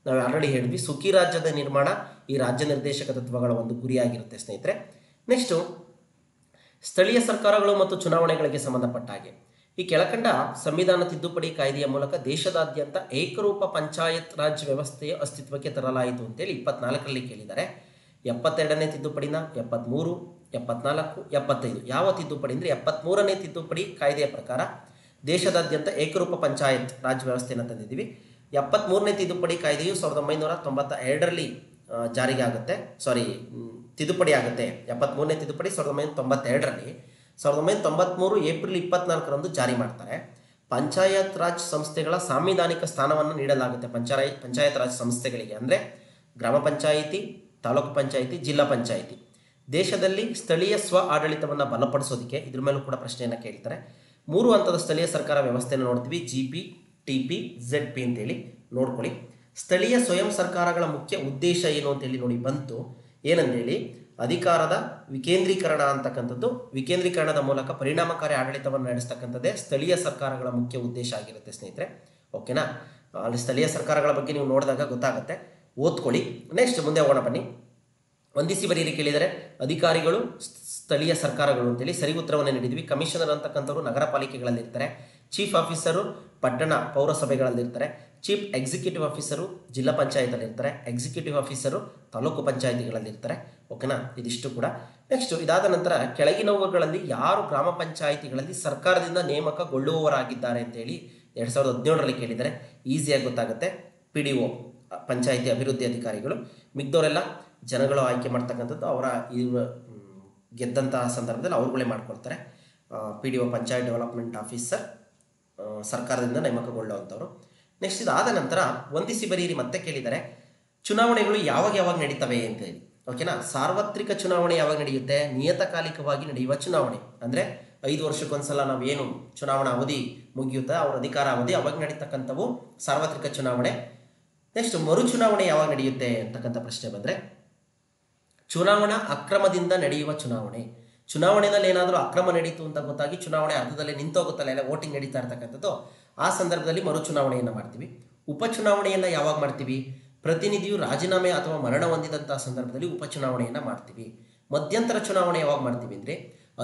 ನಾವು ಆಲ್ರೆಡಿ ಹೇಳಿದ್ವಿ, ಸುಖಿ ರಾಜ್ಯದ ನಿರ್ಮಾಣ ಈ ರಾಜ್ಯ ನಿರ್ದೇಶಕ ತತ್ವಗಳ ಒಂದು ಗುರಿಯಾಗಿರುತ್ತೆ ಸ್ನೇಹಿತರೆ. ನೆಕ್ಸ್ಟು ಸ್ಥಳೀಯ ಸರ್ಕಾರಗಳು ಮತ್ತು ಚುನಾವಣೆಗಳಿಗೆ ಸಂಬಂಧಪಟ್ಟ ಹಾಗೆ ಈ ಕೆಳಕಂಡ ಸಂವಿಧಾನ ತಿದ್ದುಪಡಿ ಕಾಯ್ದೆಯ ಮೂಲಕ ದೇಶದಾದ್ಯಂತ ಏಕರೂಪ ಪಂಚಾಯತ್ ರಾಜ್ ವ್ಯವಸ್ಥೆಯ ಅಸ್ತಿತ್ವಕ್ಕೆ ತರಲಾಯಿತು ಅಂತೇಳಿ 24ರಲ್ಲಿ ಕೇಳಿದ್ದಾರೆ. 72ನೇ ತಿದ್ದುಪಡಿನ, 73, 74, 75 ಯಾವ ತಿದ್ದುಪಡಿ ಅಂದರೆ 73ನೇ ತಿದ್ದುಪಡಿ ಕಾಯ್ದೆಯ ಪ್ರಕಾರ ದೇಶದಾದ್ಯಂತ ಏಕರೂಪ ಪಂಚಾಯತ್ ರಾಜ್ ವ್ಯವಸ್ಥೆಯನ್ನು ತಂದಿದ್ದೀವಿ. 73ನೇ ತಿದ್ದುಪಡಿ ಕಾಯ್ದೆಯು 1992ರಲ್ಲಿ ಜಾರಿಗೆ ಆಗುತ್ತೆ. ತಿದ್ದುಪಡಿ ಆಗುತ್ತೆ. 73ನೇ ತಿದ್ದುಪಡಿ 1992ರಲ್ಲಿ, 1993 ಏಪ್ರಿಲ್ 24ರಂದು ಜಾರಿ ಮಾಡ್ತಾರೆ. ಪಂಚಾಯತ್ ರಾಜ್ ಸಂಸ್ಥೆಗಳ ಸಾಂವಿಧಾನಿಕ ಸ್ಥಾನವನ್ನು ನೀಡಲಾಗುತ್ತೆ ಪಂಚಾಯತ್ ರಾಜ್ ಸಂಸ್ಥೆಗಳಿಗೆ. ಅಂದರೆ ಗ್ರಾಮ ಪಂಚಾಯಿತಿ, ತಾಲೂಕು ಪಂಚಾಯಿತಿ, ಜಿಲ್ಲಾ ಪಂಚಾಯಿತಿ. ದೇಶದಲ್ಲಿ ಸ್ಥಳೀಯ ಸ್ವ ಆಡಳಿತವನ್ನು ಬಲಪಡಿಸೋದಕ್ಕೆ ಇದ್ರ ಮೇಲೂ ಕೂಡ ಪ್ರಶ್ನೆಯನ್ನು ಕೇಳ್ತಾರೆ. 3 ಹಂತದ ಸ್ಥಳೀಯ ಸರ್ಕಾರ ವ್ಯವಸ್ಥೆಯನ್ನು ನೋಡ್ತೀವಿ, GP, TP, ZP ಅಂತೇಳಿ ನೋಡ್ಕೊಳ್ಳಿ. ಸ್ಥಳೀಯ ಸ್ವಯಂ ಸರ್ಕಾರಗಳ ಮುಖ್ಯ ಉದ್ದೇಶ ಏನು ಅಂತೇಳಿ ನೋಡಿ ಬಂತು. ಏನಂತೇಳಿ ಅಧಿಕಾರದ ವಿಕೇಂದ್ರೀಕರಣ ಅಂತಕ್ಕಂಥದ್ದು. ವಿಕೇಂದ್ರೀಕರಣದ ಮೂಲಕ ಪರಿಣಾಮಕಾರಿ ಆಡಳಿತವನ್ನು ನಡೆಸ್ತಕ್ಕಂಥದ್ದೇ ಸ್ಥಳೀಯ ಸರ್ಕಾರಗಳ ಮುಖ್ಯ ಉದ್ದೇಶ ಆಗಿರುತ್ತೆ ಸ್ನೇಹಿತರೆ. ಓಕೆನಾ? ಅಲ್ಲಿ ಸ್ಥಳೀಯ ಸರ್ಕಾರಗಳ ಬಗ್ಗೆ ನೀವು ನೋಡಿದಾಗ ಗೊತ್ತಾಗುತ್ತೆ, ಓದ್ಕೊಳ್ಳಿ. ನೆಕ್ಸ್ಟ್ ಮುಂದೆ ಹೋಗೋಣ ಬನ್ನಿ. ಹೊಂದಿಸಿ ಬರೀರಿ ಕೇಳಿದರೆ ಅಧಿಕಾರಿಗಳು ಸ್ಥಳೀಯ ಸರ್ಕಾರಗಳು ಅಂತೇಳಿ ಸರಿ ಉತ್ತರವನ್ನು ನೀಡಿದ್ವಿ. ಕಮಿಷನರ್ ಅಂತಕ್ಕಂಥವ್ರು ನಗರ ಪಾಲಿಕೆಗಳಲ್ಲಿರ್ತಾರೆ. ಚೀಫ್ ಆಫೀಸರು ಪಟ್ಟಣ ಪೌರಸಭೆಗಳಲ್ಲಿರ್ತಾರೆ. ಚೀಫ್ ಎಕ್ಸಿಕ್ಯೂಟಿವ್ ಆಫೀಸರು ಜಿಲ್ಲಾ ಪಂಚಾಯತಲ್ಲಿರ್ತಾರೆ. ಎಕ್ಸಿಕ್ಯೂಟಿವ್ ಆಫೀಸರು ತಾಲೂಕು ಪಂಚಾಯಿತಿಗಳಲ್ಲಿರ್ತಾರೆ. ಓಕೆನಾ? ಇದಿಷ್ಟು ಕೂಡ. ನೆಕ್ಸ್ಟು ಇದಾದ ನಂತರ ಕೆಳಗಿನವುಗಳಲ್ಲಿ ಯಾರು ಗ್ರಾಮ ಪಂಚಾಯಿತಿಗಳಲ್ಲಿ ಸರ್ಕಾರದಿಂದ ನೇಮಕಗೊಳ್ಳುವವರಾಗಿದ್ದಾರೆ ಅಂತೇಳಿ 2017ರಲ್ಲಿ ಕೇಳಿದರೆ ಈಸಿಯಾಗಿ ಗೊತ್ತಾಗುತ್ತೆ. PDO ಪಂಚಾಯಿತಿ ಅಭಿವೃದ್ಧಿ ಅಧಿಕಾರಿಗಳು. ಮಿಗ್ದವರೆಲ್ಲ ಜನಗಳು ಆಯ್ಕೆ ಮಾಡ್ತಕ್ಕಂಥದ್ದು, ಅವರ ಗೆದ್ದಂತಹ ಸಂದರ್ಭದಲ್ಲಿ ಅವ್ರುಗಳೇ ಮಾಡ್ಕೊಳ್ತಾರೆ. PDO ಪಂಚಾಯತ್ ಡೆವಲಪ್ಮೆಂಟ್ ಆಫೀಸರ್ ಸರ್ಕಾರದಿಂದ ನೇಮಕಗೊಳ್ಳುವಂಥವ್ರು. ನೆಕ್ಸ್ಟ್ ಇದಾದ ನಂತರ ಹೊಂದಿಸಿ ಬರೀರಿ ಮತ್ತೆ ಕೇಳಿದರೆ ಚುನಾವಣೆಗಳು ಯಾವಾಗ ನಡೀತವೆ ಅಂತೇಳಿ. ಓಕೆನಾ? ಸಾರ್ವತ್ರಿಕ ಚುನಾವಣೆ ಯಾವಾಗ ನಡೆಯುತ್ತೆ? ನಿಯತಕಾಲಿಕವಾಗಿ ನಡೆಯುವ ಚುನಾವಣೆ. ಅಂದರೆ 5 ವರ್ಷಕ್ಕೊಂದ್ಸಲ ನಾವೇನು ಚುನಾವಣಾ ಅವಧಿ ಮುಗಿಯುತ್ತೆ, ಅವ್ರ ಅಧಿಕಾರ ಅವಧಿ, ಅವಾಗ ನಡೀತಕ್ಕಂಥವು ಸಾರ್ವತ್ರಿಕ ಚುನಾವಣೆ. ನೆಕ್ಸ್ಟ್ ಮರು ಚುನಾವಣೆ ಯಾವಾಗ ನಡೆಯುತ್ತೆ ಅಂತಕ್ಕಂಥ ಪ್ರಶ್ನೆ ಬಂದರೆ ಚುನಾವಣಾ ಅಕ್ರಮದಿಂದ ನಡೆಯುವ ಚುನಾವಣೆ. ಚುನಾವಣೆಯಲ್ಲಿ ಏನಾದರೂ ಅಕ್ರಮ ನಡೀತು ಅಂತ ಗೊತ್ತಾಗಿ ಚುನಾವಣೆ ಅರ್ಧದಲ್ಲೇ ನಿಂತೋಗುತ್ತಲ್ಲ, ಎಲ್ಲ ವೋಟಿಂಗ್ ನಡೀತಾ ಇರ್ತಕ್ಕಂಥದ್ದು, ಆ ಸಂದರ್ಭದಲ್ಲಿ ಮರು ಚುನಾವಣೆಯನ್ನು ಮಾಡ್ತೀವಿ. ಉಪಚುನಾವಣೆಯನ್ನು ಯಾವಾಗ ಮಾಡ್ತೀವಿ? ಪ್ರತಿನಿಧಿಯು ರಾಜೀನಾಮೆ ಅಥವಾ ಮರಣ ಹೊಂದಿದಂತಹ ಸಂದರ್ಭದಲ್ಲಿ ಉಪಚುನಾವಣೆಯನ್ನು ಮಾಡ್ತೀವಿ. ಮಧ್ಯಂತರ ಚುನಾವಣೆ ಯಾವಾಗ ಮಾಡ್ತೀವಿ ಅಂದರೆ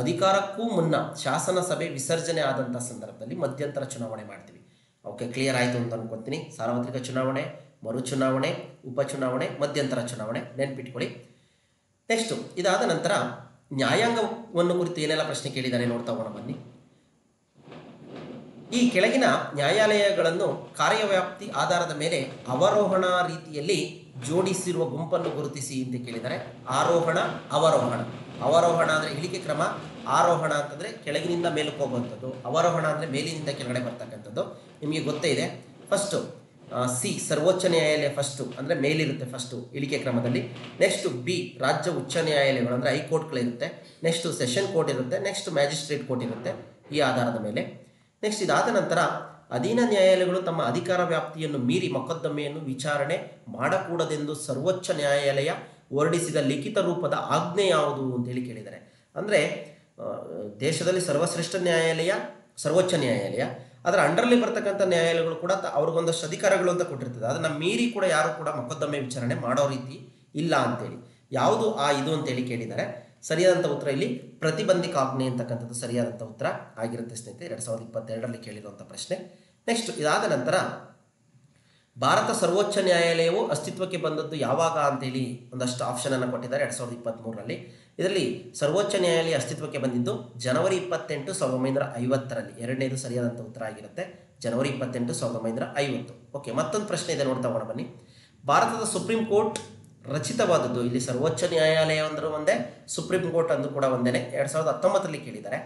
ಅಧಿಕಾರಕ್ಕೂ ಮುನ್ನ ಶಾಸನ ಸಭೆ ವಿಸರ್ಜನೆ ಆದಂಥ ಸಂದರ್ಭದಲ್ಲಿ ಮಧ್ಯಂತರ ಚುನಾವಣೆ ಮಾಡ್ತೀವಿ. ಓಕೆ, ಕ್ಲಿಯರ್ ಆಯಿತು ಅಂತ ಅನ್ಕೊತೀನಿ. ಸಾರ್ವತ್ರಿಕ ಚುನಾವಣೆ, ಮರು ಚುನಾವಣೆ, ಉಪಚುನಾವಣೆ, ಮಧ್ಯಂತರ ಚುನಾವಣೆ ನೆನ್ಪಿಟ್ಕೊಳ್ಳಿ. ನೆಕ್ಸ್ಟು ಇದಾದ ನಂತರ ನ್ಯಾಯಾಂಗವನ್ನು ಕುರಿತು ಏನೆಲ್ಲ ಪ್ರಶ್ನೆ ಕೇಳಿದ್ದಾರೆ ನೋಡ್ತಾ ಹೋಗೋಣ ಬನ್ನಿ. ಈ ಕೆಳಗಿನ ನ್ಯಾಯಾಲಯಗಳನ್ನು ಕಾರ್ಯವ್ಯಾಪ್ತಿ ಆಧಾರದ ಮೇಲೆ ಅವರೋಹಣ ರೀತಿಯಲ್ಲಿ ಜೋಡಿಸಿರುವ ಗುಂಪನ್ನು ಗುರುತಿಸಿ ಅಂತ ಕೇಳಿದ್ದಾರೆ. ಆರೋಹಣ, ಅವರೋಹಣ ಅವರೋಹಣ ಅಂದರೆ ಇಳಿಕೆ ಕ್ರಮ, ಆರೋಹಣ ಅಂತಂದರೆ ಕೆಳಗಿನಿಂದ ಮೇಲಕ್ಕೆ ಹೋಗುವಂಥದ್ದು, ಅವರೋಹಣ ಅಂದರೆ ಮೇಲಿನಿಂದ ಕೆಳಗಡೆ ಬರ್ತಕ್ಕಂಥದ್ದು. ನಿಮಗೆ ಗೊತ್ತೇ ಇದೆ. ಫಸ್ಟು ಸಿ ಸರ್ವೋಚ್ಚ ನ್ಯಾಯಾಲಯ ಫಸ್ಟು ಅಂದರೆ ಮೇಲಿರುತ್ತೆ ಫಸ್ಟು ಇಳಿಕೆ ಕ್ರಮದಲ್ಲಿ. ನೆಕ್ಸ್ಟು ಬಿ ರಾಜ್ಯ ಉಚ್ಚ ನ್ಯಾಯಾಲಯಗಳು ಅಂದರೆ ಹೈಕೋರ್ಟ್ಗಳಿರುತ್ತೆ. ನೆಕ್ಸ್ಟು ಸೆಷನ್ ಕೋರ್ಟ್ ಇರುತ್ತೆ. ನೆಕ್ಸ್ಟ್ ಮ್ಯಾಜಿಸ್ಟ್ರೇಟ್ ಕೋರ್ಟ್ ಇರುತ್ತೆ ಈ ಆಧಾರದ ಮೇಲೆ. ನೆಕ್ಸ್ಟ್ ಇದಾದ ನಂತರ ಅಧೀನ ನ್ಯಾಯಾಲಯಗಳು ತಮ್ಮ ಅಧಿಕಾರ ವ್ಯಾಪ್ತಿಯನ್ನು ಮೀರಿ ಮೊಕದ್ದಮೆಯನ್ನು ವಿಚಾರಣೆ ಮಾಡಕೂಡದೆಂದು ಸರ್ವೋಚ್ಚ ನ್ಯಾಯಾಲಯ ಹೊರಡಿಸಿದ ಲಿಖಿತ ರೂಪದ ಆಜ್ಞೆ ಯಾವುದು ಅಂತೇಳಿ ಕೇಳಿದ್ದಾರೆ. ಅಂದರೆ ದೇಶದಲ್ಲಿ ಸರ್ವಶ್ರೇಷ್ಠ ನ್ಯಾಯಾಲಯ ಸರ್ವೋಚ್ಚ ನ್ಯಾಯಾಲಯ, ಅದರ ಅಂಡರ್ಲಿ ಬರ್ತಕ್ಕಂಥ ನ್ಯಾಯಾಲಯಗಳು ಕೂಡ ಅವ್ರಿಗೊಂದಷ್ಟು ಅಧಿಕಾರಗಳು ಅಂತ ಕೊಟ್ಟಿರ್ತದೆ. ಅದನ್ನು ಮೀರಿ ಕೂಡ ಯಾರು ಕೂಡ ಮೊಕದ್ದಮೆ ವಿಚಾರಣೆ ಮಾಡೋ ರೀತಿ ಇಲ್ಲ ಅಂತೇಳಿ ಯಾವುದು ಇದು ಅಂತೇಳಿ ಕೇಳಿದ್ದಾರೆ. ಸರಿಯಾದಂಥ ಉತ್ತರ ಇಲ್ಲಿ ಪ್ರತಿಬಂಧಕ ಆಜ್ಞೆ ಅಂತಕ್ಕಂಥದ್ದು ಸರಿಯಾದಂಥ ಉತ್ತರ ಆಗಿರುತ್ತೆ ಸ್ನೇಹಿತರೆ, 2022ರಲ್ಲಿ ಕೇಳಿರುವಂಥ ಪ್ರಶ್ನೆ. ನೆಕ್ಸ್ಟ್ ಇದಾದ ನಂತರ ಭಾರತ ಸರ್ವೋಚ್ಚ ನ್ಯಾಯಾಲಯವು ಅಸ್ತಿತ್ವಕ್ಕೆ ಬಂದದ್ದು ಯಾವಾಗ ಅಂತೇಳಿ ಒಂದಷ್ಟು ಆಪ್ಷನನ್ನು ಕೊಟ್ಟಿದ್ದಾರೆ 2023ರಲ್ಲಿ. ಇದರಲ್ಲಿ ಸರ್ವೋಚ್ಚ ನ್ಯಾಯಾಲಯ ಅಸ್ತಿತ್ವಕ್ಕೆ ಬಂದಿದ್ದು ಜನವರಿ 28, 1950ರಲ್ಲಿ. ಎರಡನೇದು ಸರಿಯಾದಂಥ ಉತ್ತರ ಆಗಿರುತ್ತೆ, ಜನವರಿ 28, 1950. ಓಕೆ, ಮತ್ತೊಂದು ಪ್ರಶ್ನೆ ಇದೆ, ನೋಡ್ತಾ ಹೋಗೋಣ ಬನ್ನಿ. ಭಾರತದ ಸುಪ್ರೀಂ ಕೋರ್ಟ್ ರಚಿತವಾದದ್ದು, ಇಲ್ಲಿ ಸರ್ವೋಚ್ಚ ನ್ಯಾಯಾಲಯ ಅಂದರೂ ಒಂದೇ, ಸುಪ್ರೀಂ ಕೋರ್ಟ್ ಅಂದು ಕೂಡ ಒಂದೇ. 2019ರಲ್ಲಿ ಕೇಳಿದ್ದಾರೆ.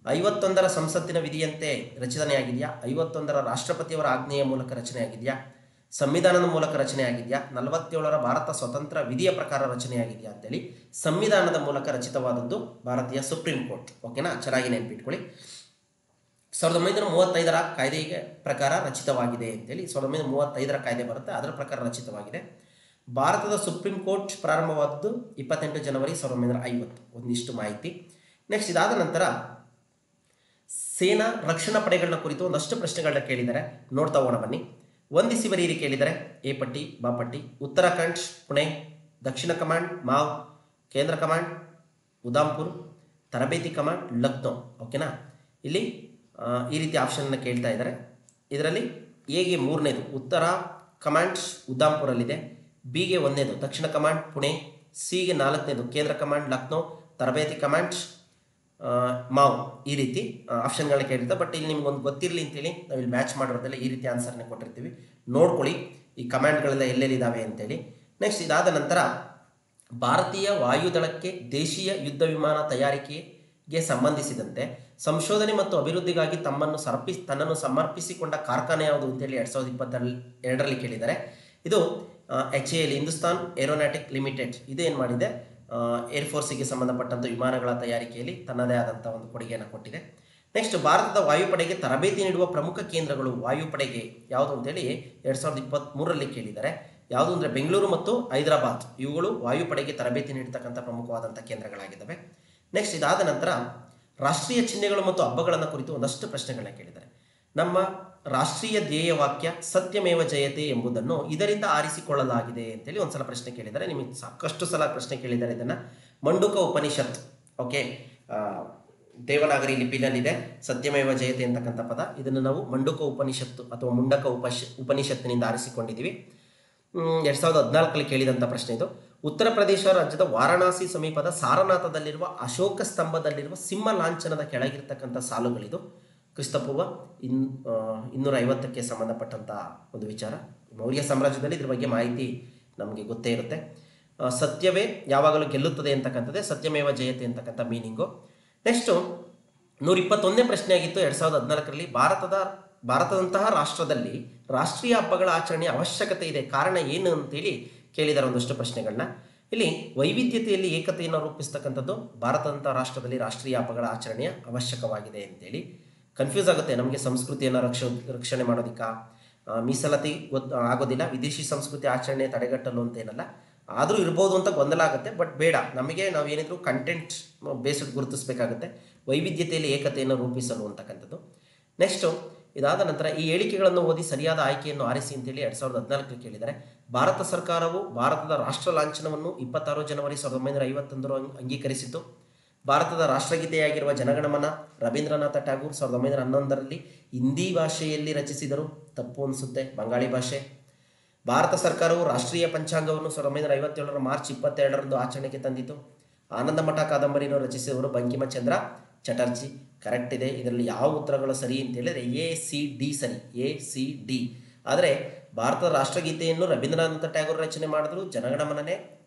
51ರ ಸಂಸತ್ತಿನ ವಿಧಿಯಂತೆ ರಚನೆಯಾಗಿದೆಯಾ, 51ರ ರಾಷ್ಟ್ರಪತಿಯವರ ಆಜ್ಞೆಯ ಮೂಲಕ ರಚನೆಯಾಗಿದೆಯಾ, ಸಂವಿಧಾನದ ಮೂಲಕ ರಚನೆಯಾಗಿದೆಯಾ, 47ರ ಭಾರತ ಸ್ವತಂತ್ರ ವಿಧಿಯ ಪ್ರಕಾರ ರಚನೆಯಾಗಿದೆಯಾ ಅಂತೇಳಿ ಸಂವಿಧಾನದ ಮೂಲಕ ರಚಿತವಾದದ್ದು ಭಾರತೀಯ ಸುಪ್ರೀಂ ಕೋರ್ಟ್. ಓಕೆನಾ, ಚೆನ್ನಾಗಿ ನೆನಪಿಟ್ಕೊಳ್ಳಿ. 1935ರ ಕಾಯ್ದೆಗೆ ಪ್ರಕಾರ ರಚಿತವಾಗಿದೆ ಅಂತೇಳಿ 1935ರ ಕಾಯ್ದೆ ಬರುತ್ತೆ, ಅದರ ಪ್ರಕಾರ ರಚಿತವಾಗಿದೆ. ಭಾರತದ ಸುಪ್ರೀಂ ಕೋರ್ಟ್ ಪ್ರಾರಂಭವಾದದ್ದು 28 ಜನವರಿ 1950. ಒಂದಿಷ್ಟು ಮಾಹಿತಿ. ನೆಕ್ಸ್ಟ್ ಇದಾದ ನಂತರ ಸೇನಾ ರಕ್ಷಣಾ ಪಡೆಗಳನ್ನ ಕುರಿತು ಒಂದಷ್ಟು ಪ್ರಶ್ನೆಗಳನ್ನ ಕೇಳಿದ್ದಾರೆ, ನೋಡ್ತಾ ಹೋಗೋಣ ಬನ್ನಿ. ವಂದಿಸಿ ಬರೀರಿ ಕೇಳಿದರೆ ಎ ಪಟ್ಟಿ ಬಾ ಪಟ್ಟಿ. ಉತ್ತರಾಖಂಡ್ ಪುಣೆ, ದಕ್ಷಿಣ ಕಮಾಂಡ್ ಮಾವ್, ಕೇಂದ್ರ ಕಮಾಂಡ್ ಉದಾಂಪುರ್, ತರಬೇತಿ ಕಮಾಂಡ್ ಲಕ್ನೋ. ಓಕೆನಾ, ಇಲ್ಲಿ ಈ ರೀತಿ ಆಪ್ಷನ್ನ ಕೇಳ್ತಾ ಇದ್ದಾರೆ. ಇದರಲ್ಲಿ ಎಗೆ 3ನೇದು ಉತ್ತರ ಕಮಾಂಡ್ ಉದಾಂಪುರಲ್ಲಿದೆ, ಬಿಗೆ 1ನೇದು ದಕ್ಷಿಣ ಕಮಾಂಡ್ ಪುಣೆ, ಸಿಗೆ 4ನೇದು ಕೇಂದ್ರ ಕಮಾಂಡ್ ಲಕ್ನೋ, ತರಬೇತಿ ಕಮಾಂಡ್ ಮಾವ್. ಈ ರೀತಿ ಆಪ್ಷನ್ಗಳನ್ನ ಕೇಳಿರ್ತಾರೆ. ಬಟ್ ಇಲ್ಲಿ ನಿಮ್ಗೊಂದು ಗೊತ್ತಿರಲಿ ಅಂತೇಳಿ ನಾವು ಇಲ್ಲಿ ಮ್ಯಾಚ್ ಮಾಡಿರೋದೆಲ್ಲ ಈ ರೀತಿ ಆನ್ಸರ್ನ ಕೊಟ್ಟಿರ್ತೀವಿ, ನೋಡ್ಕೊಳ್ಳಿ ಈ ಕಮಾಂಡ್ಗಳೆಲ್ಲ ಎಲ್ಲೆಲ್ಲಿದ್ದಾವೆ ಅಂತೇಳಿ. ನೆಕ್ಸ್ಟ್ ಇದಾದ ನಂತರ ಭಾರತೀಯ ವಾಯುದಳಕ್ಕೆ ದೇಶೀಯ ಯುದ್ಧ ವಿಮಾನ ತಯಾರಿಕೆಗೆ ಸಂಬಂಧಿಸಿದಂತೆ ಸಂಶೋಧನೆ ಮತ್ತು ಅಭಿವೃದ್ಧಿಗಾಗಿ ತನ್ನನ್ನು ಸಮರ್ಪಿಸಿಕೊಂಡ ಕಾರ್ಖಾನೆ ಯಾವುದು ಅಂತೇಳಿ 2022ರಲ್ಲಿ ಕೇಳಿದ್ದಾರೆ. ಇದು HAL ಹಿಂದೂಸ್ತಾನ್ ಏರೋನಾಟಿಕ್ ಲಿಮಿಟೆಡ್. ಇದೇನು ಮಾಡಿದೆ, ಏರ್ಫೋರ್ಸಿಗೆ ಸಂಬಂಧಪಟ್ಟಂಥ ವಿಮಾನಗಳ ತಯಾರಿಕೆಯಲ್ಲಿ ತನ್ನದೇ ಆದಂಥ ಒಂದು ಕೊಡುಗೆಯನ್ನು ಕೊಟ್ಟಿದೆ. ನೆಕ್ಸ್ಟ್ ಭಾರತದ ವಾಯುಪಡೆಗೆ ತರಬೇತಿ ನೀಡುವ ಪ್ರಮುಖ ಕೇಂದ್ರಗಳು ವಾಯುಪಡೆಗೆ ಯಾವುದು ಅಂತೇಳಿ 2023ರಲ್ಲಿ ಕೇಳಿದ್ದಾರೆ. ಯಾವುದು ಅಂದರೆ ಬೆಂಗಳೂರು ಮತ್ತು ಹೈದರಾಬಾದ್, ಇವುಗಳು ವಾಯುಪಡೆಗೆ ತರಬೇತಿ ನೀಡತಕ್ಕಂಥ ಪ್ರಮುಖವಾದಂಥ ಕೇಂದ್ರಗಳಾಗಿದ್ದಾವೆ. ನೆಕ್ಸ್ಟ್ ಇದಾದ ನಂತರ ರಾಷ್ಟ್ರೀಯ ಚಿಹ್ನೆಗಳು ಮತ್ತು ಹಬ್ಬಗಳನ್ನು ಕುರಿತು ಒಂದಷ್ಟು ಪ್ರಶ್ನೆಗಳನ್ನ ಕೇಳಿದ್ದಾರೆ. ನಮ್ಮ ರಾಷ್ಟ್ರೀಯ ಧ್ಯೇಯ ವಾಕ್ಯ ಸತ್ಯಮೇವ ಜಯತೆ ಎಂಬುದನ್ನು ಇದರಿಂದ ಆರಿಸಿಕೊಳ್ಳಲಾಗಿದೆ ಅಂತೇಳಿ ಒಂದ್ಸಲ ಪ್ರಶ್ನೆ ಕೇಳಿದ್ದಾರೆ. ನಿಮಗೆ ಸಾಕಷ್ಟು ಸಲ ಪ್ರಶ್ನೆ ಕೇಳಿದ್ದಾರೆ ಇದನ್ನು. ಮಂಡುಕ ಉಪನಿಷತ್, ಓಕೆ, ದೇವನಾಗರಿ ಲಿಪಿನಲ್ಲಿದೆ ಸತ್ಯಮೇವ ಜಯತೆ ಅಂತಕ್ಕಂಥ ಪದ. ಇದನ್ನು ನಾವು ಮಂಡುಕ ಉಪನಿಷತ್ತು ಅಥವಾ ಮುಂಡಕ ಉಪನಿಷತ್ತಿನಿಂದ ಆರಿಸಿಕೊಂಡಿದ್ದೀವಿ. 2014ರಲ್ಲಿ ಕೇಳಿದಂಥ ಪ್ರಶ್ನೆ ಇದು. ಉತ್ತರ ಪ್ರದೇಶ ರಾಜ್ಯದ ವಾರಣಾಸಿ ಸಮೀಪದ ಸಾರನಾಥದಲ್ಲಿರುವ ಅಶೋಕ ಸ್ತಂಭದಲ್ಲಿರುವ ಸಿಂಹ ಲಾಂಛನದ ಕೆಳಗಿರ್ತಕ್ಕಂಥ ಸಾಲುಗಳಿದು. ಕ್ರಿಸ್ತಪೂರ್ವ 250ಕ್ಕೆ ಸಂಬಂಧಪಟ್ಟಂಥ ಒಂದು ವಿಚಾರ. ಮೌರ್ಯ ಸಾಮ್ರಾಜ್ಯದಲ್ಲಿ ಇದ್ರ ಬಗ್ಗೆ ಮಾಹಿತಿ ನಮಗೆ ಗೊತ್ತೇ ಇರುತ್ತೆ. ಸತ್ಯವೇ ಯಾವಾಗಲೂ ಗೆಲ್ಲುತ್ತದೆ ಅಂತಕ್ಕಂಥದ್ದೇ ಸತ್ಯಮೇವ ಜಯತೆ ಅಂತಕ್ಕಂಥ ಮೀನಿಂಗು. ನೆಕ್ಸ್ಟು 121ನೇ ಪ್ರಶ್ನೆ ಆಗಿತ್ತು 2014ರಲ್ಲಿ. ಭಾರತದಂತಹ ರಾಷ್ಟ್ರದಲ್ಲಿ ರಾಷ್ಟ್ರೀಯ ಹಬ್ಬಗಳ ಆಚರಣೆಯ ಅವಶ್ಯಕತೆ ಇದೆ, ಕಾರಣ ಏನು ಅಂತೇಳಿ ಕೇಳಿದ್ದಾರೆ ಒಂದಷ್ಟು ಪ್ರಶ್ನೆಗಳನ್ನ. ಇಲ್ಲಿ ವೈವಿಧ್ಯತೆಯಲ್ಲಿ ಏಕತೆಯನ್ನು ರೂಪಿಸ್ತಕ್ಕಂಥದ್ದು ಭಾರತದಂಥ ರಾಷ್ಟ್ರದಲ್ಲಿ ರಾಷ್ಟ್ರೀಯ ಹಬ್ಬಗಳ ಆಚರಣೆಯ ಅವಶ್ಯಕವಾಗಿದೆ ಅಂತೇಳಿ. ಕನ್ಫ್ಯೂಸ್ ಆಗುತ್ತೆ ನಮಗೆ, ಸಂಸ್ಕೃತಿಯನ್ನು ರಕ್ಷಣೆ ಮಾಡೋದಕ್ಕ ಮೀಸಲಾತಿ ಆಗೋದಿಲ್ಲ, ವಿದೇಶಿ ಸಂಸ್ಕೃತಿ ಆಚರಣೆ ತಡೆಗಟ್ಟಲು ಅಂತ ಏನಲ್ಲ, ಆದರೂ ಇರ್ಬೋದು ಅಂತ ಗೊಂದಲ ಆಗುತ್ತೆ. ಬಟ್ ಬೇಡ, ನಮಗೆ ನಾವೇನಿದ್ರು ಕಂಟೆಂಟ್ ಬೇಸ್ಡ್ ಗುರುತಿಸಬೇಕಾಗುತ್ತೆ, ವೈವಿಧ್ಯತೆಯಲ್ಲಿ ಏಕತೆಯನ್ನು ರೂಪಿಸಲು ಅಂತಕ್ಕಂಥದ್ದು. ನೆಕ್ಸ್ಟು ಇದಾದ ನಂತರ ಈ ಹೇಳಿಕೆಗಳನ್ನು ಓದಿ ಸರಿಯಾದ ಆಯ್ಕೆಯನ್ನು ಆರಿಸಿ ಅಂತೇಳಿ 2014ರಲ್ಲಿ ಕೇಳಿದ್ದಾರೆ. ಭಾರತ ಸರ್ಕಾರವು ಭಾರತದ ರಾಷ್ಟ್ರ ಲಾಂಛನವನ್ನು 26 ಜನವರಿ 1951 ಅಂಗೀಕರಿಸಿತು. ಭಾರತದ ರಾಷ್ಟ್ರಗೀತೆಯಾಗಿರುವ ಜನಗಣಮನ ರವೀಂದ್ರನಾಥ ಟ್ಯಾಗೂರ್ 1911ರಲ್ಲಿ ಹಿಂದಿ ಭಾಷೆಯಲ್ಲಿ ರಚಿಸಿದರು. ತಪ್ಪು ಅನಿಸುತ್ತೆ, ಬಂಗಾಳಿ ಭಾಷೆ. ಭಾರತ ಸರ್ಕಾರವು ರಾಷ್ಟ್ರೀಯ ಪಂಚಾಂಗವನ್ನು 1957ರ ಮಾರ್ಚ್ 22ರಂದು ಆಚರಣೆಗೆ ತಂದಿತು. ಆನಂದ ಮಠ ಕಾದಂಬರಿಯನ್ನು ರಚಿಸಿದವರು ಬಂಕಿಮಚಂದ್ರ ಚಟರ್ಜಿ. ಕರೆಕ್ಟ್ ಇದೆ. ಇದರಲ್ಲಿ ಯಾವ ಉತ್ತರಗಳು ಸರಿ ಅಂತ ಹೇಳಿದ್ರೆ ACD ಸರಿ, ACD. ಆದರೆ ಭಾರತದ ರಾಷ್ಟ್ರಗೀತೆಯನ್ನು ರವೀಂದ್ರನಾಥ ಟ್ಯಾಗೂರ್ ರಚನೆ ಮಾಡಿದ್ರು, ಜನಗಣಮನನೇ.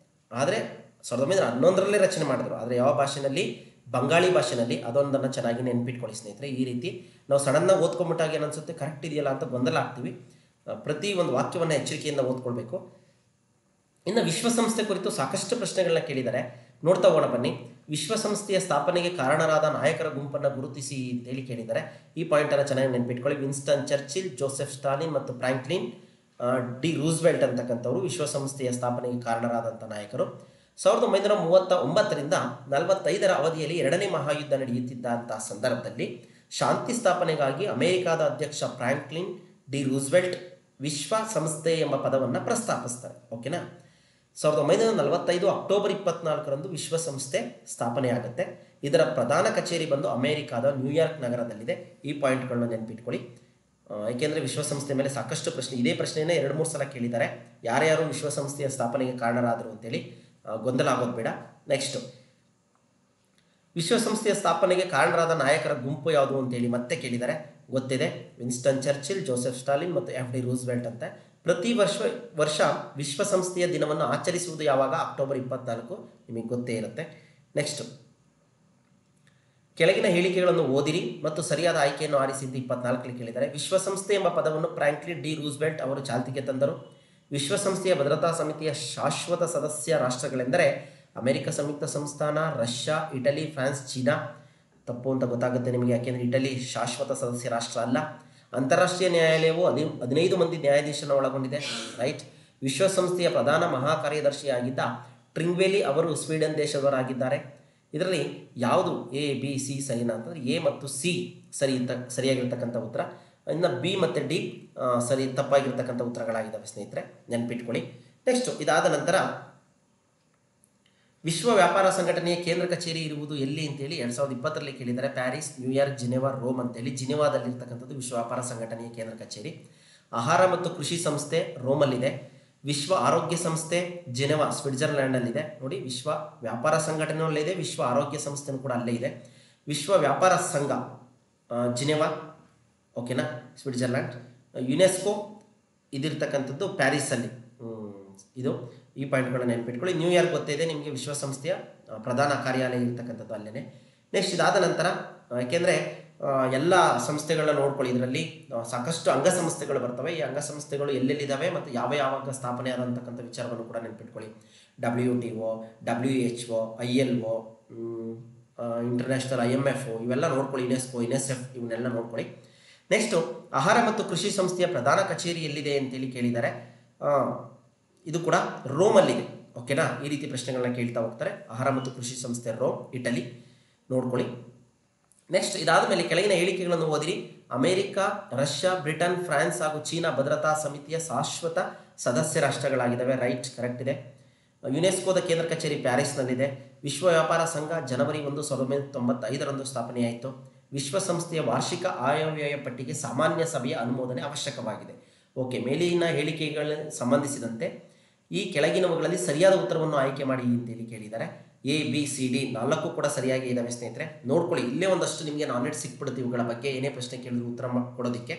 ಆದರೆ 1911ರಲ್ಲೇ ರಚನೆ ಮಾಡಿದ್ರು. ಆದರೆ ಯಾವ ಭಾಷೆಯಲ್ಲಿ? ಬಂಗಾಳಿ ಭಾಷೆಯಲ್ಲಿ. ಅದೊಂದನ್ನು ಚೆನ್ನಾಗಿ ನೆನ್ಪಿಟ್ಕೊಳ್ಳಿ ಸ್ನೇಹಿತರೆ. ಈ ರೀತಿ ನಾವು ಸಡನ್ನಾಗಿ ಓದ್ಕೊಂಬಿಟ್ಟಾಗ ಏನನ್ಸುತ್ತೆ, ಕರೆಕ್ಟ್ ಇದೆಯಲ್ಲ ಅಂತ ಗೊಂದಲ ಆಗ್ತೀವಿ. ಪ್ರತಿ ಒಂದು ವಾಕ್ಯವನ್ನು ಎಚ್ಚರಿಕೆಯಿಂದ ಓದ್ಕೊಳ್ಬೇಕು. ಇನ್ನು ವಿಶ್ವಸಂಸ್ಥೆ ಕುರಿತು ಸಾಕಷ್ಟು ಪ್ರಶ್ನೆಗಳನ್ನ ಕೇಳಿದ್ದಾರೆ, ನೋಡ್ತಾ ಹೋಗೋಣ ಬನ್ನಿ. ವಿಶ್ವಸಂಸ್ಥೆಯ ಸ್ಥಾಪನೆಗೆ ಕಾರಣರಾದ ನಾಯಕರ ಗುಂಪನ್ನು ಗುರುತಿಸಿ ಅಂತೇಳಿ ಕೇಳಿದ್ದಾರೆ. ಈ ಪಾಯಿಂಟನ್ನು ಚೆನ್ನಾಗಿ ನೆನ್ಪಿಟ್ಕೊಳ್ಳಿ. ವಿನ್ಸ್ಟನ್ ಚರ್ಚಿಲ್, ಜೋಸೆಫ್ ಸ್ಟಾಲಿನ್ ಮತ್ತು ಫ್ರಾಂಕ್ಲಿನ್ ಡಿ ರೂಸ್ವೆಲ್ಟ್ ಅಂತಕ್ಕಂಥವ್ರು ವಿಶ್ವಸಂಸ್ಥೆಯ ಸ್ಥಾಪನೆಗೆ ಕಾರಣರಾದಂಥ ನಾಯಕರು. 1939ರಿಂದ 45ರ ಅವಧಿಯಲ್ಲಿ ಎರಡನೇ ಮಹಾಯುದ್ಧ ನಡೆಯುತ್ತಿದ್ದಂಥ ಸಂದರ್ಭದಲ್ಲಿ ಶಾಂತಿ ಸ್ಥಾಪನೆಗಾಗಿ ಅಮೆರಿಕಾದ ಅಧ್ಯಕ್ಷ ಫ್ರಾಂಕ್ಲಿನ್ ಡಿ ರೂಸ್ವೆಲ್ಟ್ ವಿಶ್ವಸಂಸ್ಥೆ ಎಂಬ ಪದವನ್ನು ಪ್ರಸ್ತಾಪಿಸ್ತಾರೆ. ಓಕೆನಾ. 1945 ಅಕ್ಟೋಬರ್ 24ರಂದು ವಿಶ್ವಸಂಸ್ಥೆ ಸ್ಥಾಪನೆ ಆಗುತ್ತೆ. ಇದರ ಪ್ರಧಾನ ಕಚೇರಿ ಬಂದು ಅಮೆರಿಕಾದ ನ್ಯೂಯಾರ್ಕ್ ನಗರದಲ್ಲಿದೆ. ಈ ಪಾಯಿಂಟ್ಗಳನ್ನ ನೆನ್ಪಿಟ್ಕೊಳ್ಳಿ. ಏಕೆಂದರೆ ವಿಶ್ವಸಂಸ್ಥೆ ಮೇಲೆ ಸಾಕಷ್ಟು ಪ್ರಶ್ನೆ, ಇದೇ ಪ್ರಶ್ನೆಯನ್ನು 2-3 ಸಲ ಕೇಳಿದ್ದಾರೆ. ಯಾರ್ಯಾರು ವಿಶ್ವಸಂಸ್ಥೆಯ ಸ್ಥಾಪನೆಗೆ ಕಾರಣರಾದರು ಅಂತೇಳಿ ಗೊಂದಲ ಆಗೋದು ಬೇಡ. ನೆಕ್ಸ್ಟು, ವಿಶ್ವಸಂಸ್ಥೆಯ ಸ್ಥಾಪನೆಗೆ ಕಾರಣರಾದ ನಾಯಕರ ಗುಂಪು ಯಾವುದು ಅಂತೇಳಿ ಮತ್ತೆ ಕೇಳಿದ್ದಾರೆ. ಗೊತ್ತಿದೆ, ವಿನ್ಸ್ಟನ್ ಚರ್ಚಿಲ್, ಜೋಸೆಫ್ ಸ್ಟಾಲಿನ್ ಮತ್ತು ಎಫ್ ಡಿ ರೂಸ್ವೆಲ್ಟ್ ಅಂತ. ಪ್ರತಿ ವರ್ಷ ವಿಶ್ವಸಂಸ್ಥೆಯ ದಿನವನ್ನು ಆಚರಿಸುವುದು ಯಾವಾಗ? ಅಕ್ಟೋಬರ್ 24. ನಿಮಗೆ ಗೊತ್ತೇ ಇರುತ್ತೆ. ನೆಕ್ಸ್ಟ್, ಕೆಳಗಿನ ಹೇಳಿಕೆಗಳನ್ನು ಓದಿರಿ ಮತ್ತು ಸರಿಯಾದ ಆಯ್ಕೆಯನ್ನು ಆರಿಸಿ ಅಂತ 24ರಲ್ಲಿ ಕೇಳಿದ್ದಾರೆ. ವಿಶ್ವಸಂಸ್ಥೆ ಎಂಬ ಪದವನ್ನು ಫ್ರಾಂಕ್ಲಿನ್ ಡಿ ರೂಸ್ವೆಲ್ಟ್ ಅವರು ಚಾಲ್ತಿಗೆ ತಂದರು. ವಿಶ್ವಸಂಸ್ಥೆಯ ಭದ್ರತಾ ಸಮಿತಿಯ ಶಾಶ್ವತ ಸದಸ್ಯ ರಾಷ್ಟ್ರಗಳೆಂದರೆ ಅಮೆರಿಕ ಸಂಯುಕ್ತ ಸಂಸ್ಥಾನ, ರಷ್ಯಾ, ಇಟಲಿ, ಫ್ರಾನ್ಸ್, ಚೀನಾ. ತಪ್ಪು ಅಂತ ಗೊತ್ತಾಗುತ್ತೆ ನಿಮಗೆ, ಯಾಕೆಂದರೆ ಇಟಲಿ ಶಾಶ್ವತ ಸದಸ್ಯ ರಾಷ್ಟ್ರ ಅಲ್ಲ. ಅಂತಾರಾಷ್ಟ್ರೀಯ ನ್ಯಾಯಾಲಯವು 15 ಮಂದಿ ನ್ಯಾಯಾಧೀಶರನ್ನು ಒಳಗೊಂಡಿದೆ. ರೈಟ್. ವಿಶ್ವಸಂಸ್ಥೆಯ ಪ್ರಧಾನ ಮಹಾಕಾರ್ಯದರ್ಶಿಯಾಗಿದ್ದ ಟ್ರಿಂಗ್ವೇಲಿ ಅವರು ಸ್ವೀಡನ್ ದೇಶದವರಾಗಿದ್ದಾರೆ. ಇದರಲ್ಲಿ ಯಾವುದು ಎ, ಬಿ, ಸಿ ಸರಿನಾ ಅಂತಂದರೆ ಎ ಮತ್ತು ಸಿ ಸರಿಯಾಗಿರ್ತಕ್ಕಂಥ ಉತ್ತರ. ಇನ್ನು ಬಿ ಮತ್ತು ಡಿ ತಪ್ಪಾಗಿರ್ತಕ್ಕಂಥ ಉತ್ತರಗಳಾಗಿದ್ದಾವೆ ಸ್ನೇಹಿತರೆ, ನೆನ್ಪಿಟ್ಕೊಳ್ಳಿ. ನೆಕ್ಸ್ಟು, ಇದಾದ ನಂತರ ವಿಶ್ವ ವ್ಯಾಪಾರ ಸಂಘಟನೆಯ ಕೇಂದ್ರ ಕಚೇರಿ ಇರುವುದು ಎಲ್ಲಿ ಅಂತೇಳಿ 2020ರಲ್ಲಿ ಕೇಳಿದ್ದಾರೆ. ಪ್ಯಾರಿಸ್, ನ್ಯೂಯಾರ್ಕ್, ಜಿನೆವಾ, ರೋಮ್ ಅಂತೇಳಿ. ಜಿನೆವಾದಲ್ಲಿರ್ತಕ್ಕಂಥದ್ದು ವಿಶ್ವ ವ್ಯಾಪಾರ ಸಂಘಟನೆಯ ಕೇಂದ್ರ ಕಚೇರಿ. ಆಹಾರ ಮತ್ತು ಕೃಷಿ ಸಂಸ್ಥೆ ರೋಮಲ್ಲಿದೆ. ವಿಶ್ವ ಆರೋಗ್ಯ ಸಂಸ್ಥೆ ಜಿನೆವಾ ಸ್ವಿಟ್ಜರ್ಲ್ಯಾಂಡಲ್ಲಿದೆ. ನೋಡಿ, ವಿಶ್ವ ವ್ಯಾಪಾರ ಸಂಘಟನೆಯಲ್ಲಿದೆ, ವಿಶ್ವ ಆರೋಗ್ಯ ಸಂಸ್ಥೆನೂ ಕೂಡ ಅಲ್ಲೇ ಇದೆ. ವಿಶ್ವ ವ್ಯಾಪಾರ ಸಂಘ ಜಿನೆವಾ, ಓಕೆನಾ, ಸ್ವಿಟ್ಜರ್ಲ್ಯಾಂಡ್. ಯುನೆಸ್ಕೋ ಇದಿರ್ತಕ್ಕಂಥದ್ದು ಪ್ಯಾರಿಸಲ್ಲಿ. ಇದು ಈ ಪಾಯಿಂಟ್ಗಳನ್ನು ನೆನ್ಪಿಟ್ಕೊಳ್ಳಿ. ನ್ಯೂಯಾರ್ಕ್ ಗೊತ್ತಿದೆ ನಿಮಗೆ, ವಿಶ್ವಸಂಸ್ಥೆಯ ಪ್ರಧಾನ ಕಾರ್ಯಾಲಯ ಇರ್ತಕ್ಕಂಥದ್ದು ಅಲ್ಲೇ. ನೆಕ್ಸ್ಟ್, ಇದಾದ ನಂತರ ಯಾಕೆಂದರೆ ಎಲ್ಲ ಸಂಸ್ಥೆಗಳನ್ನ ನೋಡ್ಕೊಳ್ಳಿ. ಇದರಲ್ಲಿ ಸಾಕಷ್ಟು ಅಂಗಸಂಸ್ಥೆಗಳು ಬರ್ತವೆ. ಈ ಅಂಗಸಂಸ್ಥೆಗಳು ಎಲ್ಲೆಲ್ಲಿದ್ದಾವೆ ಮತ್ತು ಯಾವಾಗ ಸ್ಥಾಪನೆ ಆದಂತಕ್ಕಂಥ ವಿಚಾರವನ್ನು ಕೂಡ ನೆನ್ಪಿಟ್ಕೊಳ್ಳಿ. WTO, WHO, ILO, international IMF ಇವೆಲ್ಲ ನೋಡ್ಕೊಳ್ಳಿ. ಯುನೆಸ್ಕೋ, UNICEF ಇವನ್ನೆಲ್ಲ ನೋಡ್ಕೊಳ್ಳಿ. ನೆಕ್ಸ್ಟು, ಆಹಾರ ಮತ್ತು ಕೃಷಿ ಸಂಸ್ಥೆಯ ಪ್ರಧಾನ ಕಚೇರಿ ಎಲ್ಲಿದೆ ಅಂತೇಳಿ ಕೇಳಿದ್ದಾರೆ. ಇದು ಕೂಡ ರೋಮಲ್ಲಿದೆ. ಓಕೆನಾ. ಈ ರೀತಿ ಪ್ರಶ್ನೆಗಳನ್ನ ಕೇಳ್ತಾ ಹೋಗ್ತಾರೆ. ಆಹಾರ ಮತ್ತು ಕೃಷಿ ಸಂಸ್ಥೆ ರೋಮ್, ಇಟಲಿ, ನೋಡ್ಕೊಳ್ಳಿ. ನೆಕ್ಸ್ಟ್, ಇದಾದ ಮೇಲೆ ಕೆಳಗಿನ ಹೇಳಿಕೆಗಳನ್ನು ಓದಿರಿ. ಅಮೆರಿಕ, ರಷ್ಯಾ, ಬ್ರಿಟನ್, ಫ್ರಾನ್ಸ್ ಹಾಗೂ ಚೀನಾ ಭದ್ರತಾ ಸಮಿತಿಯ ಶಾಶ್ವತ ಸದಸ್ಯ ರಾಷ್ಟ್ರಗಳಾಗಿದ್ದಾವೆ. ರೈಟ್, ಕರೆಕ್ಟ್ ಇದೆ. ಯುನೆಸ್ಕೋದ ಕೇಂದ್ರ ಕಚೇರಿ ಪ್ಯಾರಿಸ್ನಲ್ಲಿದೆ. ವಿಶ್ವ ವ್ಯಾಪಾರ ಸಂಘ ಜನವರಿ 1, 1995ರಂದು ಸ್ಥಾಪನೆಯಾಯಿತು. ವಿಶ್ವಸಂಸ್ಥೆಯ ವಾರ್ಷಿಕ ಆಯವ್ಯಯ ಪಟ್ಟಿಗೆ ಸಾಮಾನ್ಯ ಸಭೆಯ ಅನುಮೋದನೆ ಅವಶ್ಯಕವಾಗಿದೆ. ಓಕೆ, ಮೇಲಿನ ಹೇಳಿಕೆಗಳಿಗೆ ಸಂಬಂಧಿಸಿದಂತೆ ಈ ಕೆಳಗಿನವುಗಳಲ್ಲಿ ಸರಿಯಾದ ಉತ್ತರವನ್ನು ಆಯ್ಕೆ ಮಾಡಿ ಅಂತೇಳಿ ಕೇಳಿದ್ದಾರೆ. A, B, C, D 4 ಕೂಡ ಸರಿಯಾಗಿ ಇದ್ದಾವೆ ಸ್ನೇಹಿತರೆ. ನೋಡ್ಕೊಳ್ಳಿ, ಇಲ್ಲೇ ಒಂದಷ್ಟು ನಿಮಗೆ ನಾಲೆಡ್ಜ್ ಸಿಕ್ಬಿಡುತ್ತೆ ಇವುಗಳ ಬಗ್ಗೆ. ಏನೇ ಪ್ರಶ್ನೆ ಕೇಳಿದ್ರು ಉತ್ತರ ಕೊಡೋದಕ್ಕೆ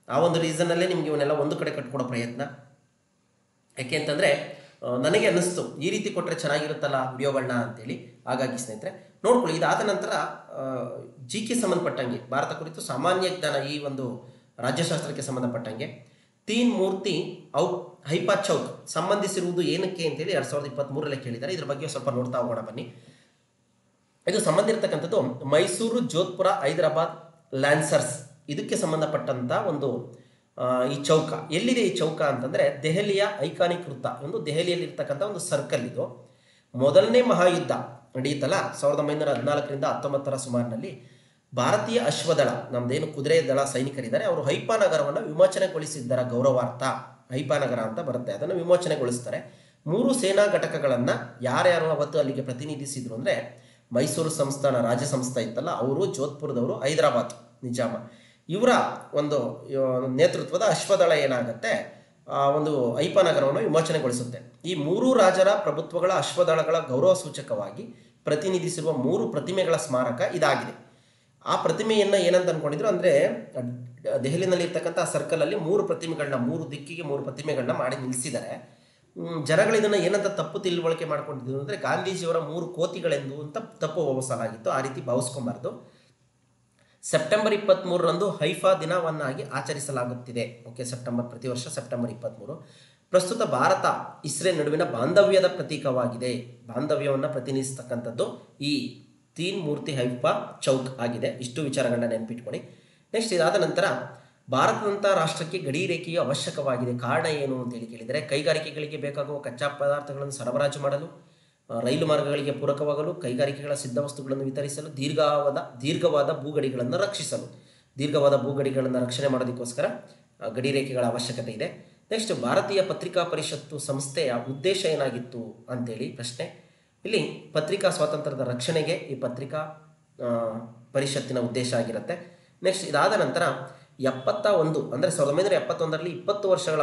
ಆ ಒಂದು ರೀಸನ್ನಲ್ಲೇ ನಿಮಗೆ ಇವನ್ನೆಲ್ಲ ಒಂದು ಕಡೆ ಕಟ್ಕೊಡೋ ಪ್ರಯತ್ನ. ಯಾಕೆ ಅಂತಂದರೆ ನನಗೆ ಅನ್ನಿಸ್ತು ಈ ರೀತಿ ಕೊಟ್ಟರೆ ಚೆನ್ನಾಗಿರುತ್ತಲ್ಲ ವಿಡಿಯೋಗಳನ್ನ ಅಂತೇಳಿ. ಹಾಗಾಗಿ ಸ್ನೇಹಿತರೆ ನೋಡ್ಕೊಳ್ಳಿ. ಇದಾದ ನಂತರ GK ಸಂಬಂಧಪಟ್ಟಂಗೆ ಭಾರತ ಕುರಿತು ಸಾಮಾನ್ಯ ಜ್ಞಾನ, ಈ ಒಂದು ರಾಜ್ಯಶಾಸ್ತ್ರಕ್ಕೆ ಸಂಬಂಧಪಟ್ಟಂಗೆ ತೀನ್ ಮೂರ್ತಿ ಹೈಪಾ ಚೌಕ್ ಸಂಬಂಧಿಸಿರುವುದು ಏನಕ್ಕೆ ಅಂತೇಳಿ 2023ರಲ್ಲಿ ಕೇಳಿದ್ದಾರೆ. ಇದ್ರ ಬಗ್ಗೆ ಸ್ವಲ್ಪ ನೋಡ್ತಾ ಹೋಗೋಣ ಬನ್ನಿ. ಇದು ಸಂಬಂಧಿರ್ತಕ್ಕಂಥದ್ದು ಮೈಸೂರು, ಜೋಧ್ಪುರ, ಹೈದರಾಬಾದ್, ಲ್ಯಾನ್ಸರ್ಸ್ ಇದಕ್ಕೆ ಸಂಬಂಧಪಟ್ಟಂಥ ಒಂದು ಈ ಚೌಕ. ಎಲ್ಲಿದೆ ಈ ಚೌಕ ಅಂತಂದರೆ ದೆಹಲಿಯ ಐಕಾನಿಕ್ ವೃತ್ತ, ಒಂದು ದೆಹಲಿಯಲ್ಲಿರ್ತಕ್ಕಂಥ ಒಂದು ಸರ್ಕಲ್. ಇದು ಮೊದಲನೇ ಮಹಾಯುದ್ಧ ನಡೆಯುತ್ತಲ್ಲ 1914ರಿಂದ 19ರ ಸುಮಾರಿನಲ್ಲಿ ಭಾರತೀಯ ಅಶ್ವದಳ, ನಮ್ದೇನು ಕುದುರೆ ದಳ ಸೈನಿಕರಿದ್ದಾರೆ, ಅವರು ಹೈಪಾ ನಗರವನ್ನು ವಿಮೋಚನೆಗೊಳಿಸಿದ್ದರ ಗೌರವಾರ್ಥ ಹೈಪಾ ನಗರ ಅಂತ ಬರುತ್ತೆ, ಅದನ್ನು ವಿಮೋಚನೆಗೊಳಿಸ್ತಾರೆ. 3 ಸೇನಾ ಘಟಕಗಳನ್ನು ಯಾರ್ಯಾರು ಅವತ್ತು ಅಲ್ಲಿಗೆ ಪ್ರತಿನಿಧಿಸಿದ್ರು ಅಂದರೆ ಮೈಸೂರು ಸಂಸ್ಥಾನ ರಾಜ ಸಂಸ್ಥೆ ಇತ್ತಲ್ಲ ಅವರು, ಜೋಧ್ಪುರದವರು, ಹೈದರಾಬಾದ್ ನಿಜಾಮ, ಇವರ ಒಂದು ನೇತೃತ್ವದ ಅಶ್ವದಳ ಏನಾಗುತ್ತೆ ಒಂದು ಹೈಪಾ ನಗರವನ್ನು ವಿಮೋಚನೆಗೊಳಿಸುತ್ತೆ. ಈ 3 ರಾಜರ ಪ್ರಭುತ್ವಗಳ ಅಶ್ವದಳಗಳ ಗೌರವ ಸೂಚಕವಾಗಿ ಪ್ರತಿನಿಧಿಸಿರುವ 3 ಪ್ರತಿಮೆಗಳ ಸ್ಮಾರಕ ಇದಾಗಿದೆ. ಆ ಪ್ರತಿಮೆಯನ್ನು ಏನಂತ ಅಂದ್ಕೊಂಡಿದ್ರು ಅಂದರೆ ದೆಹಲಿನಲ್ಲಿ ಇರ್ತಕ್ಕಂಥ ಸರ್ಕಲಲ್ಲಿ 3 ಪ್ರತಿಮೆಗಳನ್ನ, 3 ದಿಕ್ಕಿಗೆ 3 ಪ್ರತಿಮೆಗಳನ್ನ ಮಾಡಿ ನಿಲ್ಲಿಸಿದ್ದಾರೆ. ಜನಗಳು ಇದನ್ನು ಏನಂತ ತಪ್ಪು ತಿಳುವಳಿಕೆ ಮಾಡ್ಕೊಂಡಿದ್ದು ಅಂದರೆ ಗಾಂಧೀಜಿಯವರ 3 ಕೋತಿಗಳೆಂದು ಅಂತ ತಪ್ಪು ಭಾವಿಸಲಾಗಿತ್ತು. ಆ ರೀತಿ ಭಾವಿಸ್ಕೊಬಾರ್ದು. ಸೆಪ್ಟೆಂಬರ್ 23ರಂದು ಹೈಫಾ ದಿನವನ್ನಾಗಿ ಆಚರಿಸಲಾಗುತ್ತಿದೆ. ಓಕೆ, ಪ್ರತಿ ವರ್ಷ ಸೆಪ್ಟೆಂಬರ್ 23. ಪ್ರಸ್ತುತ ಭಾರತ ಇಸ್ರೇಲ್ ನಡುವಿನ ಬಾಂಧವ್ಯದ ಪ್ರತೀಕವಾಗಿದೆ. ಬಾಂಧವ್ಯವನ್ನು ಪ್ರತಿನಿಧಿಸ್ತಕ್ಕಂಥದ್ದು ಈ ತೀನ್ ಮೂರ್ತಿ ಹೈಫಾ ಚೌಕ್ ಆಗಿದೆ. ಇಷ್ಟು ವಿಚಾರಗಳನ್ನ ನೆನಪಿಟ್ಕೊಳ್ಳಿ. ನೆಕ್ಸ್ಟ್ ಇದಾದ ನಂತರ ಭಾರತದಂಥ ರಾಷ್ಟ್ರಕ್ಕೆ ಗಡಿ ರೇಖೆಯು ಅವಶ್ಯಕವಾಗಿದೆ. ಕಾರಣ ಏನು ಅಂತೇಳಿ ಕೇಳಿದರೆ, ಕೈಗಾರಿಕೆಗಳಿಗೆ ಬೇಕಾಗುವ ಕಚ್ಚಾ ಪದಾರ್ಥಗಳನ್ನು ಸರಬರಾಜು ಮಾಡಲು, ರೈಲು ಮಾರ್ಗಗಳಿಗೆ ಪೂರಕವಾಗಲು, ಕೈಗಾರಿಕೆಗಳ ಸಿದ್ಧವಸ್ತುಗಳನ್ನು ವಿತರಿಸಲು, ದೀರ್ಘವಾದ ಭೂಗಡಿಗಳನ್ನು ರಕ್ಷಿಸಲು. ದೀರ್ಘವಾದ ಭೂಗಡಿಗಳನ್ನು ರಕ್ಷಣೆ ಮಾಡೋದಕ್ಕೋಸ್ಕರ ಗಡಿ ರೇಖೆಗಳ ಅವಶ್ಯಕತೆ ಇದೆ. ನೆಕ್ಸ್ಟ್, ಭಾರತೀಯ ಪತ್ರಿಕಾ ಪರಿಷತ್ತು ಸಂಸ್ಥೆಯ ಉದ್ದೇಶ ಏನಾಗಿತ್ತು ಅಂತೇಳಿ ಪ್ರಶ್ನೆ. ಇಲ್ಲಿ ಪತ್ರಿಕಾ ಸ್ವಾತಂತ್ರ್ಯದ ರಕ್ಷಣೆಗೆ ಈ ಪತ್ರಿಕಾ ಪರಿಷತ್ತಿನ ಉದ್ದೇಶ ಆಗಿರುತ್ತೆ. ನೆಕ್ಸ್ಟ್ ಇದಾದ ನಂತರ 71 ಅಂದರೆ 1971ರಲ್ಲಿ 20 ವರ್ಷಗಳ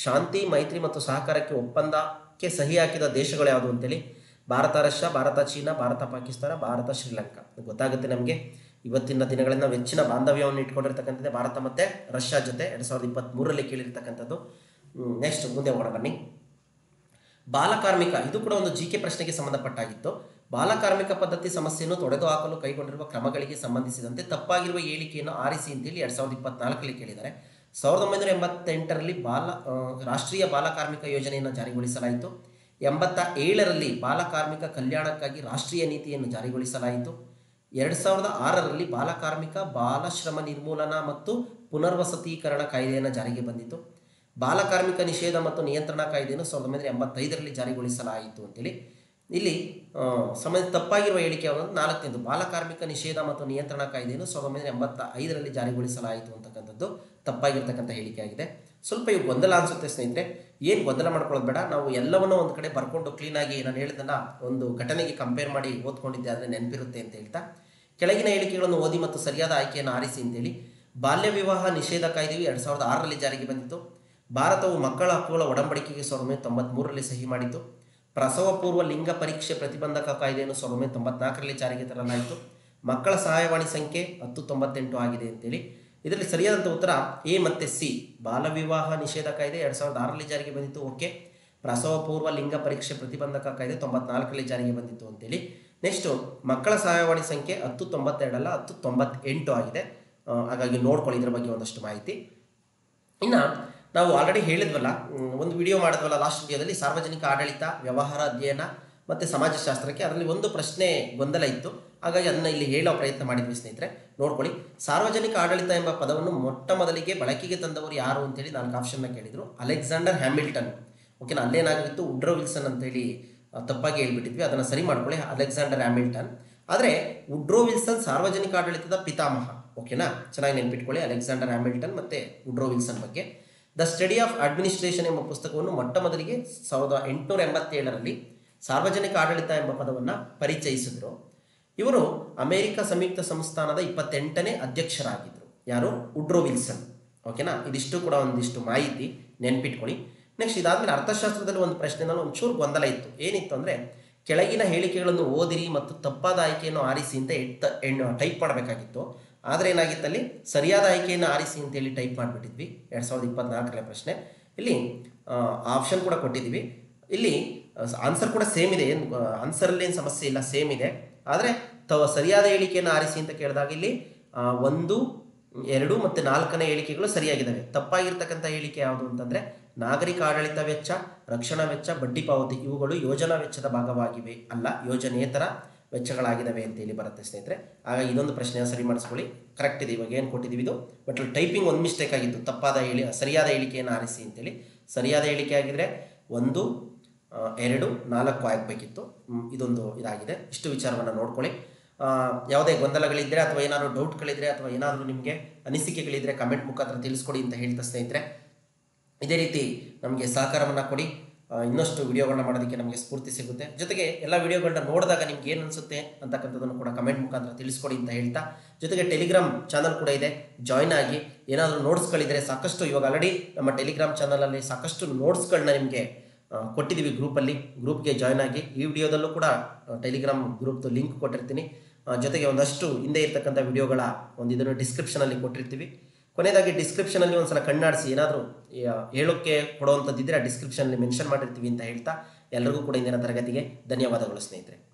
ಶಾಂತಿ ಮೈತ್ರಿ ಮತ್ತು ಸಹಕಾರಕ್ಕೆ ಒಪ್ಪಂದಕ್ಕೆ ಸಹಿ ಹಾಕಿದ ದೇಶಗಳು ಯಾವುದು ಅಂತೇಳಿ ಭಾರತ ರಷ್ಯಾ, ಭಾರತ ಚೀನಾ, ಭಾರತ ಪಾಕಿಸ್ತಾನ, ಭಾರತ ಶ್ರೀಲಂಕಾ. ಗೊತ್ತಾಗುತ್ತೆ ನಮಗೆ. ಇವತ್ತಿನ ದಿನಗಳಿಂದ ಹೆಚ್ಚಿನ ಬಾಂಧವ್ಯವನ್ನು ಇಟ್ಕೊಂಡಿರ್ತಕ್ಕಂಥದ್ದೇ ಭಾರತ ಮತ್ತು ರಷ್ಯಾ ಜೊತೆ 2023ರಲ್ಲಿ ಕೇಳಿರ್ತಕ್ಕಂಥದ್ದು. ನೆಕ್ಸ್ಟ್ ಮುಂದೆ ಹೋಗೋಣ ಬನ್ನಿ. ಬಾಲಕಾರ್ಮಿಕ, ಇದು ಕೂಡ ಒಂದು GK ಪ್ರಶ್ನೆಗೆ ಸಂಬಂಧಪಟ್ಟಾಗಿತ್ತು. ಬಾಲಕಾರ್ಮಿಕ ಪದ್ಧತಿ ಸಮಸ್ಯೆಯನ್ನು ತೊಡೆದುಹಾಕಲು ಕೈಗೊಂಡಿರುವ ಕ್ರಮಗಳಿಗೆ ಸಂಬಂಧಿಸಿದಂತೆ ತಪ್ಪಾಗಿರುವ ಹೇಳಿಕೆಯನ್ನು ಆರಿಸಿ ಅಂತೇಳಿ 2024ರಲ್ಲಿ ಕೇಳಿದ್ದಾರೆ. 1988ರಲ್ಲಿ ರಾಷ್ಟ್ರೀಯ ಬಾಲಕಾರ್ಮಿಕ ಯೋಜನೆಯನ್ನು ಜಾರಿಗೊಳಿಸಲಾಯಿತು. 87ರಲ್ಲಿ ಬಾಲಕಾರ್ಮಿಕ ಕಲ್ಯಾಣಕ್ಕಾಗಿ ರಾಷ್ಟ್ರೀಯ ನೀತಿಯನ್ನು ಜಾರಿಗೊಳಿಸಲಾಯಿತು. 2006ರಲ್ಲಿ ಬಾಲಕಾರ್ಮಿಕ ಬಾಲಶ್ರಮ ನಿರ್ಮೂಲನಾ ಮತ್ತು ಪುನರ್ವಸತೀಕರಣ ಕಾಯ್ದೆಯನ್ನು ಜಾರಿಗೆ ಬಂದಿತು. ಬಾಲಕಾರ್ಮಿಕ ನಿಷೇಧ ಮತ್ತು ನಿಯಂತ್ರಣ ಕಾಯ್ದೆಯನ್ನು 1985ರಲ್ಲಿ ಜಾರಿಗೊಳಿಸಲಾಯಿತು ಅಂತೇಳಿ ಇಲ್ಲಿ ತಪ್ಪಾಗಿರುವ ಹೇಳಿಕೆ ಯಾವುದು? 4ನೇದು ಬಾಲಕಾರ್ಮಿಕ ನಿಷೇಧ ಮತ್ತು ನಿಯಂತ್ರಣ ಕಾಯ್ದೆಯನ್ನು 1985ರಲ್ಲಿ ಜಾರಿಗೊಳಿಸಲಾಯಿತು ಅಂತಕ್ಕಂಥದ್ದು ತಪ್ಪಾಗಿರ್ತಕ್ಕಂಥ ಹೇಳಿಕೆ ಆಗಿದೆ. ಸ್ವಲ್ಪ ಇವು ಗೊಂದಲ ಅನಿಸುತ್ತೆ ಸ್ನೇಹಿತರೆ. ಏನು ಗೊಂದಲ ಮಾಡ್ಕೊಳ್ಳೋದು ಬೇಡ. ನಾವು ಎಲ್ಲವನ್ನೂ ಒಂದು ಕಡೆ ಬರ್ಕೊಂಡು ಕ್ಲೀನಾಗಿ ನಾನು ಹೇಳಿದ್ದನ್ನು ಒಂದು ಘಟನೆಗೆ ಕಂಪೇರ್ ಮಾಡಿ ಓದ್ಕೊಂಡಿದ್ದೆ, ಆದರೆ ನೆನಪಿರುತ್ತೆ ಅಂತ ಹೇಳ್ತಾ ಕೆಳಗಿನ ಹೇಳಿಕೆಗಳನ್ನು ಓದಿ ಮತ್ತು ಸರಿಯಾದ ಆಯ್ಕೆಯನ್ನು ಆರಿಸಿ ಅಂತೇಳಿ. ಬಾಲ್ಯ ವಿವಾಹ ನಿಷೇಧ ಕಾಯ್ದೆಯು 2006ರಲ್ಲಿ ಜಾರಿಗೆ ಬಂದಿತು. ಭಾರತವು ಮಕ್ಕಳ ಹಕ್ಕುಗಳ ಒಡಂಬಡಿಕೆಗೆ 1993ರಲ್ಲಿ ಸಹಿ ಮಾಡಿತು. ಪ್ರಸವ ಪೂರ್ವ ಲಿಂಗ ಪರೀಕ್ಷೆ ಪ್ರತಿಬಂಧಕ ಕಾಯ್ದೆಯನ್ನು 1994ರಲ್ಲಿ ಜಾರಿಗೆ ತರಲಾಯಿತು. ಮಕ್ಕಳ ಸಹಾಯವಾಣಿ ಸಂಖ್ಯೆ 1098 ಆಗಿದೆ ಅಂತೇಳಿ. ಇದರಲ್ಲಿ ಸರಿಯಾದಂಥ ಉತ್ತರ ಎ ಮತ್ತು ಸಿ. ಬಾಲವಿವಾಹ ನಿಷೇಧ ಕಾಯ್ದೆ 2006ರಲ್ಲಿ ಜಾರಿಗೆ ಬಂದಿತ್ತು. ಓಕೆ. ಪ್ರಸವ ಪೂರ್ವ ಲಿಂಗ ಪರೀಕ್ಷೆ ಪ್ರತಿಬಂಧಕ ಕಾಯ್ದೆ 94ರಲ್ಲಿ ಜಾರಿಗೆ ಬಂದಿತ್ತು ಅಂತೇಳಿ. ನೆಕ್ಸ್ಟು ಮಕ್ಕಳ ಸಹಾಯವಾಣಿ ಸಂಖ್ಯೆ 1092 ಅಲ್ಲ 1098 ಆಗಿದೆ. ಹಾಗಾಗಿ ನೋಡ್ಕೊಳ್ಳಿ ಇದ್ರ ಬಗ್ಗೆ ಒಂದಷ್ಟು ಮಾಹಿತಿ. ಇನ್ನು ನಾವು ಆಲ್ರೆಡಿ ಹೇಳಿದ್ವಲ್ಲ, ಒಂದು ವಿಡಿಯೋ ಮಾಡಿದ್ವಲ್ಲ ಲಾಸ್ಟ್ ವಿಡಿಯೋದಲ್ಲಿ, ಸಾರ್ವಜನಿಕ ಆಡಳಿತ, ವ್ಯವಹಾರ ಅಧ್ಯಯನ ಮತ್ತು ಸಮಾಜಶಾಸ್ತ್ರಕ್ಕೆ ಅದರಲ್ಲಿ ಒಂದು ಪ್ರಶ್ನೆ ಗೊಂದಲ ಇತ್ತು. ಹಾಗಾಗಿ ಅದನ್ನು ಇಲ್ಲಿ ಹೇಳೋ ಪ್ರಯತ್ನ ಮಾಡಿದ್ವಿ ಸ್ನೇಹಿತರೆ, ನೋಡ್ಕೊಳ್ಳಿ. ಸಾರ್ವಜನಿಕ ಆಡಳಿತ ಎಂಬ ಪದವನ್ನು ಮೊಟ್ಟ ಮೊದಲಿಗೆ ಬಳಕೆಗೆ ತಂದವರು ಯಾರು ಅಂತೇಳಿ 4 ಆಪ್ಷನ್ನ ಕೇಳಿದರು. Alexander Hamilton. ಓಕೆನಾ, ಅಲ್ಲೇನಾಗಿತ್ತು ವುಡ್ರೋ ವಿಲ್ಸನ್ ಅಂತೇಳಿ ತಪ್ಪಾಗಿ ಹೇಳ್ಬಿಟ್ಟಿದ್ವಿ, ಅದನ್ನು ಸರಿ ಮಾಡ್ಕೊಳ್ಳಿ. Alexander Hamilton. ಆದರೆ ವುಡ್ರೋ ವಿಲ್ಸನ್ ಸಾರ್ವಜನಿಕ ಆಡಳಿತದ ಪಿತಾಮಹ. ಓಕೆನಾ, ಚೆನ್ನಾಗಿ ನೆನ್ಪಿಟ್ಕೊಳ್ಳಿ ಅಲೆಕ್ಸಾಂಡರ್ ಹ್ಯಾಮಿಲ್ಟನ್ ಮತ್ತು ವುಡ್ರೋ ವಿಲ್ಸನ್ ಬಗ್ಗೆ. ದ ಸ್ಟಡಿ ಆಫ್ ಅಡ್ಮಿನಿಸ್ಟ್ರೇಷನ್ ಎಂಬ ಪುಸ್ತಕವನ್ನು ಮೊಟ್ಟ ಮೊದಲಿಗೆ 1887ರಲ್ಲಿ ಸಾರ್ವಜನಿಕ ಆಡಳಿತ ಎಂಬ ಪದವನ್ನು ಪರಿಚಯಿಸಿದ್ರು. ಇವರು ಅಮೆರಿಕ ಸಂಯುಕ್ತ ಸಂಸ್ಥಾನದ 28ನೇ ಅಧ್ಯಕ್ಷರಾಗಿದ್ದರು. ಯಾರು? Woodrow Wilson. ಓಕೆನಾ, ಇದಿಷ್ಟು ಕೂಡ ಒಂದಿಷ್ಟು ಮಾಹಿತಿ ನೆನ್ಪಿಟ್ಕೊಳ್ಳಿ. ನೆಕ್ಸ್ಟ್ ಇದಾದಮೇಲೆ ಅರ್ಥಶಾಸ್ತ್ರದಲ್ಲಿ ಒಂದು ಪ್ರಶ್ನೆನಲ್ಲಿ ಒಂಚೂರು ಗೊಂದಲ ಇತ್ತು. ಏನಿತ್ತು ಅಂದರೆ, ಕೆಳಗಿನ ಹೇಳಿಕೆಗಳನ್ನು ಓದಿರಿ ಮತ್ತು ತಪ್ಪಾದ ಆಯ್ಕೆಯನ್ನು ಆರಿಸಿ ಅಂತ ಟೈಪ್ ಮಾಡಬೇಕಾಗಿತ್ತು. ಆದರೆ ಏನಾಗಿತ್ತಲ್ಲಿ ಸರಿಯಾದ ಆಯ್ಕೆಯನ್ನು ಆರಿಸಿ ಅಂತೇಳಿ ಟೈಪ್ ಮಾಡಿಬಿಟ್ಟಿದ್ವಿ. 2024ರ ಪ್ರಶ್ನೆ. ಇಲ್ಲಿ ಆಪ್ಷನ್ ಕೂಡ ಕೊಟ್ಟಿದ್ದೀವಿ. ಇಲ್ಲಿ ಆನ್ಸರ್ ಕೂಡ ಸೇಮ್ ಇದೆ, ಏನು ಆನ್ಸರಲ್ಲಿ ಏನು ಸಮಸ್ಯೆ ಇಲ್ಲ, ಸೇಮ್ ಇದೆ. ಆದರೆ ಸರಿಯಾದ ಹೇಳಿಕೆಯನ್ನು ಆರಿಸಿ ಅಂತ ಕೇಳಿದಾಗ ಇಲ್ಲಿ 1, 2 ಮತ್ತು 4ನೇ ಹೇಳಿಕೆಗಳು ಸರಿಯಾಗಿದ್ದಾವೆ. ತಪ್ಪಾಗಿರ್ತಕ್ಕಂಥ ಹೇಳಿಕೆ ಯಾವುದು ಅಂತಂದರೆ, ನಾಗರಿಕ ಆಡಳಿತ ವೆಚ್ಚ, ರಕ್ಷಣಾ ವೆಚ್ಚ, ಬಡ್ಡಿ ಪಾವತಿ ಇವುಗಳು ಯೋಜನಾ ವೆಚ್ಚದ ಭಾಗವಾಗಿವೆ, ಅಲ್ಲ ಯೋಜನೇತರ ವೆಚ್ಚಗಳಾಗಿದ್ದಾವೆ ಅಂತೇಳಿ ಬರುತ್ತೆ ಸ್ನೇಹಿತರೆ. ಹಾಗಾಗಿ ಇದೊಂದು ಪ್ರಶ್ನೆ ಸರಿ ಮಾಡಿಸ್ಕೊಳ್ಳಿ. ಕರೆಕ್ಟ್ ಇದೆ, ಇವಾಗ ಏನು ಕೊಟ್ಟಿದ್ದೀವಿ ಇದು. ಬಟ್ ಅಲ್ಲಿ ಟೈಪಿಂಗ್ ಒಂದು ಮಿಸ್ಟೇಕ್ ಆಗಿತ್ತು. ಸರಿಯಾದ ಹೇಳಿಕೆಯನ್ನು ಆರಿಸಿ ಅಂತೇಳಿ. ಸರಿಯಾದ ಹೇಳಿಕೆ ಆಗಿದ್ರೆ 1, 2, 4 ಆಗಬೇಕಿತ್ತು. ಇದೊಂದು ಇದಾಗಿದೆ. ಇಷ್ಟು ವಿಚಾರವನ್ನು ನೋಡ್ಕೊಳ್ಳಿ. ಯಾವುದೇ ಗೊಂದಲಗಳಿದ್ದರೆ ಅಥವಾ ಏನಾದರೂ ಡೌಟ್ಗಳಿದ್ರೆ ಅಥವಾ ಏನಾದರೂ ನಿಮಗೆ ಅನಿಸಿಕೆಗಳಿದ್ದರೆ ಕಮೆಂಟ್ ಮುಖಾಂತರ ತಿಳಿಸ್ಕೊಡಿ ಅಂತ ಹೇಳ್ತಾ ಸ್ನೇಹಿತರೆ, ಇದೇ ರೀತಿ ನಮಗೆ ಸಹಕಾರವನ್ನು ಕೊಡಿ. ಇನ್ನಷ್ಟು ವಿಡಿಯೋಗಳನ್ನ ಮಾಡೋದಕ್ಕೆ ನಮಗೆ ಸ್ಫೂರ್ತಿ ಸಿಗುತ್ತೆ. ಜೊತೆಗೆ ಎಲ್ಲ ವಿಡಿಯೋಗಳನ್ನ ನೋಡಿದಾಗ ನಿಮ್ಗೆ ಏನು ಅನಿಸುತ್ತೆ ಅಂತಕ್ಕಂಥದ್ದನ್ನು ಕೂಡ ಕಮೆಂಟ್ ಮುಖಾಂತರ ತಿಳಿಸ್ಕೊಡಿ ಅಂತ ಹೇಳ್ತಾ, ಜೊತೆಗೆ ಟೆಲಿಗ್ರಾಮ್ ಚಾನಲ್ ಕೂಡ ಇದೆ, ಜಾಯ್ನ್ ಆಗಿ. ಏನಾದರೂ ನೋಟ್ಸ್ಗಳಿದ್ರೆ ಸಾಕಷ್ಟು, ಇವಾಗ ಆಲ್ರೆಡಿ ನಮ್ಮ ಟೆಲಿಗ್ರಾಮ್ ಚಾನಲಲ್ಲಿ ಸಾಕಷ್ಟು ನೋಟ್ಸ್ಗಳನ್ನ ನಿಮಗೆ ಕೊಟ್ಟಿದ್ದೀವಿ ಗ್ರೂಪ್ಗೆ ಜಾಯ್ನ್ ಆಗಿ. ಈ ವಿಡಿಯೋದಲ್ಲೂ ಕೂಡ ಟೆಲಿಗ್ರಾಮ್ ಗ್ರೂಪ್ದು ಲಿಂಕ್ ಕೊಟ್ಟಿರ್ತೀನಿ. ಜೊತೆಗೆ ಒಂದಷ್ಟು ಹಿಂದೆ ಇರ್ತಕ್ಕಂಥ ವಿಡಿಯೋಗಳ ಇದನ್ನು ಡಿಸ್ಕ್ರಿಪ್ಷನಲ್ಲಿ ಕೊಟ್ಟಿರ್ತೀವಿ. ಕೊನೆಯದಾಗಿ ಡಿಸ್ಕ್ರಿಪ್ಷನಲ್ಲಿ ಒಂದ್ಸಲ ಕಣ್ಣಾಡಿಸಿ ಏನಾದರೂ ಹೇಳೋಕ್ಕೆ ಕೊಡುವಂಥದ್ದಿದ್ದರೆ ಆ ಡಿಸ್ಕ್ರಿಪ್ಷನಲ್ಲಿ ಮೆನ್ಷನ್ ಮಾಡಿರ್ತೀವಿ ಅಂತ ಹೇಳ್ತಾ ಎಲ್ಲರಿಗೂ ಕೂಡ ಇಂದಿನ ತರಗತಿಗೆ ಧನ್ಯವಾದಗಳು ಸ್ನೇಹಿತರೆ.